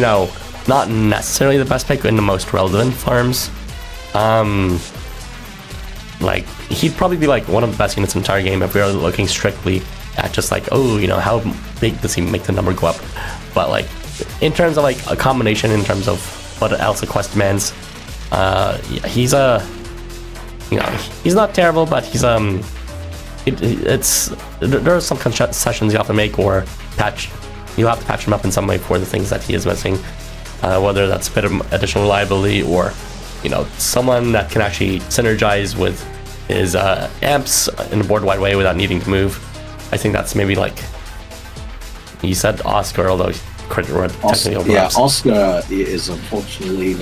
not necessarily the best pick in the most relevant farms. Like he'd probably be like one of the best units in the entire game if we were looking strictly at just like how big does he make the number go up. But like in terms of like a combination in terms of what else a quest demands. He's he's not terrible, but he's there are some concessions you have to make or you have to patch him up in some way for the things that he is missing, whether that's a bit of additional reliability or someone that can actually synergize with his amps in a board wide way without needing to move. I think that's maybe like you said Oscar, although technically overlaps. Yeah, Oscar is unfortunately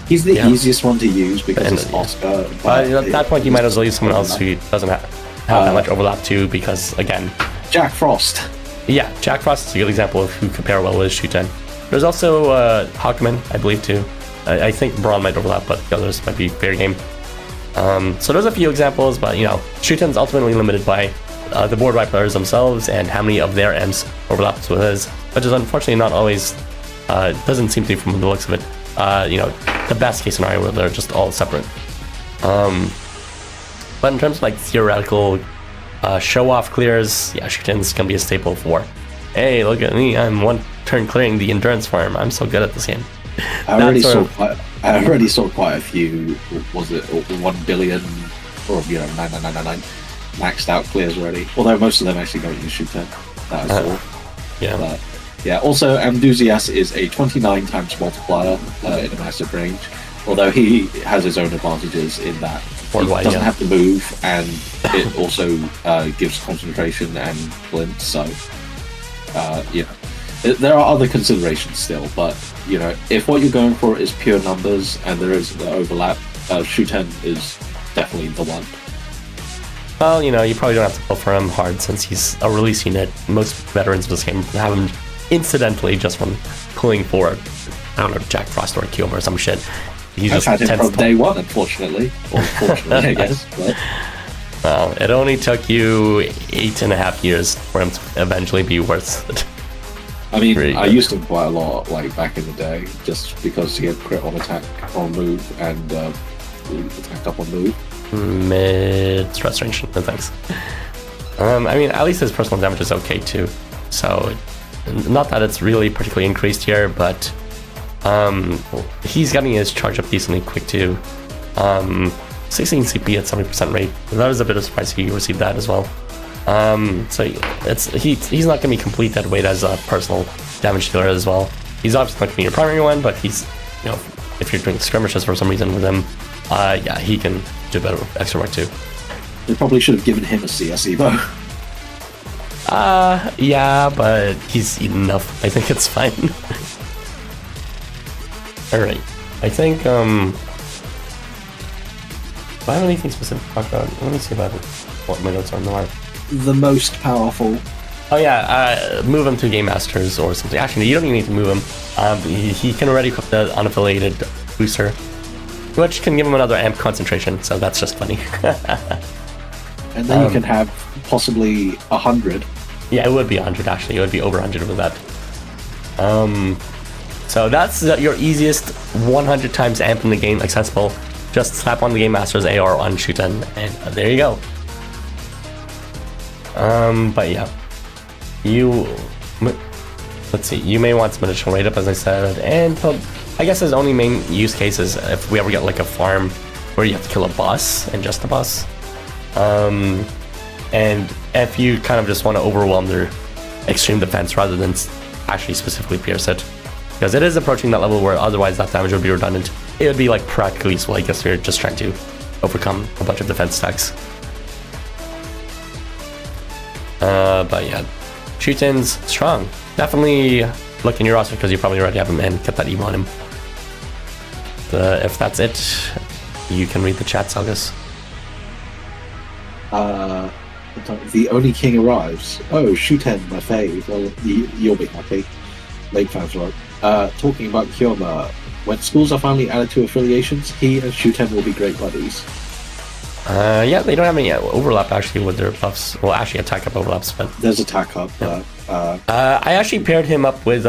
he's the easiest one to use because it's Oscar. But at that point, you might as well use someone else who doesn't have that much overlap too, because again, Jack Frost. Yeah, Jack Frost is a good example of who could pair well with Shuten. There's also Hawkman, I believe too. I think Braun might overlap, but the others might be fair game. So there's a few examples, but Shuten's ultimately limited by the board wide players themselves and how many of their M's overlaps with his, which is unfortunately not always, doesn't seem to be from the looks of it, the best case scenario where they're just all separate. But in terms of theoretical show-off clears, yeah, Shuten's gonna be a staple for, hey, look at me, I'm one turn clearing the endurance farm, I'm so good at this game. I already saw quite a few, was it 1 billion or 9999 maxed out clears already, although most of them actually don't use Shuten, that I saw. Yeah. But, yeah, also Amdusias is a 29 times multiplier in a massive range, although he has his own advantages in that he doesn't have to move, and it also gives concentration and glint, so there are other considerations still, but if what you're going for is pure numbers and there is the overlap, Shuten is definitely the one. Well, you probably don't have to pull for him hard since he's a release unit. Most veterans of this game have him incidentally just from pulling for, I don't know, Jack Frost or Kiyoma or some shit. I've had him from day one, unfortunately. Or fortunately, I guess. But. Well, it only took you 8.5 years for him to eventually be worth it. I mean, I used him quite a lot, back in the day, just because he had crit on attack on move and attack up on move. Mid restoration, no thanks. I mean, at least his personal damage is okay too. So, not that it's really particularly increased here, but he's getting his charge up decently quick too. 16 CP at 70% rate. That is a bit of a surprise he received that as well. So he's not going to be complete dead weight as a personal damage dealer as well. He's obviously not going to be your primary one, but he's, if you're doing skirmishes for some reason with him, yeah, he can do a bit of extra work too. They probably should have given him a CS Evo. Yeah, but he's eaten enough. I think it's fine. Alright. I think, do I have anything specific to talk about? Let me see about what my notes are on the mark. The most powerful. Oh yeah, move him to Game Masters or something. Actually, you don't even need to move him. He can already equip the unaffiliated booster, which can give him another amp concentration, so that's just funny. And then you can have possibly 100. Yeah, it would be 100 actually. It would be over 100 with that. So that's your easiest 100 times amp in the game accessible. Just slap on the Game Master's AR on Shuten, and there you go. But yeah, let's see, you may want some additional rate up, as I said, and I guess his only main use case is if we ever get a farm where you have to kill a boss and just a boss. And if you kind of just want to overwhelm their extreme defense rather than actually specifically pierce it, because it is approaching that level where otherwise that damage would be redundant. It would be practically useful, I guess, if you're just trying to overcome a bunch of defense stacks. But yeah, Shuten's strong. Definitely look in your roster because you probably already have him and get that Evo on him. If that's it, you can read the chat, Zalgus. The only king arrives. Oh, Shuten, my fave. Well, you'll be happy. Leib fans, right? Talking about Yuma, when schools are finally added to affiliations, he and Shuten will be great buddies. Yeah, they don't have any overlap actually with their buffs. Well, actually attack up overlaps, but there's attack up. Yeah. I actually paired him up with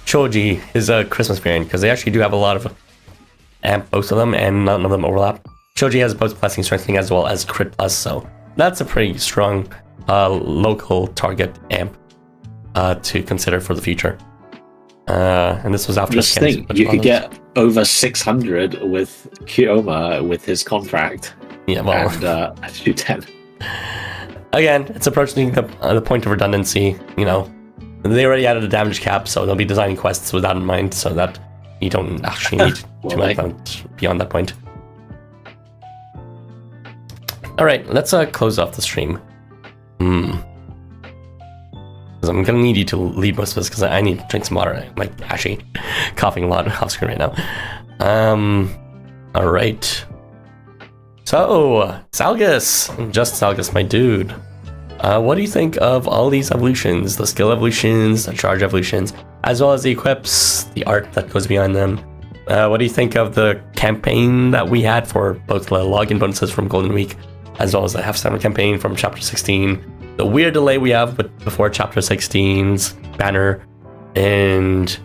Choji, his Christmas variant, because they actually do have a lot of amp, both of them, and none of them overlap. Choji has both blessing strengthening as well as crit plus, so that's a pretty strong local target amp to consider for the future. And this was after Just think, you could get over 600 with Yuma with his contract. Yeah, well, and Shuten. Again, it's approaching the point of redundancy. You know, they already added a damage cap, so they'll be designing quests with that in mind, so that you don't actually need to make them beyond that point. All right, let's close off the stream. Because I'm gonna need you to lead most of this because I need to drink some water. I'm like actually coughing a lot off screen right now. All right. So Zalgus, just Zalgus, my dude. What do you think of all these evolutions? The skill evolutions, the charge evolutions, as well as the equips, the art that goes behind them. What do you think of the campaign that we had for both the login bonuses from Golden Week, as well as the half-summer campaign from Chapter 16? The weird delay we have before Chapter 16's banner, and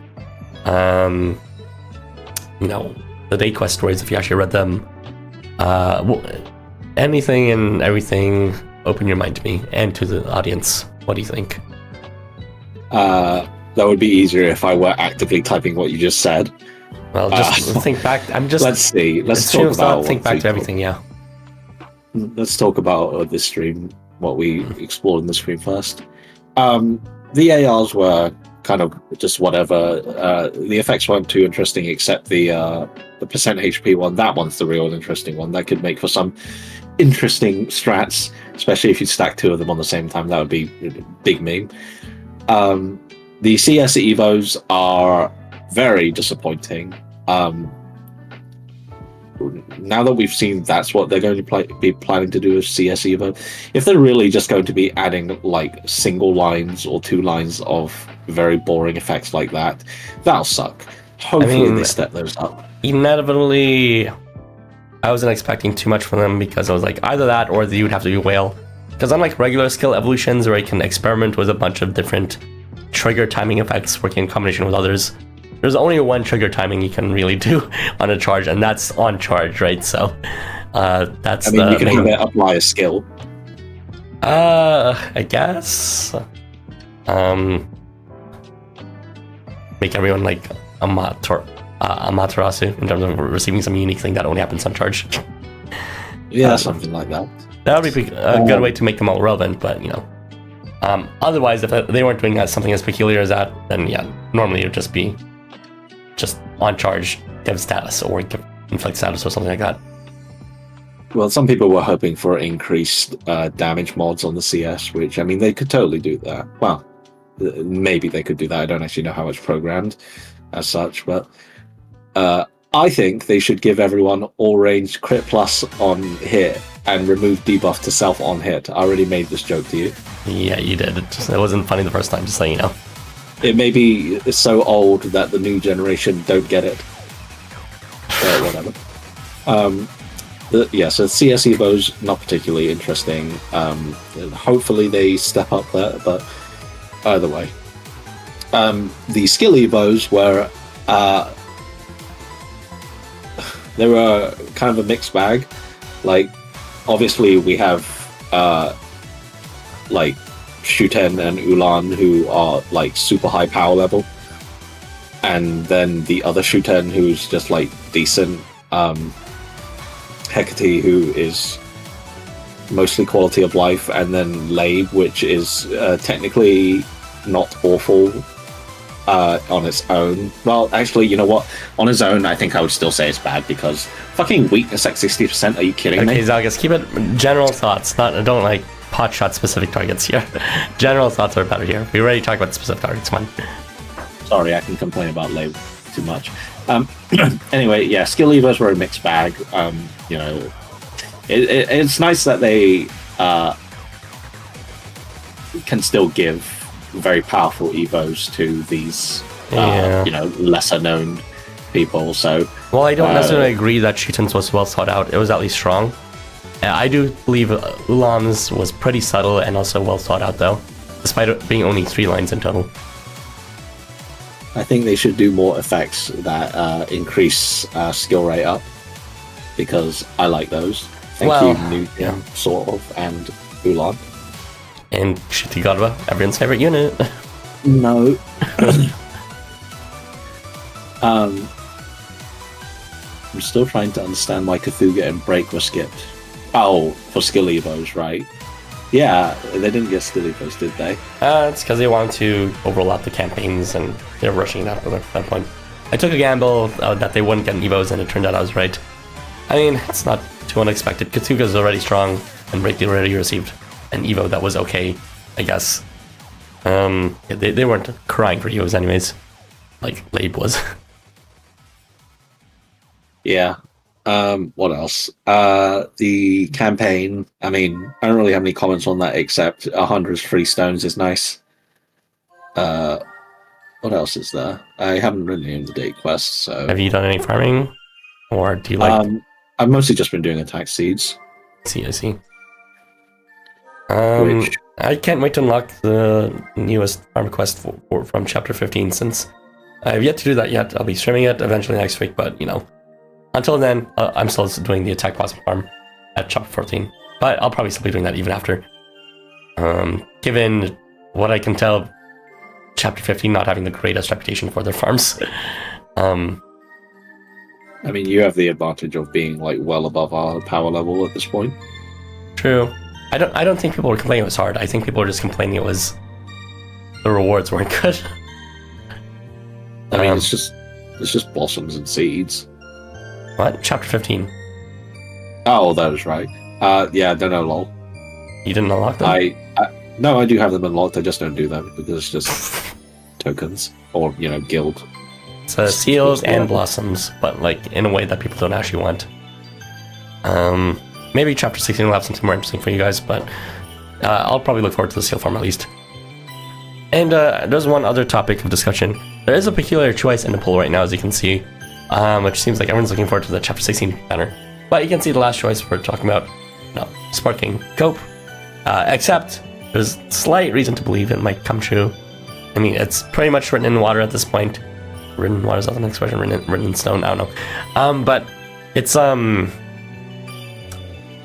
you know, the day quest stories if you actually read them. Anything and everything. Open your mind to me and to the audience. What do you think? That would be easier if I were actively typing what you just said. Well, just think back. Let's see. Let's talk about. Think back to everything. Yeah. Let's talk about this stream. What we explored in the stream first. The ARs were kind of just whatever. The effects weren't too interesting, except the percent HP one. That one's the real interesting one. That could make for some interesting strats, especially if you stack two of them on the same time. That would be a big meme. The CS Evos are very disappointing. Now that we've seen that's what they're going to be planning to do with CS Evo, if they're really just going to be adding like single lines or 2 lines of very boring effects like that, that'll suck. Hopefully they step those up. Inevitably, I wasn't expecting too much from them because I was like, either that or you would have to do whale. Because unlike regular skill evolutions where you can experiment with a bunch of different trigger timing effects working in combination with others, there's only one trigger timing you can really do on a charge, and that's on charge, right? So that's you can either apply a skill. I guess. Make everyone like Amaterasu in terms of receiving some unique thing that only happens on charge. Yeah, something like that. That would be a good way to make them all relevant, but you know. Otherwise, if they weren't doing something as peculiar as that, then yeah, normally it would just be on charge, give status, or give inflict status, or something like that. Well, some people were hoping for increased damage mods on the CS, which, I mean, they could totally do that. Well, maybe they could do that. I don't actually know how it's programmed as such, but I think they should give everyone all range crit plus on hit and remove debuff to self on hit. I already made this joke to you. Yeah, you did. It wasn't funny the first time, just so you know. It may be so old that the new generation don't get it. Whatever. So CS Evo's not particularly interesting. Hopefully they step up there, but either way. The skill Evos were they were kind of a mixed bag. Like, obviously we have like Shuten and Ulan, who are like super high power level, and then the other Shuten who's just like decent, Hecate, who is mostly quality of life, and then Leib, which is technically not awful on its own. Well, actually, you know what? On its own, I think I would still say it's bad because fucking weakness at 60%. Are you kidding me? Okay, Zalgus, keep it general thoughts. Don't like pot shot specific targets here. General thoughts are better here. We already talked about specific targets. Fine. Sorry, I can complain about Leib too much. Anyway, yeah, skill Evos were a mixed bag. You know, it's nice that they can still give very powerful Evos to these, you know, lesser known people. So, well, I don't necessarily agree that Shuten's was well thought out. It was at least strong. I do believe Ulan's was pretty subtle and also well thought out, though, despite it being only 3 lines in total. I think they should do more effects that increase skill rate up, because I like those. Thank you, Newton, sort of, and Ulan. And Shutigarba, everyone's favorite unit. No. I'm still trying to understand why Cthulhu and Break were skipped. Oh, for skill evos, right? Yeah, they didn't get skill evos, did they? It's because they wanted to overlap the campaigns and they're rushing that at that point. I took a gamble that they wouldn't get an evos, and it turned out I was right. I mean, it's not too unexpected. Cthulhu is already strong, and Break already received an evo that was okay, I guess. They weren't crying for evos anyways, like Leib was. Yeah. What else? The campaign. I mean, I don't really have any comments on that except 100 free stones is nice. What else is there? I haven't written any of the day quests. So Have you done any farming, or do you like? I've mostly just been doing attack seeds. I see. I can't wait to unlock the newest farm quest from chapter 15 since I have yet to do that yet. I'll be streaming it eventually next week, but until then, I'm still doing the attack possum farm at chapter 14. But I'll probably still be doing that even after. Given what I can tell, chapter 15 not having the greatest reputation for their farms. I mean, you have the advantage of being like well above our power level at this point. True. I don't think people were complaining it was hard. I think people were just complaining it was the rewards weren't good. I mean, it's just blossoms and seeds. What? Chapter 15. Oh, that was right. Yeah, I don't know, lol. You didn't unlock them? No, I do have them unlocked. I just don't do them because it's just tokens or guild. So seals and blossoms, but like in a way that people don't actually want. Maybe chapter 16 will have something more interesting for you guys, but I'll probably look forward to the seal farm at least. And there's one other topic of discussion. There is a peculiar choice in the poll right now, as you can see, which seems like everyone's looking forward to the chapter 16 banner. But you can see the last choice we're talking about, sparking cope. Except there's slight reason to believe it might come true. I mean, it's pretty much written in water at this point. Written in water is that the next question? Written in stone? I don't know. But it's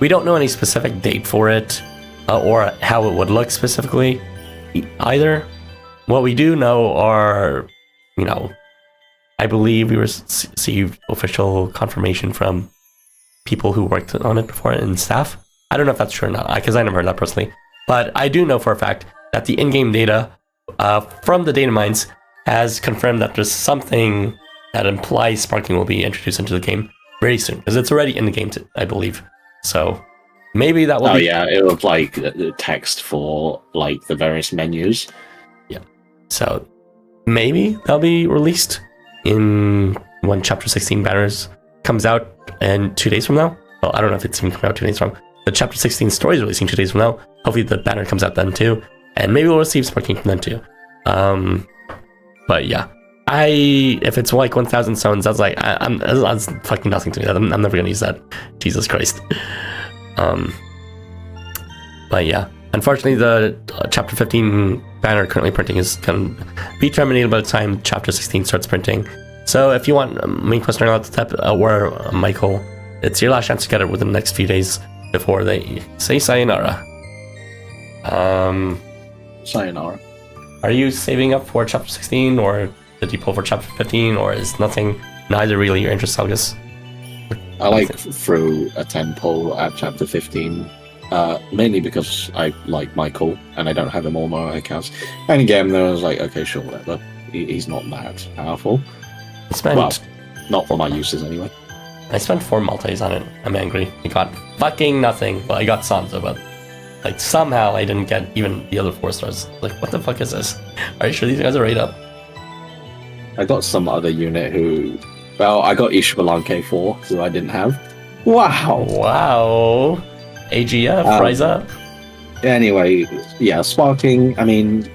we don't know any specific date for it, or how it would look specifically either. What we do know are, I believe we received official confirmation from people who worked on it before and staff. I don't know if that's true or not, because I never heard that personally. But I do know for a fact that the in-game data from the data mines has confirmed that there's something that implies sparking will be introduced into the game very soon, because it's already in the game, I believe. So maybe that will be... yeah, it was like the text for like the various menus. Yeah. So maybe that'll be released in when chapter 16 banners comes out and 2 days from now. Well, I don't know if it's even coming out 2 days from. The chapter 16 story is releasing 2 days from now. Hopefully the banner comes out then too, and maybe we'll receive sparking from then too. But yeah, if it's like 1,000 stones, that's like that's fucking nothing to me. I'm never gonna use that. Jesus Christ. But yeah, unfortunately, the chapter 15 banner currently printing is going to be terminated by the time chapter 16 starts printing. So if you want main quest or Michael, it's your last chance to get it within the next few days before they say sayonara. Sayonara. Are you saving up for chapter 16, or did you pull for chapter 15, or is neither really your interest, Zalgus? I threw a 10 pull at chapter 15, mainly because I like Michael and I don't have him on my accounts. And again, there was like, okay, sure, whatever. He's not that powerful. Well, not for my uses anyway. I spent 4 multis on it. I'm angry. I got fucking nothing. Well, I got Sansa, but like somehow I didn't get even the other 4 stars. Like, what the fuck is this? Are you sure these guys are right up? I got some other unit who... Well, I got Ishmalanke 4, who I didn't have. Wow! Wow! AGF, rise up! Anyway, yeah, sparking, I mean...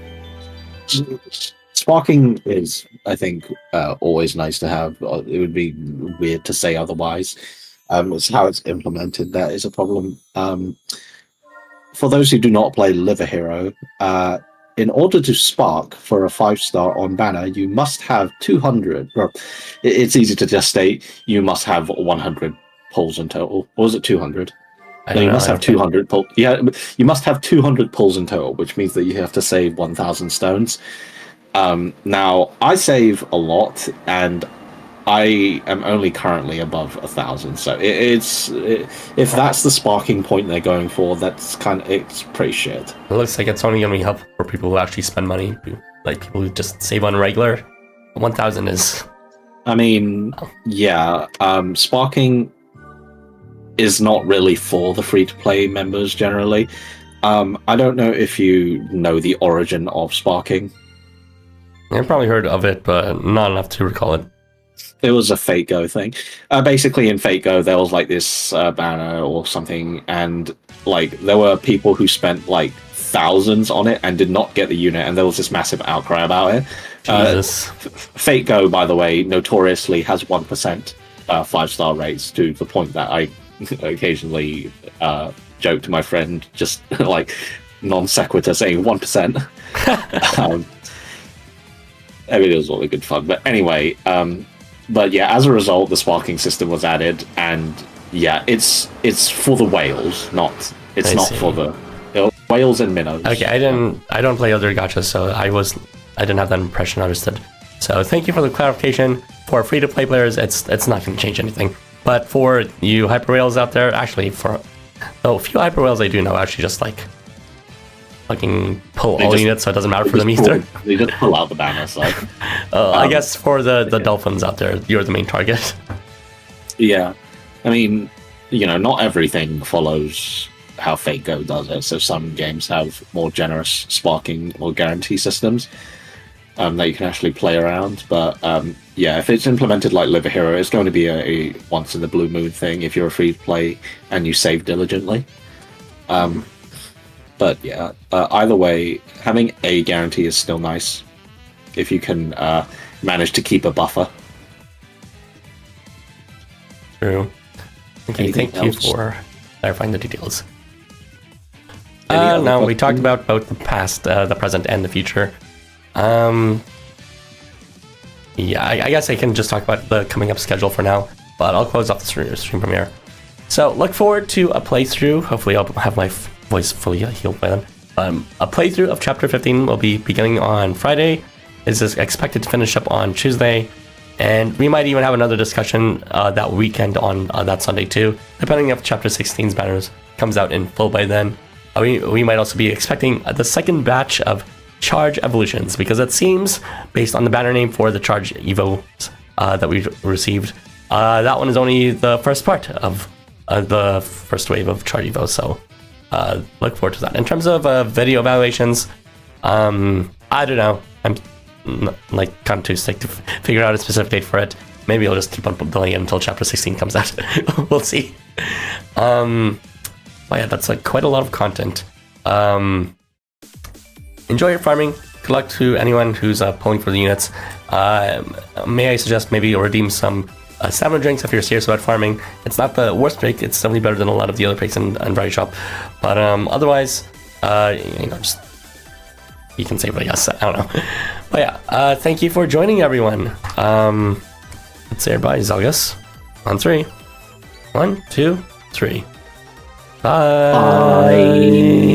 Sparking is, I think, always nice to have. It would be weird to say otherwise. It's how it's implemented that is a problem. For those who do not play Liver Hero, in order to spark for a 5-star on banner, you must have 200. Well, it's easy to just state you must have 100 pulls in total. Or was it 200? No, you must have 200 pulls. Yeah, you must have 200 pulls in total, which means that you have to save 1,000 stones. Now, I save a lot, and I am only currently above 1,000, so if that's the sparking point they're going for, it's pretty shit. It looks like it's only going to be helpful for people who actually spend money, like people who just save on regular. 1,000 is. I mean, yeah, sparking is not really for the free-to-play members generally. I don't know if you know the origin of sparking. I've probably heard of it, but not enough to recall it. It was a FateGo thing. Basically, in FateGo, there was like this banner or something, and like there were people who spent like thousands on it and did not get the unit, and there was this massive outcry about it. Jesus. FateGo, by the way, notoriously has 1% 5-star rates, to the point that I occasionally joke to my friend, just like non sequitur, saying 1%. I mean, it was all good fun. But anyway, but yeah, as a result, the sparking system was added, and yeah, it's for the whales, not for the whales and minnows. Okay, I don't play other gachas, so I didn't have that impression understood. So thank you for the clarification. For free-to-play players, it's not going to change anything. But for you hyper whales out there, actually, for a few hyper whales I do know actually just like fucking pull all units, so it doesn't matter for them either. They just pull out the banner, so. I guess for the dolphins out there, you're the main target. Yeah. I mean, not everything follows how FateGo does it, so some games have more generous sparking or guarantee systems that you can actually play around. But yeah, if it's implemented like Live a Hero, it's going to be a once in the blue moon thing if you're a free to play and you save diligently. But yeah, either way, having a guarantee is still nice if you can manage to keep a buffer. True. Okay, thank you for clarifying the details. Now, we talked about both the past, the present, and the future. Yeah, I guess I can just talk about the coming up schedule for now, but I'll close off the stream premiere. So, look forward to a playthrough. Hopefully, I'll have my voice fully healed by then. A playthrough of Chapter 15 will be beginning on Friday. It is expected to finish up on Tuesday. And we might even have another discussion that weekend on that Sunday too, depending if Chapter 16's banners comes out in full by then. We might also be expecting the second batch of Charge Evolutions, because it seems, based on the banner name for the Charge Evo that we've received, that one is only the first part of the first wave of Charge Evo, so look forward to that. In terms of video evaluations, I don't know. I'm kind of too sick to figure out a specific date for it. Maybe I'll just keep on delaying it until Chapter 16 comes out. We'll see. But yeah, that's quite a lot of content. Enjoy your farming. Good luck to anyone who's pulling for the units. May I suggest maybe redeem some stamina drinks if you're serious about farming. It's not the worst break. It's definitely better than a lot of the other breaks in Variety Shop. But otherwise, just you can save it, I guess. I don't know. But yeah, thank you for joining, everyone. Let's say everybody, Zalgus. On 3. 1, 2, 3. Bye.